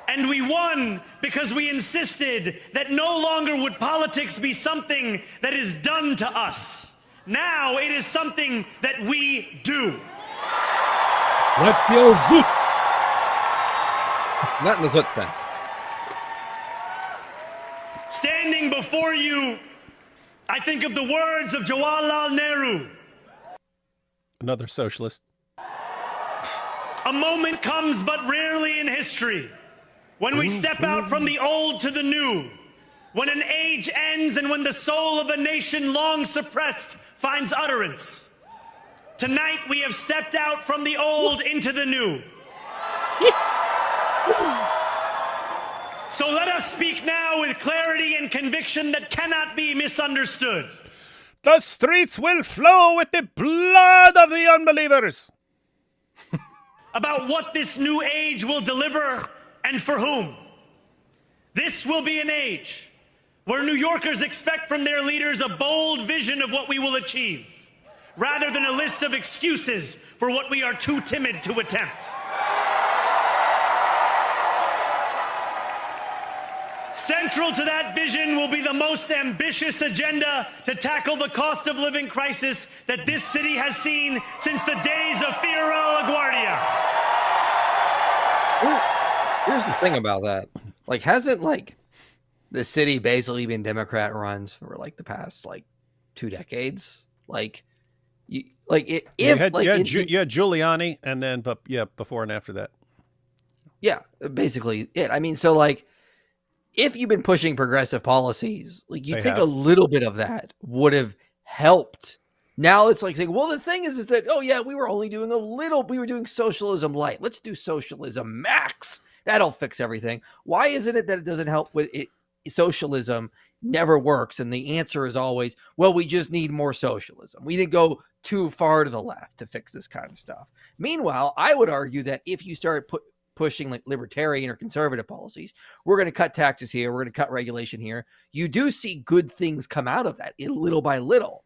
And we won because we insisted that no longer would politics be something that is done to us. Now it is something that we do. Let the zoot. Not in the Zut then. Standing before you, I think of the words of Jawaharlal Nehru. Another socialist. A moment comes but rarely in history when we step out from the old to the new, when an age ends and when the soul of a nation long suppressed finds utterance. Tonight we have stepped out from the old into the new. So let us speak now with clarity and conviction that cannot be misunderstood. The streets will flow with the blood of the unbelievers. About what this new age will deliver and for whom. This will be an age where New Yorkers expect from their leaders a bold vision of what we will achieve. rather than a list of excuses for what we are too timid to attempt. Central to that vision will be the most ambitious agenda to tackle the cost of living crisis that this city has seen since the days of Fiorillo LaGuardia. Here's the thing about that. Like, hasn't like the city basically been Democrat runs for like the past like 2 decades? Like, you if you had Giuliani, and then before and after that. Yeah, basically it. I mean, so like, if you've been pushing progressive policies, like you think a little bit of that would have helped. Now it's like saying, well, the thing is that, oh yeah, we were only doing we were doing socialism light. Let's do socialism max. That'll fix everything. Why isn't it that it doesn't help with it? Socialism never works. And the answer is always, well, we just need more socialism. We didn't go too far to the left to fix this kind of stuff. Meanwhile, I would argue that if you start pushing like libertarian or conservative policies, we're going to cut taxes here, we're going to cut regulation here, you do see good things come out of that little by little.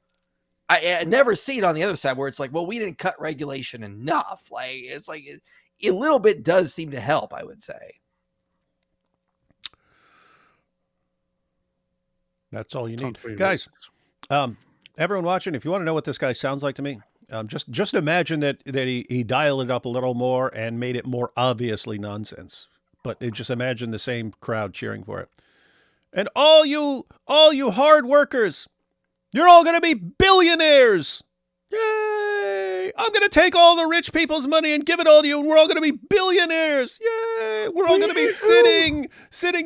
I never see it on the other side where it's like, well, we didn't cut regulation enough. Like, it's like a little bit does seem to help, I would say. That's all you need. Guys, everyone watching, if you want to know what this guy sounds like to me, just imagine that he dialed it up a little more and made it more obviously nonsense. But just imagine the same crowd cheering for it. And all you hard workers, you're all going to be billionaires. Yay! I'm going to take all the rich people's money and give it all to you, and we're all going to be billionaires. Yay! We're all going to be sitting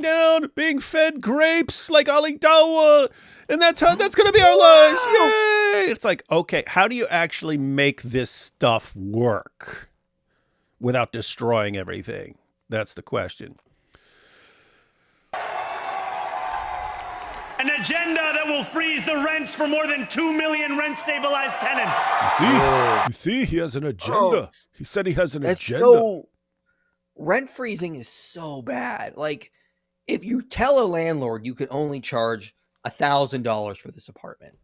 down, being fed grapes like Ali Dawa, and that's going to be our lives. Yay! It's like, okay, how do you actually make this stuff work without destroying everything? That's the question. An agenda that will freeze the rents for more than 2 million rent-stabilized tenants. You see, he has an agenda. He said he has an agenda. So, rent freezing is so bad. Like, if you tell a landlord you can only charge $1,000 for this apartment,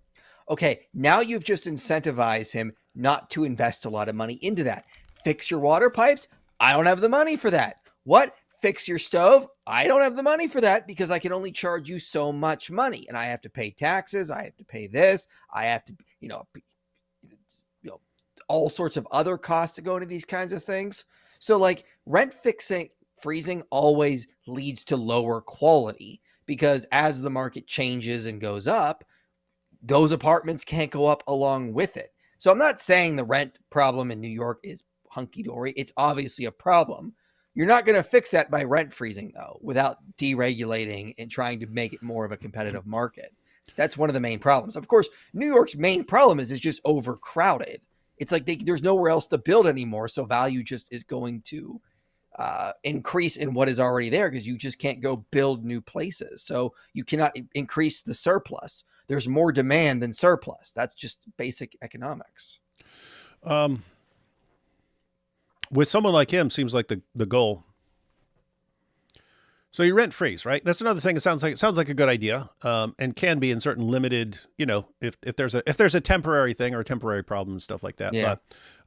okay, now you've just incentivized him not to invest a lot of money into that. Fix your water pipes? I don't have the money for that. What? Fix your stove? I don't have the money for that because I can only charge you so much money, and I have to pay taxes. I have to pay this. I have to, all sorts of other costs that go into these kinds of things. So like freezing always leads to lower quality because as the market changes and goes up, those apartments can't go up along with it. So I'm not saying the rent problem in New York is hunky-dory. It's obviously a problem. You're not going to fix that by rent freezing, though, without deregulating and trying to make it more of a competitive market. That's one of the main problems. Of course, New York's main problem is it's just overcrowded. It's like there's nowhere else to build anymore, so value just is going to increase in what is already there because you just can't go build new places. So you cannot increase the surplus. There's more demand than surplus. That's just basic economics. With someone like him, seems like the goal. So you rent freeze, right? That's another thing. It sounds like a good idea, and can be in certain limited, if there's a temporary thing or a temporary problem and stuff like that. Yeah.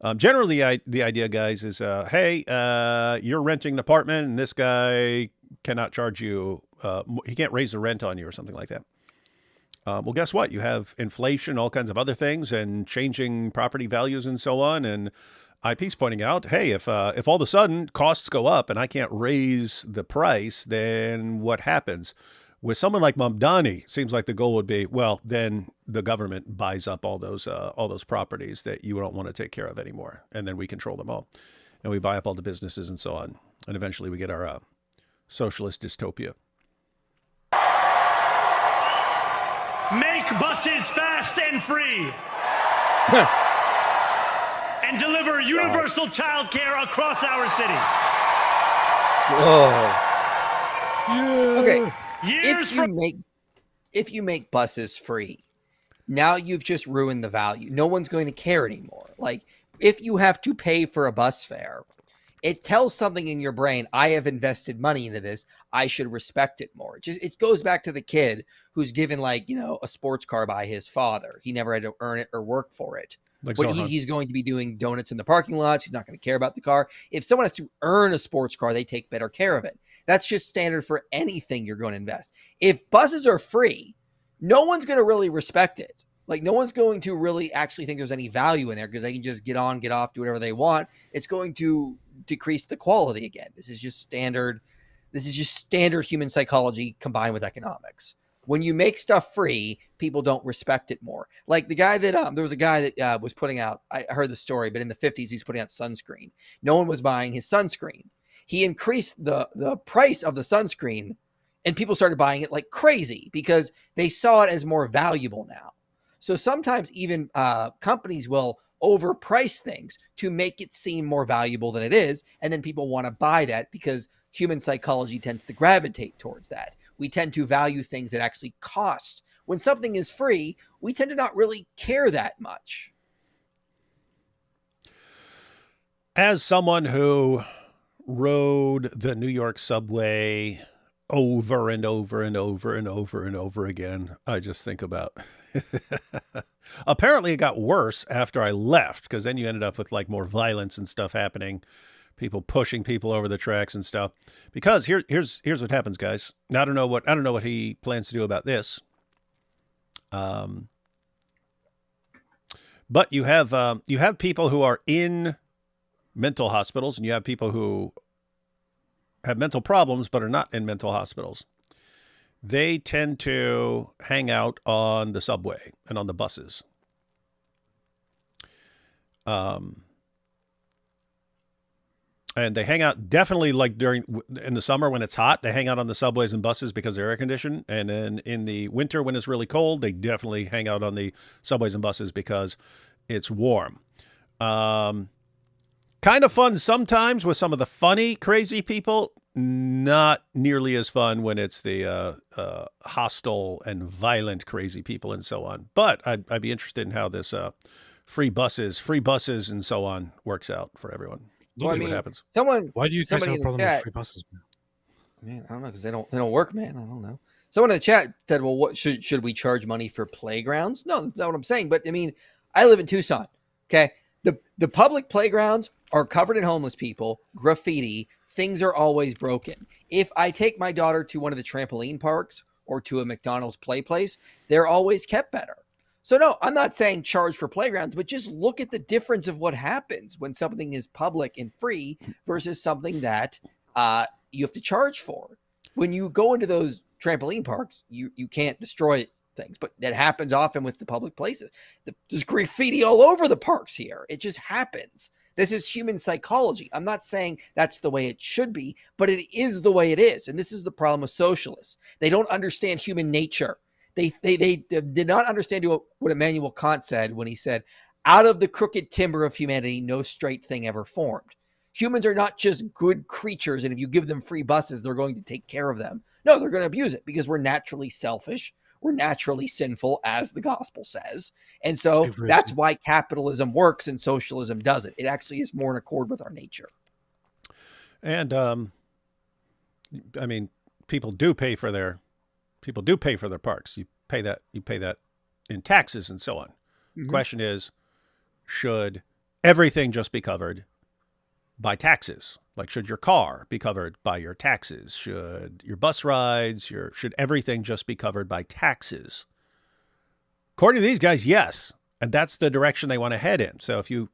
But generally, the idea, guys, is hey, you're renting an apartment, and this guy cannot charge you. He can't raise the rent on you or something like that. Well, guess what? You have inflation, all kinds of other things, and changing property values and so on, and IP's pointing out, hey, if all of a sudden costs go up and I can't raise the price, then what happens? With someone like Mamdani, seems like the goal would be, well, then the government buys up all those properties that you don't want to take care of anymore, and then we control them all, and we buy up all the businesses and so on, and eventually we get our socialist dystopia. Make buses fast and free. And deliver universal child care across our city. Whoa. Yeah. Okay. Years If you make buses free, now you've just ruined the value. No one's going to care anymore. Like, if you have to pay for a bus fare, it tells something in your brain, I have invested money into this. I should respect it more. It goes back to the kid who's given a sports car by his father. He never had to earn it or work for it. Like But Zohan. he's going to be doing donuts in the parking lots. He's not going to care about the car. If someone has to earn a sports car, they take better care of it. That's just standard for anything you're going to invest. If buses are free, no one's going to really respect it. Like, no one's going to really actually think there's any value in there because they can just get on, get off, do whatever they want. It's going to decrease the quality again. This is just standard human psychology combined with economics. When you make stuff free, people don't respect it more. Like the guy that there was a guy that was putting out, I heard the story, but in the 50s, he's putting out sunscreen. No one was buying his sunscreen. He increased the price of the sunscreen, and people started buying it like crazy because they saw it as more valuable now. So sometimes even companies will overprice things to make it seem more valuable than it is. And then people want to buy that because human psychology tends to gravitate towards that. We tend to value things that actually cost. When something is free, we tend to not really care that much. As someone who rode the New York subway over and over and over and over and over again, I just think about apparently it got worse after I left, because then you ended up with like more violence and stuff happening, people pushing people over the tracks and stuff. Because here's what happens, guys. I don't know what he plans to do about this. But you have people who are in mental hospitals, and you have people who have mental problems but are not in mental hospitals. They tend to hang out on the subway and on the buses. And they hang out definitely like in the summer when it's hot, they hang out on the subways and buses because they're air conditioned. And then in the winter when it's really cold, they definitely hang out on the subways and buses because it's warm. Kind of fun sometimes with some of the funny, crazy people. Not nearly as fun when it's the hostile and violent, crazy people and so on. But I'd be interested in how this free buses and so on works out for everyone. Well, See what happens. Why do you guys have a problem with free buses? Man, I don't know, because they don't work, man. I don't know. Someone in the chat said, "Well, what should we charge money for playgrounds?" No, that's not what I'm saying. But I mean, I live in Tucson. Okay, the public playgrounds are covered in homeless people, graffiti. Things are always broken. If I take my daughter to one of the trampoline parks or to a McDonald's play place, they're always kept better. So no, I'm not saying charge for playgrounds, but just look at the difference of what happens when something is public and free versus something that you have to charge for. When you go into those trampoline parks, you can't destroy things, but that happens often with the public places. There's graffiti all over the parks here. It just happens. This is human psychology. I'm not saying that's the way it should be, but it is the way it is. And this is the problem with socialists. They don't understand human nature. They did not understand what Immanuel Kant said when he said, out of the crooked timber of humanity, no straight thing ever formed. Humans are not just good creatures, and if you give them free buses, they're going to take care of them. No, they're going to abuse it because we're naturally selfish. We're naturally sinful, as the gospel says. And so that's why capitalism works and socialism doesn't. It actually is more in accord with our nature. And, I mean, people do pay for their parks. You pay that in taxes and so on. Mm-hmm. The question is, should everything just be covered by taxes? Like, should your car be covered by your taxes? Should your bus rides, should everything just be covered by taxes? According to these guys, yes. And that's the direction they want to head in. So if you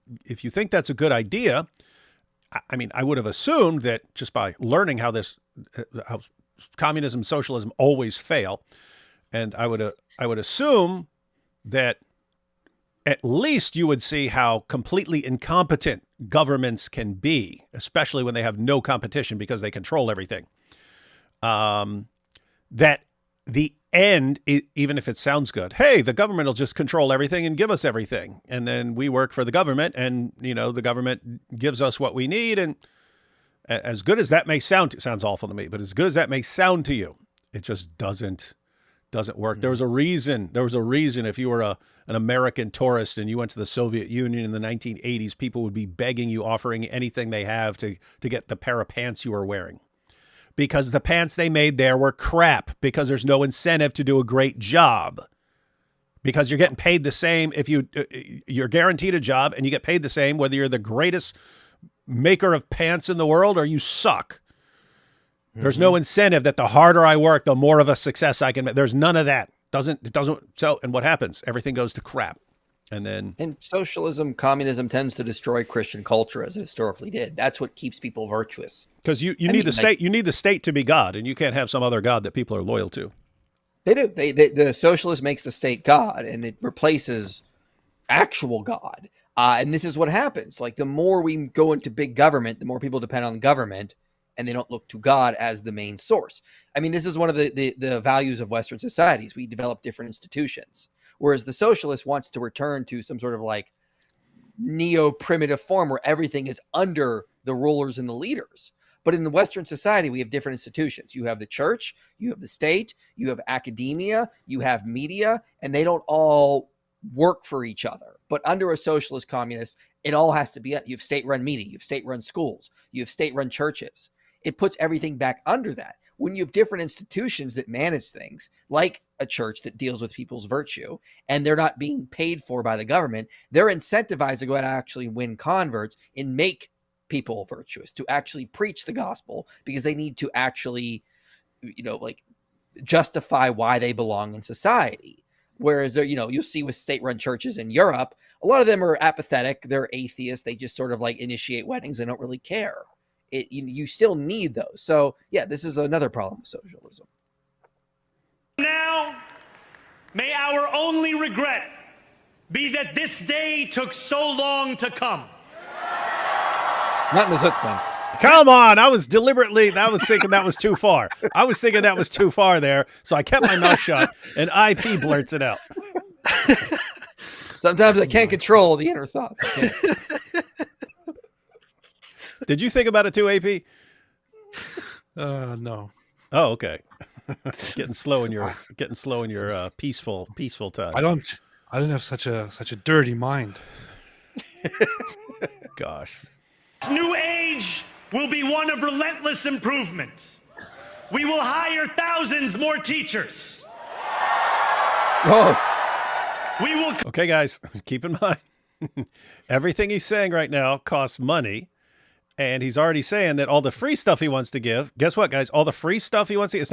think that's a good idea, I mean, I would have assumed that just by learning how communism, socialism always fail, and I would assume that at least you would see how completely incompetent governments can be, especially when they have no competition because they control everything. That the end, even if it sounds good, hey, the government will just control everything and give us everything. And then we work for the government and, the government gives us what we need. And as good as that may sound, it sounds awful to me, but as good as that may sound to you, it just doesn't work. There was a reason if you were an American tourist and you went to the Soviet Union in the 1980s, people would be begging you, offering anything they have to get the pair of pants you were wearing. Because the pants they made there were crap, because there's no incentive to do a great job. because you're getting paid the same if you're guaranteed a job and you get paid the same whether you're the greatest maker of pants in the world or you suck. There's no incentive that the harder I work, the more of a success I can make. There's none of that. It doesn't. So, and what happens? Everything goes to crap. And socialism, communism tends to destroy Christian culture as it historically did. That's what keeps people virtuous. Because you need the state. You need the state to be God, and you can't have some other God that people are loyal to. They do. The socialist makes the state God, and it replaces actual God. And this is what happens. Like the more we go into big government, the more people depend on the government, and they don't look to God as the main source. I mean, this is one of the values of Western societies. We develop different institutions, whereas the socialist wants to return to some sort of like neo-primitive form where everything is under the rulers and the leaders. But in the Western society, we have different institutions. You have the church, you have the state, you have academia, you have media, and they don't all work for each other. But under a socialist communist, it all has to be, you have state-run media, you have state-run schools, you have state-run churches. It puts everything back under that. When you have different institutions that manage things, like a church that deals with people's virtue, and they're not being paid for by the government, they're incentivized to go out and actually win converts and make people virtuous, to actually preach the gospel, because they need to actually, like justify why they belong in society. Whereas there, you'll see with state-run churches in Europe, a lot of them are apathetic. They're atheists. They just sort of like initiate weddings. They don't really care. You still need those. So yeah, this is another problem with socialism. Now, may our only regret be that this day took so long to come. Not in the Zook thing. Come on. I was thinking that was too far. I was thinking that was too far there. So I kept my mouth shut and IP blurts it out. Sometimes I can't control the inner thoughts. Did you think about it too, AP? No. Oh, okay. getting slow in your peaceful time. I don't have such a dirty mind. Gosh. This new age will be one of relentless improvement. We will hire thousands more teachers. Whoa. We will. Okay, guys, keep in mind, everything he's saying right now costs money. And he's already saying that all the free stuff he wants to give, guess what, guys? All the free stuff he wants to, it's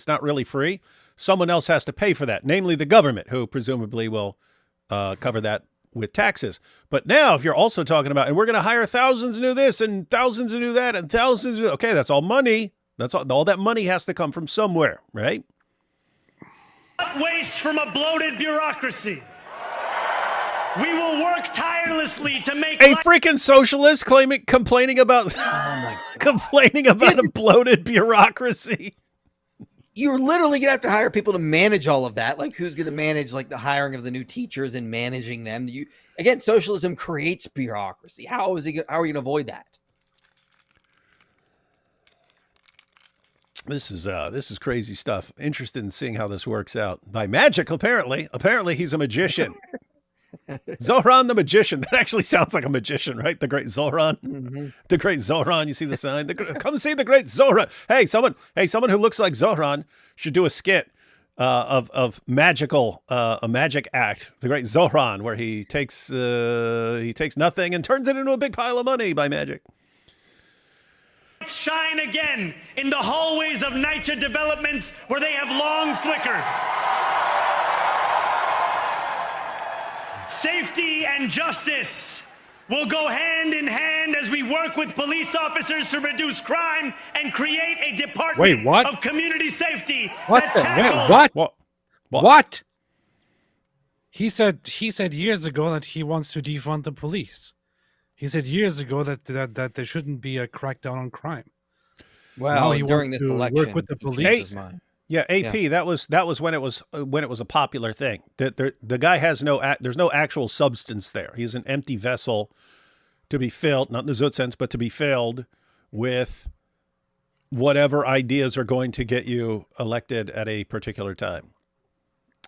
not really free. Someone else has to pay for that, namely the government, who presumably will cover that with taxes. But now, if you're also talking about, and we're going to hire thousands to do this and thousands to do that and thousands to do, okay, that's all money. That's all that money has to come from somewhere, right? Not waste from a bloated bureaucracy. We will work tirelessly to make a freaking socialist complaining about complaining about a bloated bureaucracy. You're literally gonna have to hire people to manage all of that. Like, who's gonna manage like the hiring of the new teachers and managing them? Again, socialism creates bureaucracy. How are you gonna avoid that? This is crazy stuff. Interested in seeing how this works out. By magic, apparently. Apparently he's a magician. Zoran the magician. That actually sounds like a magician, right? The great Zoran. Mm-hmm. The great Zoran. You see the sign? Come see the great Zoran. Hey, someone who looks like Zoran should do a skit of magical a magic act. The great Zoran, where he takes nothing and turns it into a big pile of money by magic. Shine again in the hallways of NYCHA developments where they have long flickered. Safety and justice will go hand in hand as we work with police officers to reduce crime and create a department of community safety that tackles... What? He said years ago that he wants to defund the police. He said years ago that there shouldn't be a crackdown on crime. Well, during this election, work with the police. Yeah, AP. Yeah. That was when it was a popular thing. That the guy has there's no actual substance there. He's an empty vessel to be filled, not in the Zoot sense, but to be filled with whatever ideas are going to get you elected at a particular time.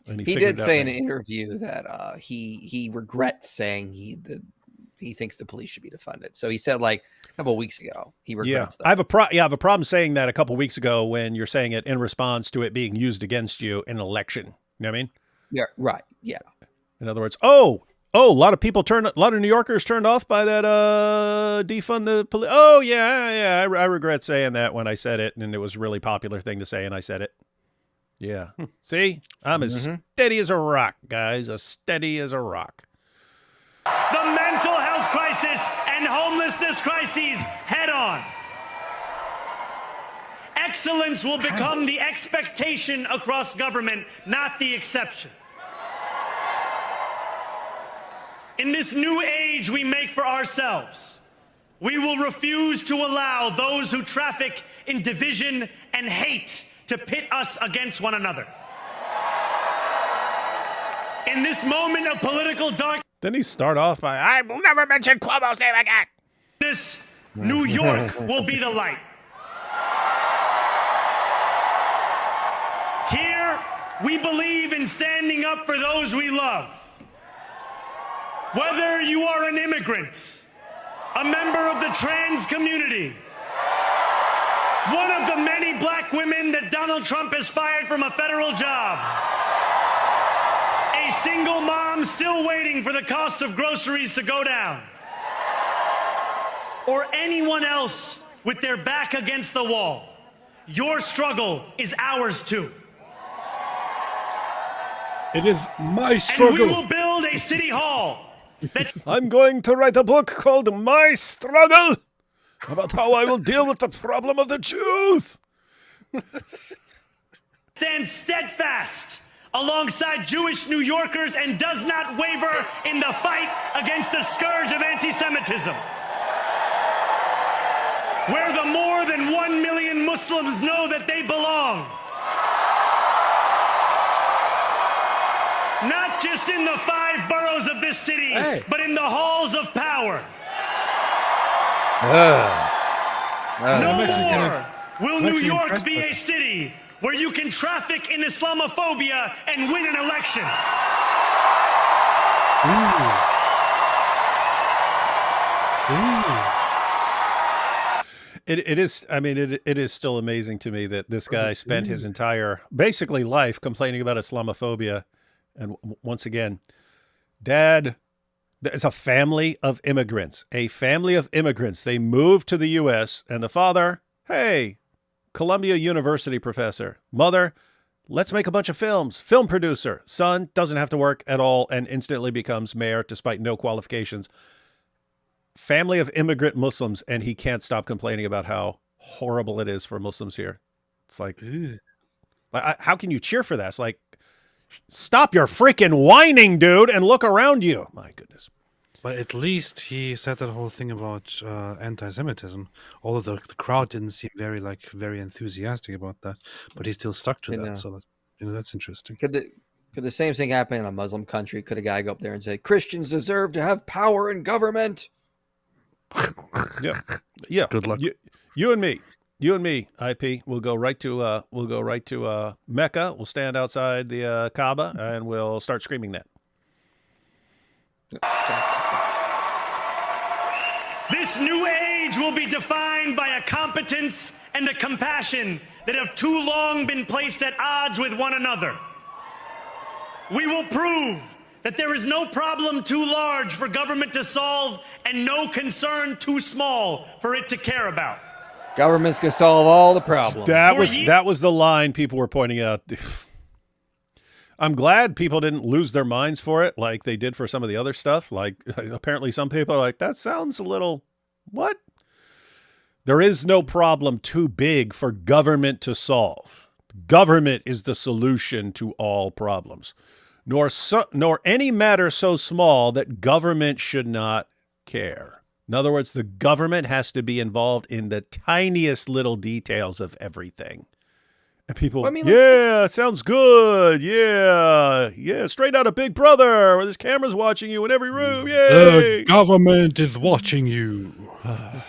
And he did say in an interview that he regrets saying he thinks the police should be defunded. So he said like a couple of weeks ago, he regrets that. I have a problem saying that a couple of weeks ago when you're saying it in response to it being used against you in an election. You know what I mean? Yeah, right. Yeah. In other words, a lot of New Yorkers turned off by that defund the police. Oh yeah. I regret saying that when I said it, and it was a really popular thing to say, and I said it. Yeah. See, I'm as steady as a rock, guys. As steady as a rock. The mental health crisis and homelessness crises head on. Excellence will become the expectation across government, not the exception. In this new age we make for ourselves, we will refuse to allow those who traffic in division and hate to pit us against one another. In this moment of political darkness, Didn't he start off by, I will never mention Cuomo's name again? New York will be the light. Here, we believe in standing up for those we love. Whether you are an immigrant, a member of the trans community, one of the many black women that Donald Trump has fired from a federal job, a single mom still waiting for the cost of groceries to go down, or anyone else with their back against the wall, your struggle is ours too. It is my And struggle. we will build a city hall that I'm going to write a book called My Struggle about how I will deal with the problem of the Jews. stands steadfast alongside Jewish New Yorkers and does not waver in the fight against the scourge of anti-Semitism. Where the more than 1 million Muslims know that they belong. Not just in the 5 boroughs of this city, but in the halls of power. No more will New York be a city where you can traffic in Islamophobia and win an election. It is. I mean, it is still amazing to me that this guy spent his entire, basically, life complaining about Islamophobia. And once again, Dad, there's a family of immigrants. A family of immigrants. They moved to the U.S. and the father, hey, Columbia University professor. Mother, let's make a bunch of films. Film producer. Son doesn't have to work at all and instantly becomes mayor despite no qualifications. Family of immigrant Muslims, and he can't stop complaining about how horrible it is for Muslims here. It's like, how can you cheer for that? It's like, stop your freaking whining, dude, and look around you. My goodness. But at least he said that whole thing about anti-Semitism. Although the crowd didn't seem very enthusiastic about that, but he still stuck to that. So that's interesting. Could the same thing happen in a Muslim country? Could a guy go up there and say Christians deserve to have power in government? Yeah. Good luck. You and me, IP. We'll go right to Mecca. We'll stand outside the Kaaba and we'll start screaming that. This new age will be defined by a competence and a compassion that have too long been placed at odds with one another. We will prove that there is no problem too large for government to solve and no concern too small for it to care about. Governments can solve all the problems. That was the line people were pointing out. I'm glad people didn't lose their minds for it like they did for some of the other stuff. Like, apparently some people are like, that sounds a little, what? There is no problem too big for government to solve. Government is the solution to all problems, nor any matter so small that government should not care. In other words, the government has to be involved in the tiniest little details of everything. And people, sounds good. Yeah, straight out of Big Brother, where there's cameras watching you in every room. Yay! The government is watching you. I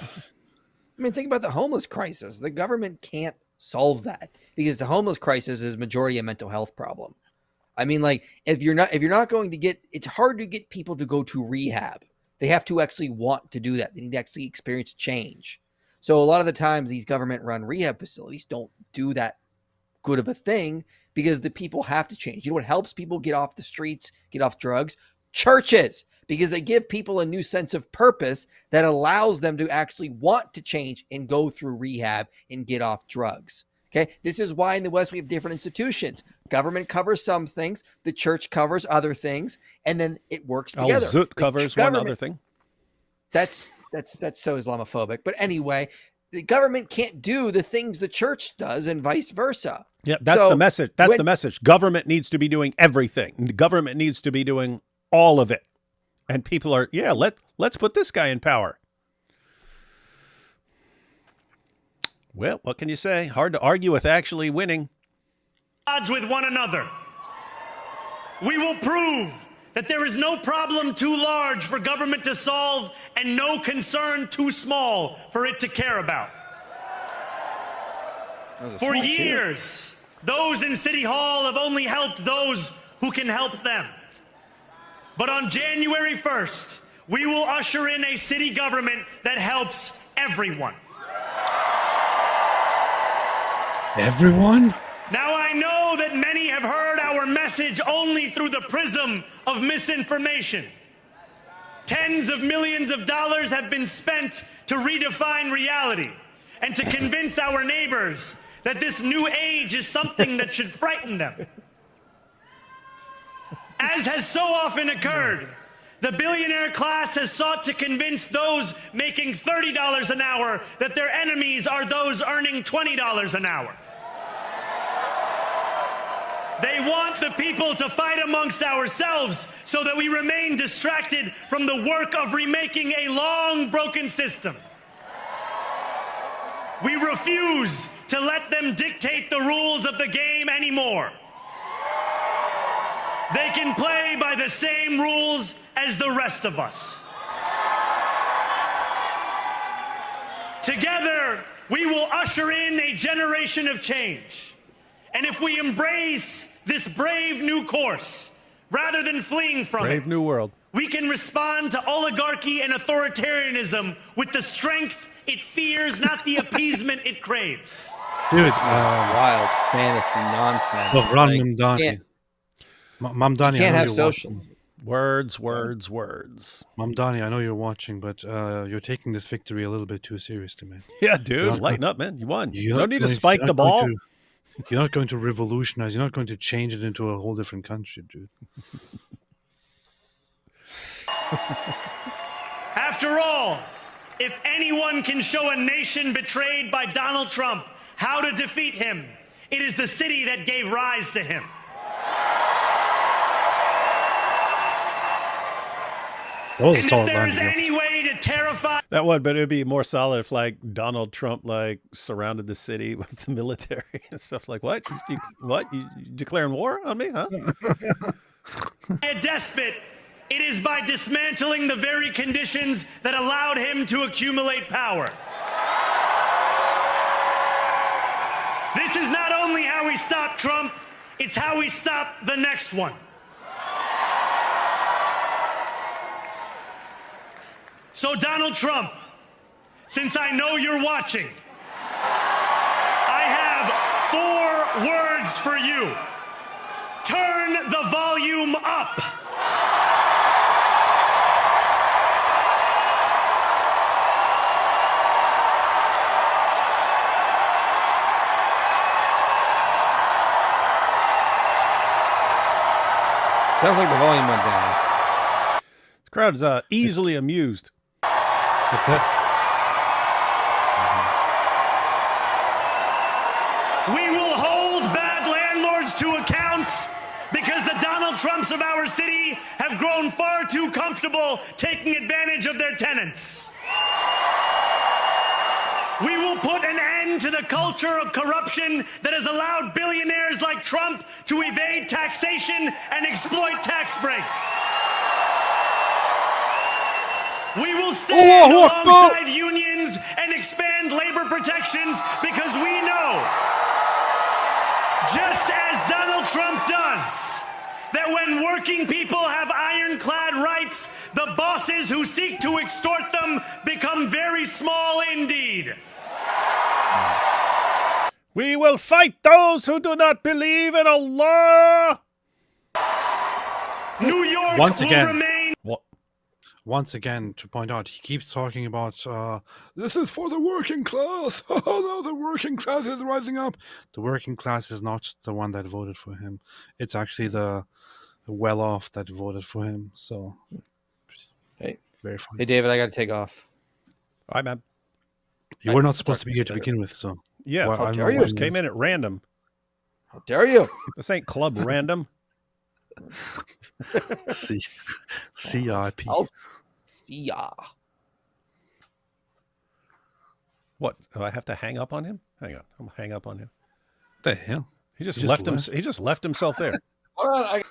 mean, think about the homeless crisis. The government can't solve that because the homeless crisis is majority a mental health problem. I mean, like if you're not going to get, it's hard to get people to go to rehab. They have to actually want to do that. They need to actually experience change. So a lot of the times these government-run rehab facilities don't do that good of a thing because the people have to change. You know what helps people get off the streets, get off drugs? Churches, because they give people a new sense of purpose that allows them to actually want to change and go through rehab and get off drugs. Okay, this is why in the West we have different institutions. Government covers some things, the church covers other things, and then it works together. Al-Zut covers one other thing. That's so Islamophobic. But anyway, the government can't do the things the church does, and vice versa. Yeah, that's the message. That's the message. Government needs to be doing everything. The government needs to be doing all of it. And people are, let's put this guy in power. Well, what can you say? Hard to argue with actually winning. Odds with one another. We will prove that there is no problem too large for government to solve and no concern too small for it to care about. For years, those in City Hall have only helped those who can help them. But on January 1st, we will usher in a city government that helps everyone. Everyone? Now, I know that many have heard our message only through the prism of misinformation. Tens of millions of dollars have been spent to redefine reality and to convince our neighbors that this new age is something that should frighten them. As has so often occurred, the billionaire class has sought to convince those making $30 an hour that their enemies are those earning $20 an hour. They want the people to fight amongst ourselves so that we remain distracted from the work of remaking a long broken system. We refuse to let them dictate the rules of the game anymore. They can play by the same rules as the rest of us. Together, we will usher in a generation of change. And if we embrace this brave new course, rather than fleeing from Brave new world. we can respond to oligarchy and authoritarianism with the strength it fears, not the appeasement it craves. Dude, Wild fantasy nonsense. look, Ron Like, Mamdani. can't- Mamdani, you can't I know have you're social. watching. Words, words, words. Mamdani, I know you're watching, but you're taking this victory a little bit too seriously, man. Yeah, dude, not lighten up, man. You won. You You're don't not need to going- spike you're the not going ball. to- You're not going to revolutionize. You're not going to change it into a whole different country, dude. After all, if anyone can show a nation betrayed by Donald Trump how to defeat him, it is the city that gave rise to him. That was a And if solid there line. is you know. any way to terrify That would, but it'd be more solid if like Donald Trump like surrounded the city with the military and stuff like what? You declaring war on me, huh? a despot, it is by dismantling the very conditions that allowed him to accumulate power. This is not only how we stop Trump, it's how we stop the next one. So Donald Trump, since I know you're watching, I have 4 words for you. Turn the volume up. Sounds like the volume went down. The crowd's easily amused. What's that? We will hold bad landlords to account because the Donald Trumps of our city have grown far too comfortable taking advantage of their tenants. We will put an end to the culture of corruption that has allowed billionaires like Trump to evade taxation and exploit tax breaks. We will stand alongside unions and expand labor protections because we know, just as Donald Trump does, that when working people have ironclad rights, the bosses who seek to extort them become very small indeed. We will fight those who do not believe in Allah. New York Once will again. remain. What? Once again, to point out, he keeps talking about this is for the working class. Oh no, the working class is rising up. The working class is not the one that voted for him. It's actually the well-off that voted for him. So, Hey, very funny. hey, David, I got to take off. All right, man. You were not supposed to be here to begin with, so Yeah, Well, I don't dare know you. why just came in at random. How dare you? This ain't Club Random. C- CIP. I'll see ya. What? Do I have to hang up on him? Hang on. I'm gonna hang up on him. The hell? He just He just left him. left? He just left himself there. Hold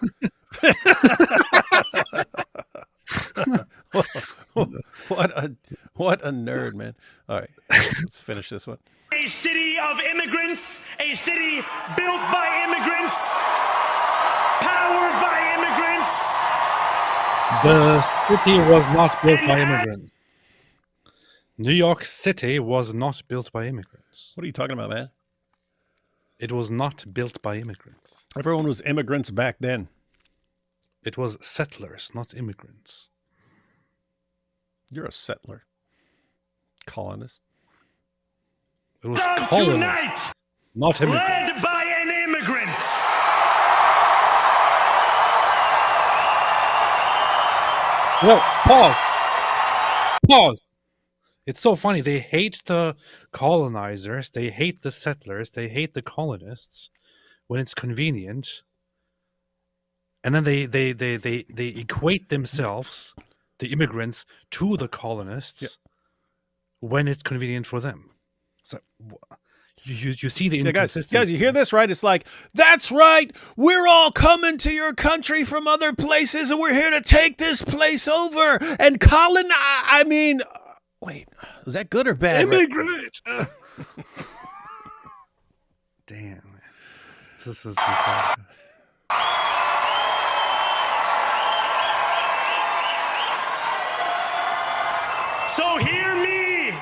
on, What a nerd, man. All right, let's finish this one. A city of immigrants, a city built by immigrants, powered by immigrants. The city was not built by immigrants. New York City was not built by immigrants. What are you talking about, man? It was not built by immigrants. Everyone was immigrants back then. It was settlers, not immigrants. You're a settler, colonist. It was Come colonists, tonight, not immigrants. led by an immigrant. No, pause. Pause. It's so funny. They hate the colonizers. They hate the settlers. They hate the colonists when it's convenient. And then they equate themselves, the immigrants, to the colonists when it's convenient for them. So you see the Yeah, inconsistency. guys, you hear this, right? It's like, that's right. We're all coming to your country from other places, and we're here to take this place over and colonize. I mean, wait, is that good or bad? Immigrate. Damn, man. This is incredible. So hear me,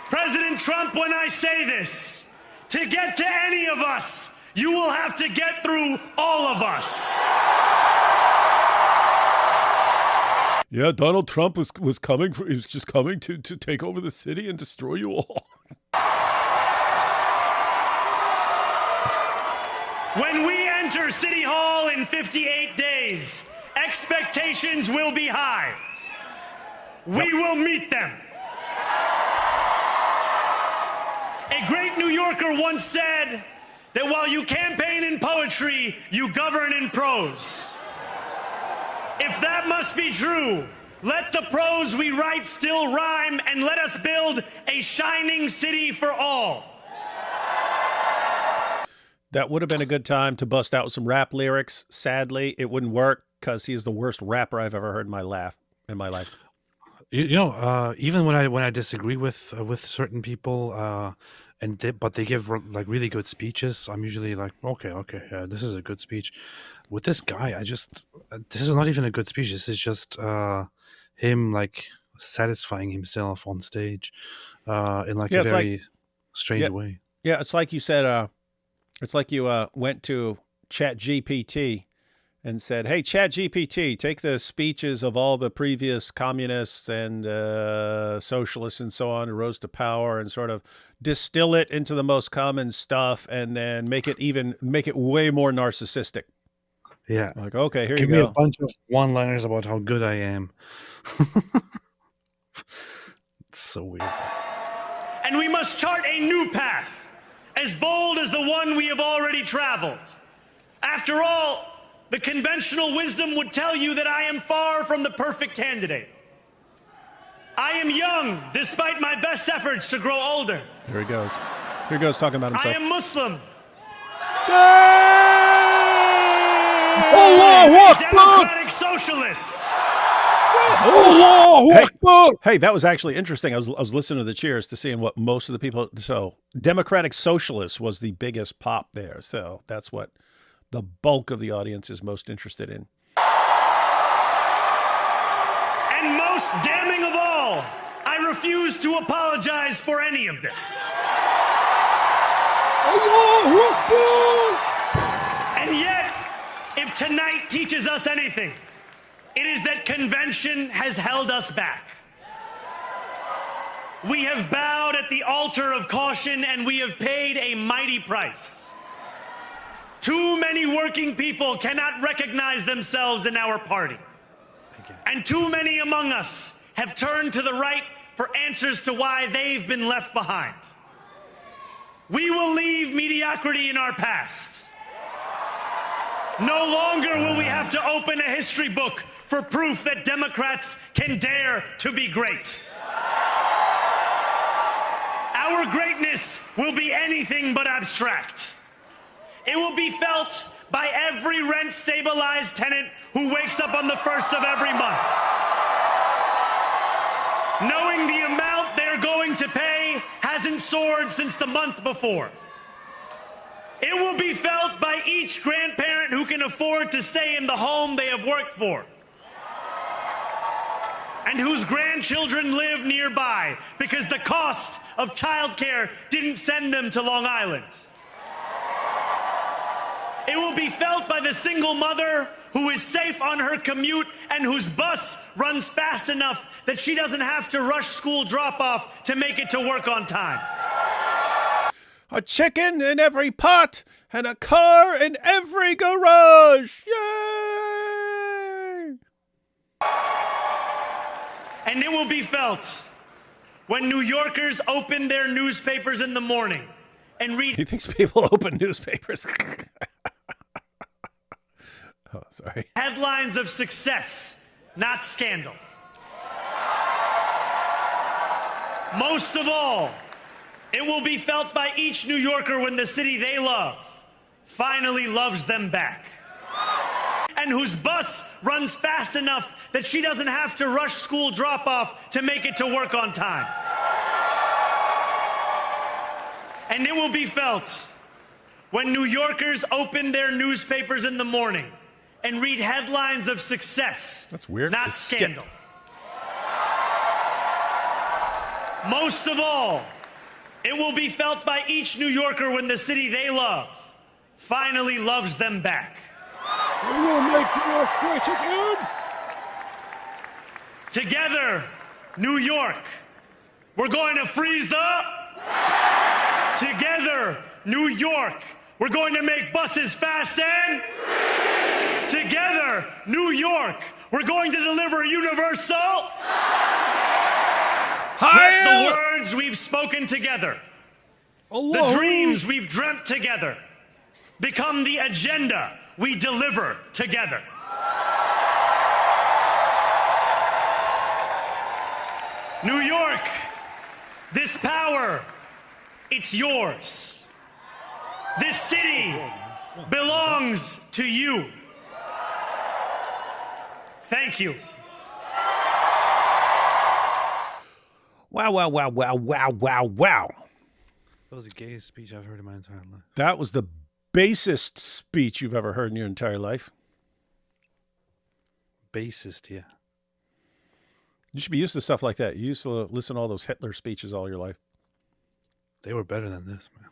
President Trump, when I say this. To get to any of us, you will have to get through all of us. Yeah, Donald Trump was coming. He was just coming to take over the city and destroy you all. When we enter City Hall in 58 days, expectations will be high. We will meet them. A great New Yorker once said that while you campaign in poetry, you govern in prose. If that must be true, let the prose we write still rhyme, and let us build a shining city for all. That would have been a good time to bust out some rap lyrics. Sadly, it wouldn't work because he is the worst rapper I've ever heard in my life. You know, even when I disagree with certain people, but they give like really good speeches, I'm usually like, okay, yeah, this is a good speech. With this guy, this is not even a good speech. This is just him like satisfying himself on stage, in like a very strange way. Yeah, it's like you said. It's like you went to ChatGPT and said, "Hey, ChatGPT, take the speeches of all the previous communists and socialists and so on who rose to power and sort of distill it into the most common stuff, and then make it way more narcissistic." Yeah. Like, okay, here Give you me go. a bunch of one-liners about how good I am. It's so weird. And we must chart a new path, as bold as the one we have already traveled. After all, the conventional wisdom would tell you that I am far from the perfect candidate. I am young, despite my best efforts to grow older. Here he goes. Here he goes talking about I himself. am Muslim. Allah Akbar! Democratic socialist. Allah Akbar! Hey, that was actually interesting. I was listening to the cheers to seeing what most of the people. So, Democratic Socialist was the biggest pop there. So that's what the bulk of the audience is most interested in. And most damning of all, I refuse to apologize for any of this. And yet, if tonight teaches us anything, it is that convention has held us back. We have bowed at the altar of caution, and we have paid a mighty price. Too many working people cannot recognize themselves in our party. And too many among us have turned to the right for answers to why they've been left behind. We will leave mediocrity in our past. No longer will we have to open a history book for proof that Democrats can dare to be great. Our greatness will be anything but abstract. It will be felt by every rent-stabilized tenant who wakes up on the first of every month, knowing the amount they're going to pay hasn't soared since the month before. It will be felt by each grandparent who can afford to stay in the home they have worked for, and whose grandchildren live nearby because the cost of childcare didn't send them to Long Island. It will be felt by the single mother who is safe on her commute and whose bus runs fast enough that she doesn't have to rush school drop-off to make it to work on time. A chicken in every pot and a car in every garage. Yay! And it will be felt when New Yorkers open their newspapers in the morning and read. He thinks people open newspapers. Oh, sorry. Headlines of success, not scandal. Most of all, it will be felt by each New Yorker when the city they love finally loves them back, and whose bus runs fast enough that she doesn't have to rush school drop-off to make it to work on time. And it will be felt when New Yorkers open their newspapers in the morning and read headlines of success. That's weird. Not It's scandal. skipped. Most of all, it will be felt by each New Yorker when the city they love finally loves them back. We will make New York great again. Together, New York, we're going to freeze the... Together, New York, we're going to make buses fast and... Together, New York, we're going to deliver universal... Let the words we've spoken together, the dreams we've dreamt together, become the agenda we deliver together. New York, this power, it's yours. This city belongs to you. Thank you. Wow, wow, wow, wow, wow, wow, wow. That was the gayest speech I've heard in my entire life. That was the basest speech you've ever heard in your entire life. Basest, yeah. You should be used to stuff like that. You used to listen to all those Hitler speeches all your life. They were better than this, man.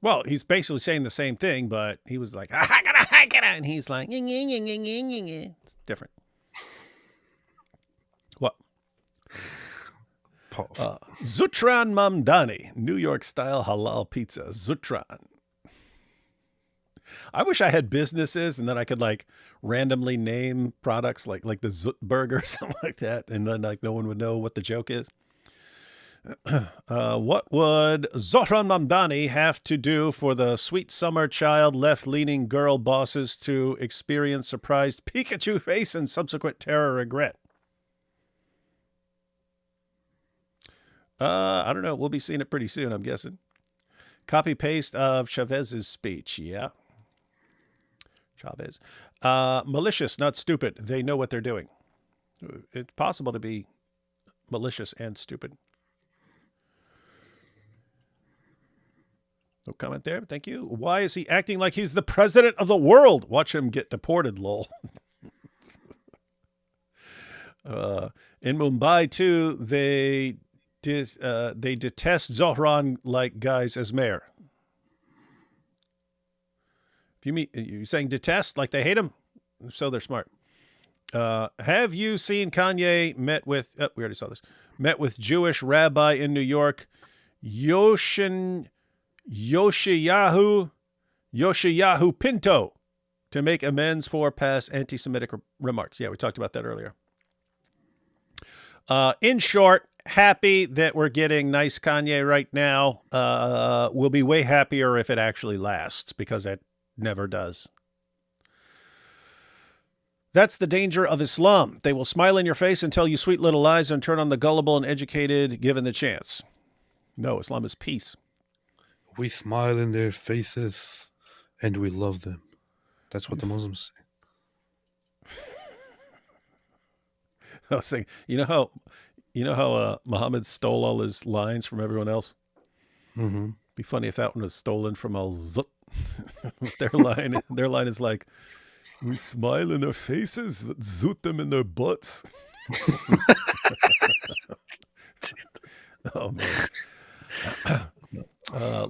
Well, he's basically saying the same thing, but he was like, and he's like, it's different. What? Zutran Mamdani, New York style halal pizza. Zutran. I wish I had businesses and then I could like randomly name products like the Zut burger or something like that, and then like no one would know what the joke is. What would Zutran Mamdani have to do for the sweet summer child left-leaning girl bosses to experience surprised Pikachu face and subsequent terror regret? I don't know. We'll be seeing it pretty soon, I'm guessing. Copy paste of Chavez's speech. Yeah. Chavez. Malicious, not stupid. They know what they're doing. It's possible to be malicious and stupid. No comment there. Thank you. Why is he acting like he's the president of the world? Watch him get deported, lol. In Mumbai, too, they detest Zohran like guys as mayor. If you meet, you saying detest like they hate him? So they're smart. Have you seen Kanye met with? Oh, we already saw this. Met with Jewish rabbi in New York, Yoshiyahu Pinto, to make amends for past anti-Semitic remarks. Yeah, we talked about that earlier. In short, happy that we're getting nice Kanye right now. We'll be way happier if it actually lasts, because it never does. That's the danger of Islam. They will smile in your face and tell you sweet little lies and turn on the gullible and educated given the chance. No, Islam is peace. We smile in their faces and we love them. That's what the Muslims say. I was thinking, you know how Muhammad stole all his lines from everyone else? Mm-hmm. Be funny if that one was stolen from Al-Zut. their line is like, we smile in their faces, but zoot them in their butts. Oh, man.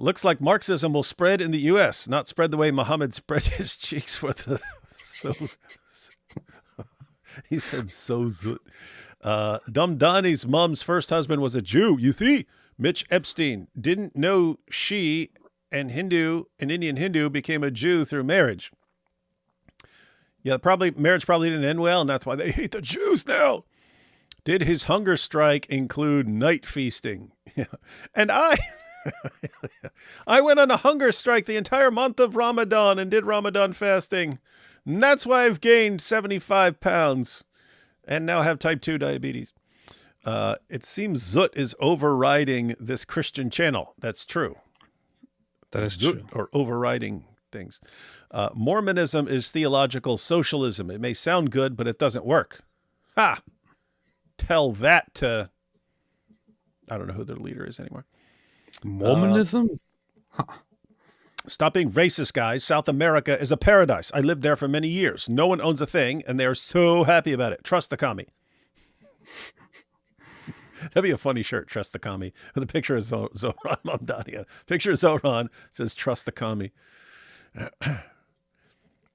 Looks like Marxism will spread in the U.S., not spread the way Muhammad spread his cheeks for the... He said, so zoot. Dumb Donnie's mom's first husband was a Jew. You see? Mitch Epstein didn't know she, an Indian Hindu, became a Jew through marriage. Yeah, marriage probably didn't end well, and that's why they hate the Jews now. Did his hunger strike include night feasting? Yeah. And I went on a hunger strike the entire month of Ramadan and did Ramadan fasting. And that's why I've gained 75 pounds and now have type 2 diabetes. It seems Zut is overriding this Christian channel. That's true. That is Zut, true. or overriding things. Mormonism is theological socialism. It may sound good, but it doesn't work. Ha! Tell that to, I don't know who their leader is anymore. Mormonism? Stop being racist, guys. South America is a paradise. I lived there for many years. No one owns a thing, and they are so happy about it. Trust the commie. That'd be a funny shirt, Trust the Commie. With a picture of Zohran Mamdani. Picture of Zohran says, Trust the Commie.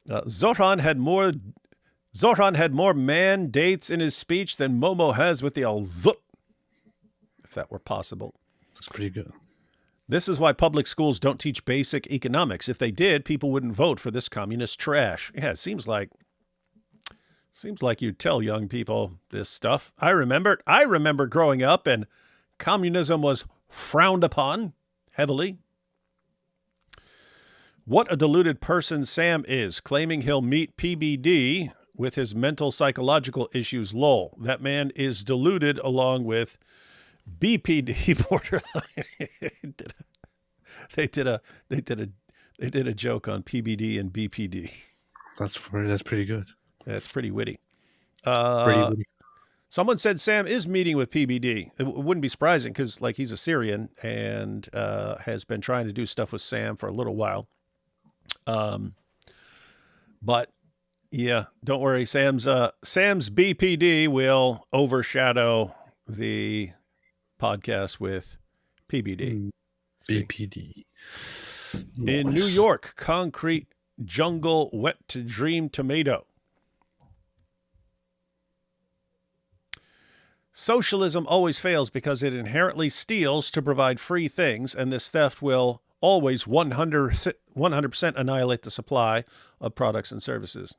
Zohran had more mandates in his speech than Momo has with the Al-Zut, if that were possible. That's pretty good. This is why public schools don't teach basic economics. If they did, people wouldn't vote for this communist trash. Yeah, it seems like you tell young people this stuff. I remember growing up and communism was frowned upon heavily. What a deluded person Sam is, claiming he'll meet PBD with his mental psychological issues. Lol. That man is deluded along with BPD borderline. They did a joke on PBD and BPD. That's pretty good. That's pretty witty. Pretty witty. Someone said Sam is meeting with PBD. It wouldn't be surprising because, like, he's a Syrian and has been trying to do stuff with Sam for a little while. But yeah, don't worry. Sam's BPD will overshadow the podcast with PBD. BPD. In New York, concrete jungle wet to dream tomato. Socialism always fails because it inherently steals to provide free things, and this theft will always 100% annihilate the supply of products and services.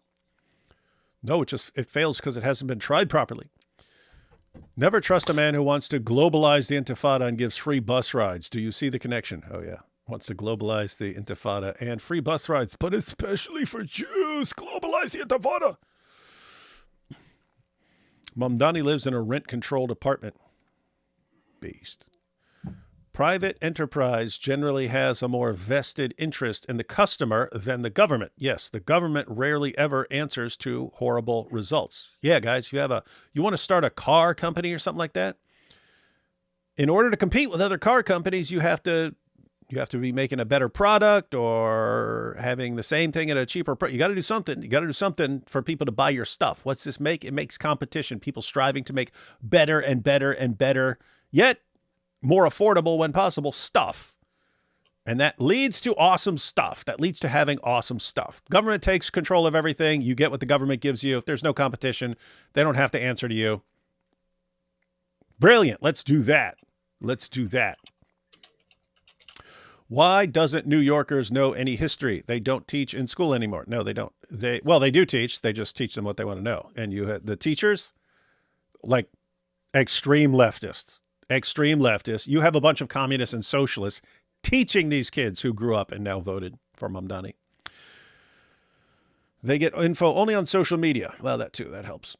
No, it fails because it hasn't been tried properly. Never trust a man who wants to globalize the Intifada and gives free bus rides. Do you see the connection? Oh, yeah. Wants to globalize the Intifada and free bus rides, but especially for Jews. Globalize the Intifada. Mamdani lives in a rent-controlled apartment. Beast. Private enterprise generally has a more vested interest in the customer than the government. Yes, the government rarely ever answers to horrible results. Yeah, guys, you want to start a car company or something like that? In order to compete with other car companies, you have to be making a better product or having the same thing at a cheaper price. You got to do something. You got to do something for people to buy your stuff. What's this make? It makes competition. People striving to make better and better and better, yet more affordable when possible stuff. And that leads to awesome stuff. That leads to having awesome stuff. Government takes control of everything. You get what the government gives you. If there's no competition, they don't have to answer to you. Brilliant. Let's do that. Let's do that. Why doesn't New Yorkers know any history? They don't teach in school anymore. No, they don't. They do teach. They just teach them what they want to know. And you have the teachers, like extreme leftists. You have a bunch of communists and socialists teaching these kids who grew up and now voted for Mamdani. They get info only on social media. Well, that too, that helps.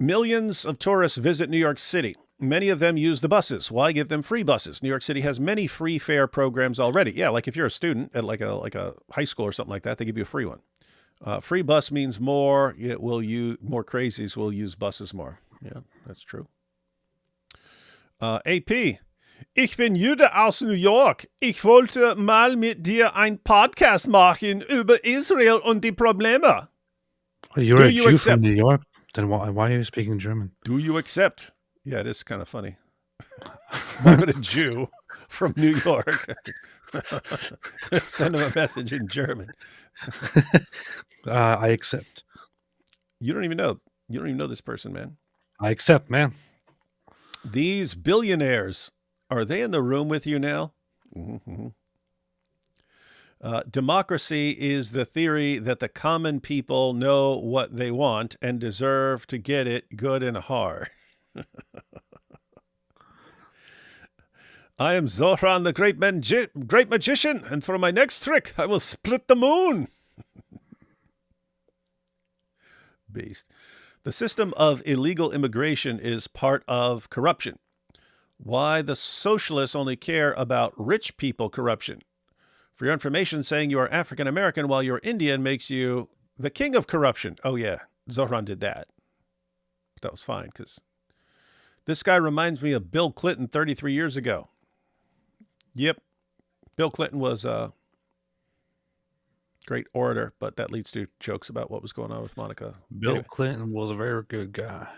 Millions of tourists visit New York City. Many of them use the buses. Why give them free buses? New York City has many free fare programs already. Yeah, like if you're a student at like a high school or something like that, they give you a free one. Free bus means more crazies will use buses more. Yeah, that's true. AP. Ich bin Jude aus New York. Ich wollte mal mit dir ein Podcast machen über Israel und die Probleme. Well, you're a Jew from New York. Then why are you speaking German? Do you accept? Yeah, it is kind of funny. Why would a Jew from New York send him a message in German? I accept. You don't even know this person, man. I accept, man. These billionaires, are they in the room with you now? Mm-hmm. Democracy is the theory that the common people know what they want and deserve to get it good and hard. I am Zohran, the great magician, and for my next trick, I will split the moon. Beast. The system of illegal immigration is part of corruption. Why the socialists only care about rich people corruption? For your information, saying you are African American while you're Indian makes you the king of corruption. Oh yeah, Zohran did that. That was fine, because this guy reminds me of Bill Clinton 33 years ago. Yep. Bill Clinton was a great orator, but that leads to jokes about what was going on with Monica. Bill Clinton was a very good guy.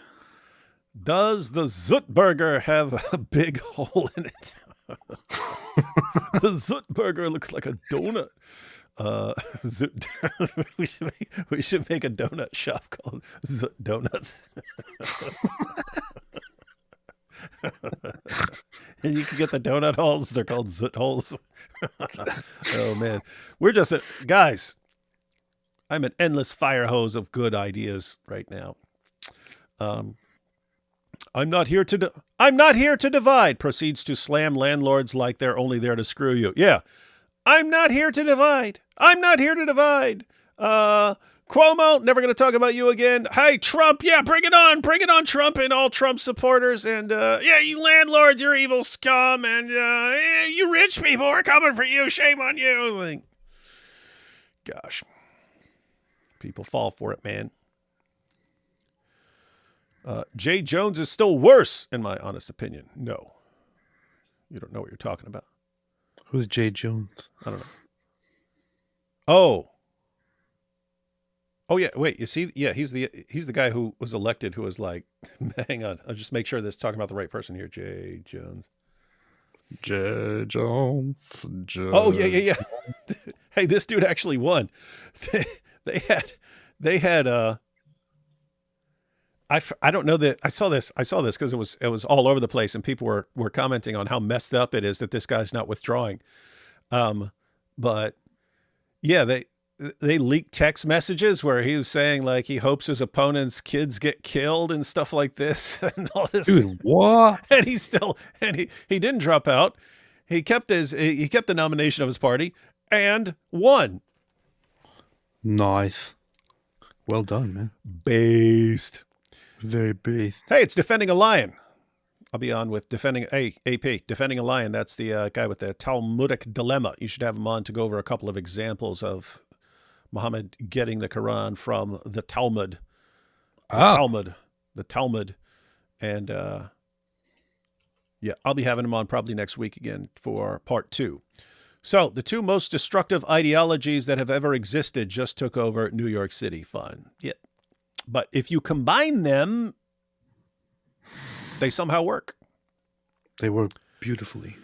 Does the Zootburger have a big hole in it? The Zootburger looks like a donut. We should make a donut shop called Zoot Donuts. And you can get the donut holes. They're called Zoot holes. Oh man, we're just guys. I'm an endless fire hose of good ideas right now. I'm not here to divide. Proceeds to slam landlords like they're only there to screw you. Yeah, I'm not here to divide. Cuomo, never going to talk about you again. Hey, Trump, yeah, bring it on. Bring it on, Trump and all Trump supporters. And, yeah, you landlords, you're evil scum. And, you rich people, we're coming for you. Shame on you. Like, gosh. People fall for it, man. Jay Jones is still worse, in my honest opinion. No. You don't know what you're talking about. Who's Jay Jones? I don't know. Oh yeah, wait, you see, yeah, he's the guy who was elected who was like, hang on, I'll just make sure this is talking about the right person here. Jay Jones. Jay Jones. Oh yeah. Hey, this dude actually won. They had I don't know that I saw this because it was all over the place and people were commenting on how messed up it is that this guy's not withdrawing. But yeah, they leaked text messages where he was saying like he hopes his opponent's kids get killed and stuff like this and all this. Dude, what? And he didn't drop out. He kept the nomination of his party and won. Nice. Well done, man. Based. Very based. Hey, it's Defending a Lion. I'll be on with AP, Defending a Lion. That's the guy with the Talmudic dilemma. You should have him on to go over a couple of examples of Muhammad getting the Quran from the Talmud. The Talmud. And yeah, I'll be having him on probably next week again for part 2. So the 2 most destructive ideologies that have ever existed just took over New York City. Fun. Yeah. But if you combine them, they somehow work. They work beautifully.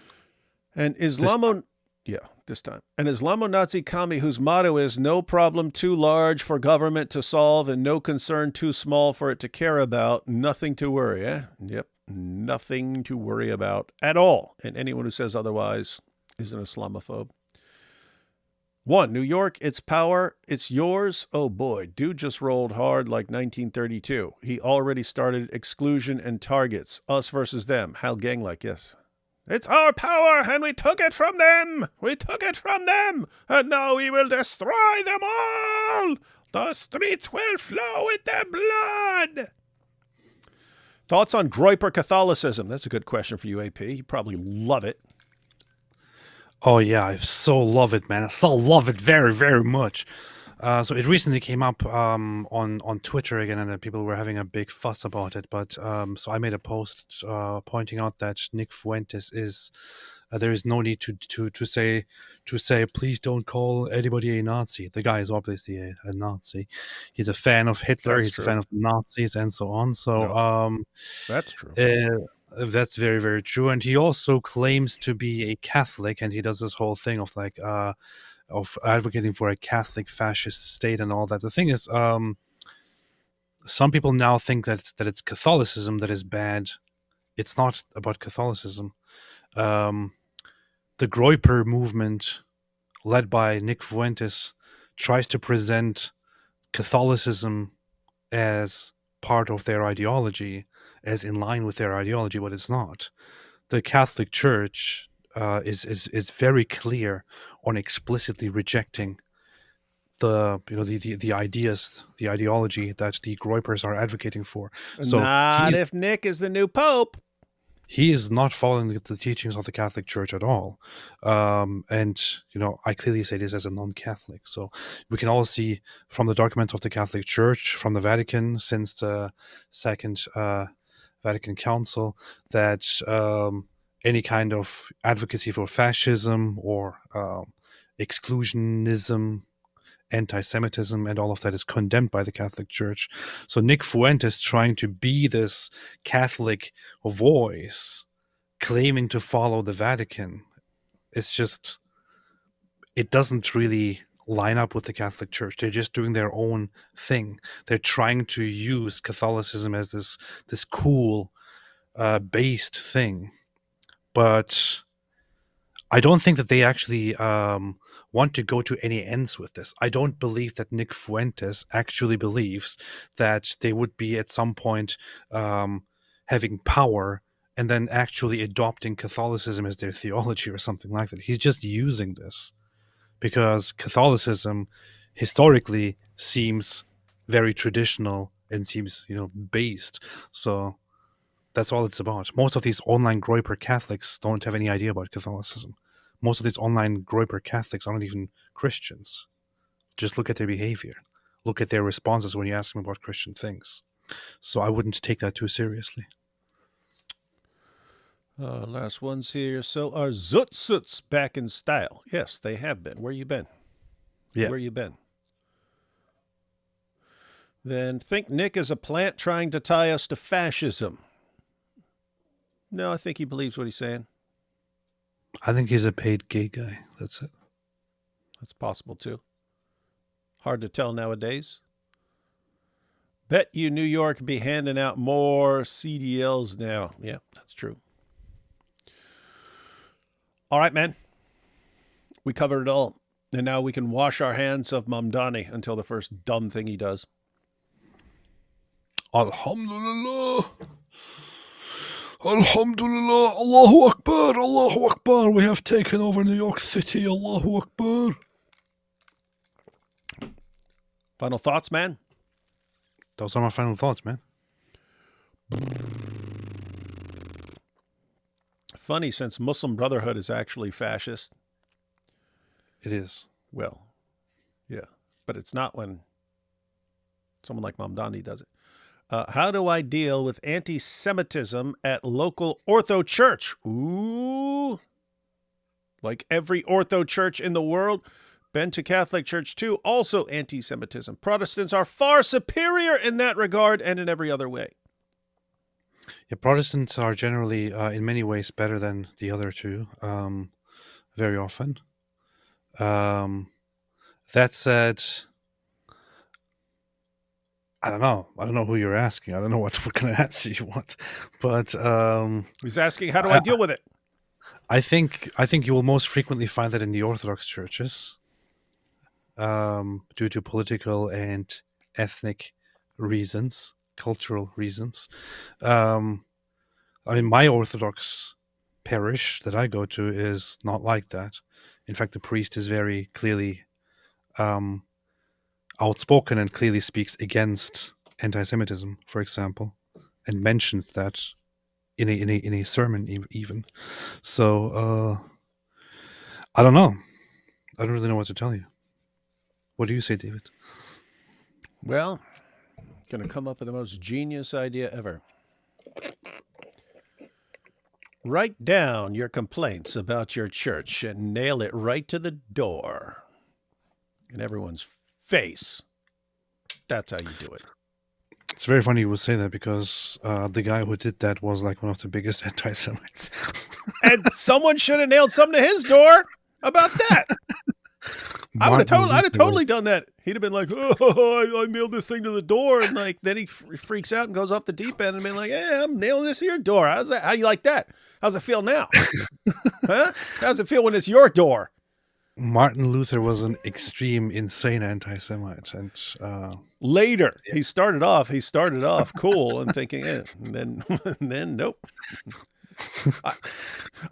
And this time. An Islamo-Nazi commie whose motto is no problem too large for government to solve and no concern too small for it to care about. Nothing to worry, eh? Yep. Nothing to worry about at all. And anyone who says otherwise is an Islamophobe. 1. New York, its power, it's yours. Oh boy, dude just rolled hard like 1932. He already started exclusion and targets. Us versus them. How gang-like, yes. It's our power, and we took it from them. We took it from them, and now we will destroy them all. The streets will flow with their blood. Thoughts on Groyper Catholicism? That's a good question for you, AP. You probably love it. Oh yeah, I so love it, man. I so love it very, very much. So it recently came up on Twitter again, and people were having a big fuss about it. But so I made a post pointing out that Nick Fuentes is. There is no need to say please don't call anybody a Nazi. The guy is obviously a Nazi. He's a fan of Hitler. He's a fan of the Nazis and so on. So that's true. That's very, very true. And he also claims to be a Catholic, and he does this whole thing of like of advocating for a Catholic fascist state and all that. The thing is, some people now think that it's Catholicism that is bad. It's not about Catholicism. The Groyper movement, led by Nick Fuentes, tries to present Catholicism as part of their ideology, as in line with their ideology, but it's not. The Catholic Church is very clear on explicitly rejecting the ideas, the ideology that the Groypers are advocating for. So not if Nick is the new pope. He is not following the teachings of the Catholic Church at all. And, I clearly say this as a non-Catholic. So we can all see from the documents of the Catholic Church, from the Vatican, since the Second Vatican Council, that any kind of advocacy for fascism or exclusionism, anti-Semitism, and all of that is condemned by the Catholic Church. So Nick Fuentes trying to be this Catholic voice, claiming to follow the Vatican, it's just, it doesn't really line up with the Catholic Church. They're just doing their own thing. They're trying to use Catholicism as this cool, based thing. But I don't think that they actually want to go to any ends with this. I don't believe that Nick Fuentes actually believes that they would be at some point having power and then actually adopting Catholicism as their theology or something like that. He's just using this because Catholicism historically seems very traditional and seems, based. So that's all it's about. Most of these online Groyper Catholics don't have any idea about Catholicism. Most of these online Groyper Catholics aren't even Christians. Just look at their behavior. Look at their responses when you ask them about Christian things. So I wouldn't take that too seriously. Last ones here. So are Zoot Suits back in style? Yes, they have been. Where you been? Yeah. Where you been? Then think Nick is a plant trying to tie us to fascism. No, I think he believes what he's saying. I think he's a paid gay guy. That's it. That's possible, too. Hard to tell nowadays. Bet you New York be handing out more CDLs now. Yeah, that's true. All right, man. We covered it all. And now we can wash our hands of Mamdani until the first dumb thing he does. Alhamdulillah. Alhamdulillah. Allahu Akbar. Allahu Akbar. We have taken over New York City. Allahu Akbar. Final thoughts, man? Those are my final thoughts, man. Funny, since Muslim Brotherhood is actually fascist. It is. Well, yeah. But it's not when someone like Mamdani does it. How do I deal with anti-Semitism at local Ortho church? Ooh. Like every Ortho church in the world. Been to Catholic church too. Also anti-Semitism. Protestants are far superior in that regard and in every other way. Yeah, Protestants are generally, in many ways, better than the other two. very often. That said, I don't know. I don't know who you're asking. I don't know what kind of answer you want. But He's asking, how do I deal with it? I think you will most frequently find that in the Orthodox churches, due to political and ethnic reasons, cultural reasons. I mean, my Orthodox parish that I go to is not like that. In fact, the priest is very clearly outspoken and clearly speaks against anti-Semitism, for example, and mentioned that in a sermon even. So I don't know. I don't really know what to tell you. What do you say, David? Well, going to come up with the most genius idea ever. Write down your complaints about your church and nail it right to the door in everyone's face. That's how you do it. It's very funny you would say that because the guy who did that was like one of the biggest anti-Semites. And someone should have nailed something to his door about that. I'd have totally done that. He'd have been like, "Oh, I nailed this thing to the door," and like then he freaks out and goes off the deep end and been like, "Yeah, I'm nailing this to your door. How's that? How you like that? How's it feel now? Huh? How's it feel when it's your door?" Martin Luther was an extreme, insane anti-Semite, and later he started off cool and thinking, and then nope.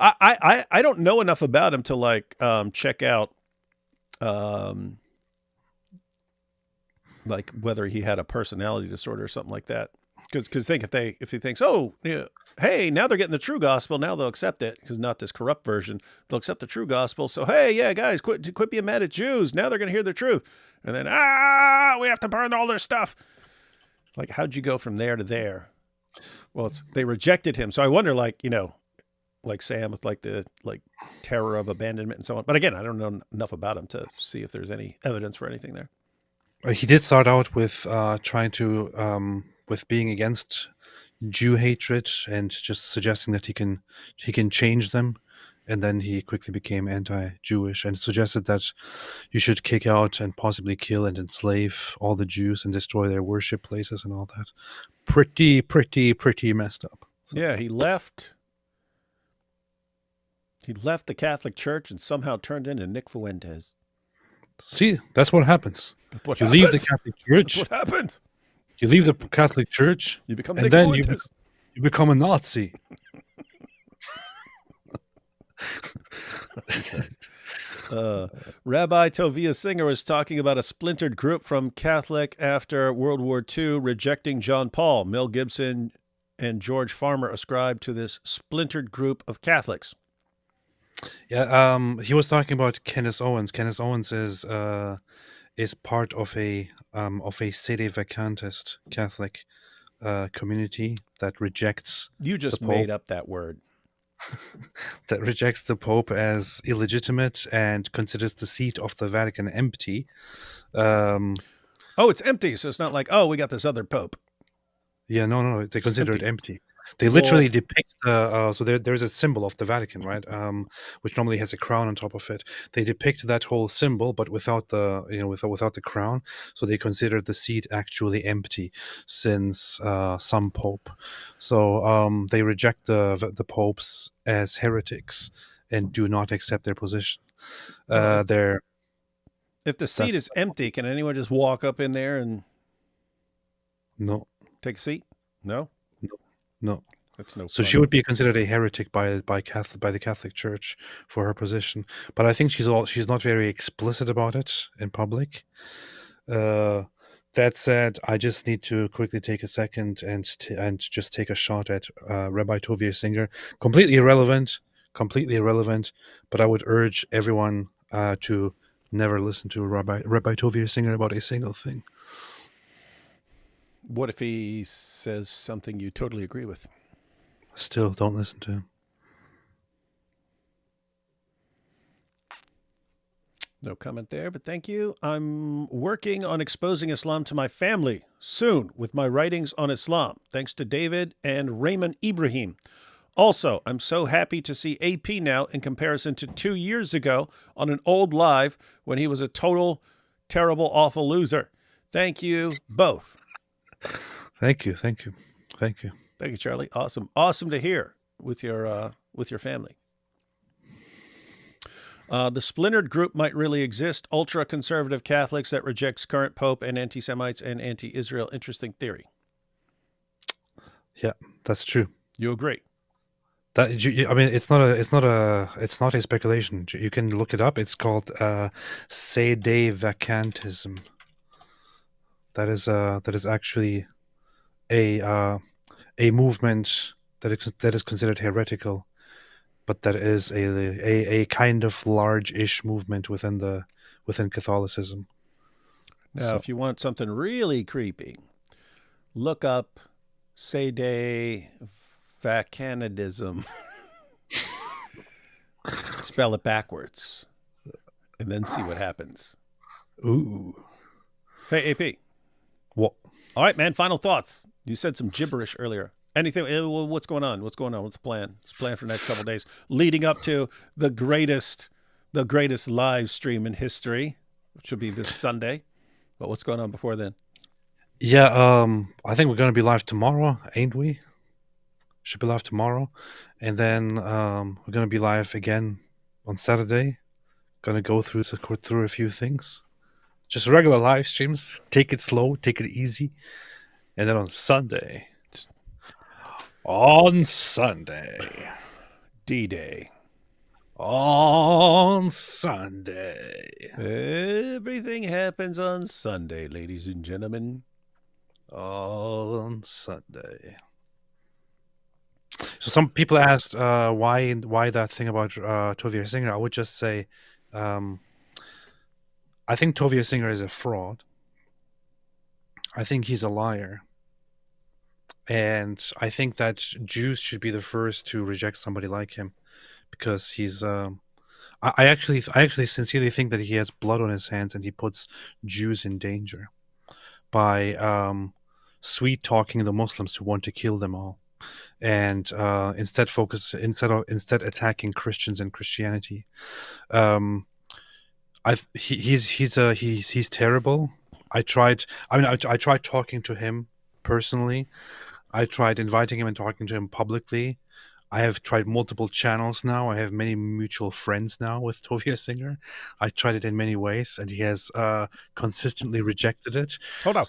I don't know enough about him to like check out like whether he had a personality disorder or something like that. Because think if he thinks, oh, yeah, hey, now they're getting the true gospel, now they'll accept it because not this corrupt version. They'll accept the true gospel. So hey, yeah, guys, quit being mad at Jews. Now they're going to hear the truth, and then we have to burn all their stuff. Like, how'd you go from there to there? Well, they rejected him. So I wonder, like Sam with like the terror of abandonment and so on. But again, I don't know enough about him to see if there's any evidence for anything there. He did start out with trying to with being against Jew hatred and just suggesting that he can change them, and then he quickly became anti-Jewish and suggested that you should kick out and possibly kill and enslave all the Jews and destroy their worship places and all that. Pretty messed up. So. Yeah, he left the Catholic Church and somehow turned into Nick Fuentes. See, that's what happens. Leave the Catholic Church. That's what happens. You leave the Catholic Church, you become and Nick then Fuentes. you become a Nazi. Rabbi Tovia Singer was talking about a splintered group from Catholic after World War II rejecting John Paul. Mel Gibson and George Farmer ascribed to this splintered group of Catholics. Yeah, he was talking about Kenneth Owens. Kenneth Owens is part of a sede vacantist Catholic community that rejects. You just made up that word. That rejects the Pope as illegitimate and considers the seat of the Vatican empty. It's empty, so it's not like, we got this other Pope. Yeah, no, they consider it empty. They literally depict the so there's a symbol of the Vatican, right? Which normally has a crown on top of it. They depict that whole symbol, but without the without the crown. So they consider the seat actually empty since some pope. So they reject the popes as heretics and do not accept their position. If the seat is empty, can anyone just walk up in there and no take a seat? No. No. That's no. So she would be considered a heretic by the Catholic Church for her position. But I think she's not very explicit about it in public. That said, I just need to quickly take a second and just take a shot at Rabbi Tovia Singer. Completely irrelevant. But I would urge everyone to never listen to Rabbi Tovia Singer about a single thing. What if he says something you totally agree with? Still, don't listen to him. No comment there, but thank you. I'm working on exposing Islam to my family soon with my writings on Islam, thanks to David and Raymond Ibrahim. Also, I'm so happy to see AP now in comparison to 2 years ago on an old live when he was a total, terrible, awful loser. Thank you both. Thank you. Thank you, Charlie. Awesome to hear with your family. The splintered group might really exist. Ultra-conservative Catholics that rejects current Pope and anti-Semites and anti-Israel. Interesting theory. Yeah, that's true. You agree? I mean, it's not a speculation. You can look it up. It's called sedevacantism. That is actually a movement that is considered heretical, but that is a kind of large-ish movement within Catholicism. Now, if you want something really creepy, look up sedevacantism. Spell it backwards, and then see what happens. Ooh. Hey, AP. What? All right, man. Final thoughts. You said some gibberish earlier. Anything? What's going on? What's the plan? What's the plan for the next couple of days, leading up to the greatest live stream in history, which will be this Sunday? But what's going on before then? Yeah, I think we're going to be live tomorrow, ain't we? Should be live tomorrow. And then we're going to be live again on Saturday. Going to go through a few things. Just regular live streams. Take it slow, take it easy. And then on Sunday, D-Day. On Sunday. Everything happens on Sunday, ladies and gentlemen. On Sunday. So some people asked why that thing about Tovia Singer. I would just say I think Tovia Singer is a fraud. I think he's a liar. And I think that Jews should be the first to reject somebody like him, because he's I actually sincerely think that he has blood on his hands, and he puts Jews in danger by sweet talking the Muslims who want to kill them all, and instead attacking Christians and Christianity. He's terrible. I tried talking to him personally. I tried inviting him and talking to him publicly. I have tried multiple channels now. I have many mutual friends now with Tovia Singer. I tried it in many ways, and he has consistently rejected it. Hold up.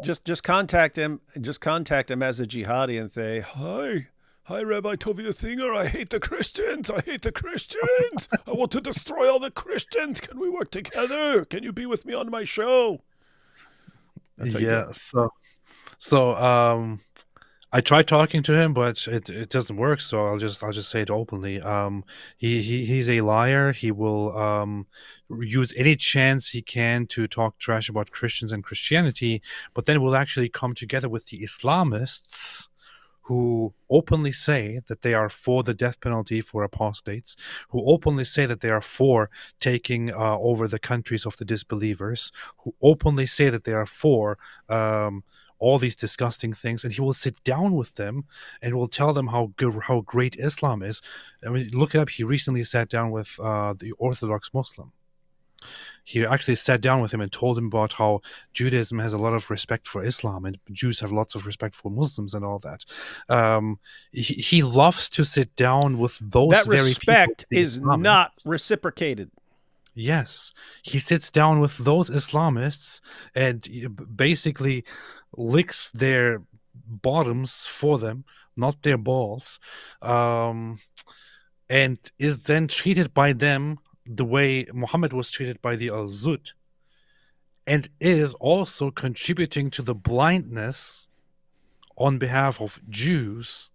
Just contact him. Just contact him as a jihadi and say, Hi, Rabbi Tovia Singer. I hate the Christians. I want to destroy all the Christians. Can we work together? Can you be with me on my show? Yeah. So I tried talking to him, but it doesn't work. So I'll just say it openly. He's a liar. He will use any chance he can to talk trash about Christians and Christianity, but then we'll actually come together with the Islamists, who openly say that they are for the death penalty for apostates, who openly say that they are for taking over the countries of the disbelievers, who openly say that they are for all these disgusting things, and he will sit down with them and will tell them how great Islam is. I mean, look it up. He recently sat down with the Orthodox Muslim. He actually sat down with him and told him about how Judaism has a lot of respect for Islam and Jews have lots of respect for Muslims and all that. He loves to sit down with those that very respect people, is not reciprocated. Yes, he sits down with those Islamists and basically licks their bottoms for them, not their balls, and is then treated by them the way Muhammad was treated by the Al-Zud, and is also contributing to the blindness on behalf of Jews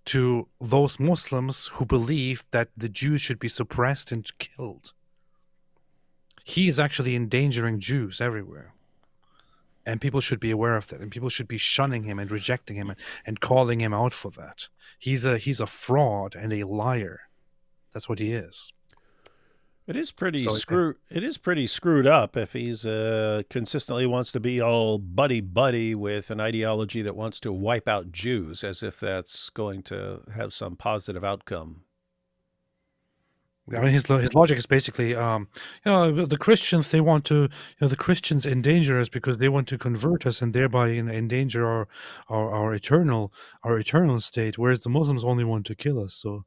to those Muslims who believe that the Jews should be suppressed and killed. He is actually endangering Jews everywhere. And people should be aware of that. And people should be shunning him and rejecting him and calling him out for that. He's a fraud and a liar. That's what he is. It is pretty So, yeah. screwed. It is pretty screwed up if he's consistently wants to be all buddy with an ideology that wants to wipe out Jews, as if that's going to have some positive outcome. I mean, his logic is basically, the Christians, they want to, the Christians endanger us because they want to convert us and thereby endanger our eternal state, whereas the Muslims only want to kill us. So,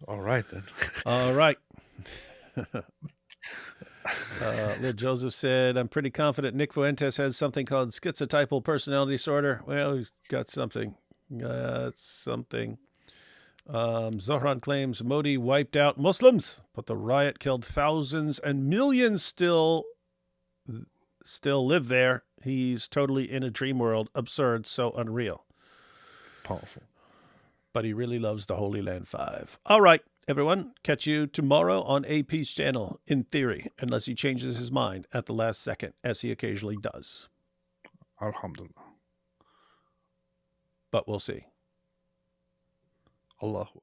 all right then. All right. Lil Joseph said, I'm pretty confident Nick Fuentes has something called schizotypal personality disorder. Well, he's got something. Zohran claims Modi wiped out Muslims, but the riot killed thousands and millions still live there. He's totally in a dream world. Absurd, so unreal. Powerful. But he really loves the Holy Land 5. All right, everyone. Catch you tomorrow on AP's channel, in theory, unless he changes his mind at the last second, as he occasionally does. Alhamdulillah. But we'll see. Allahu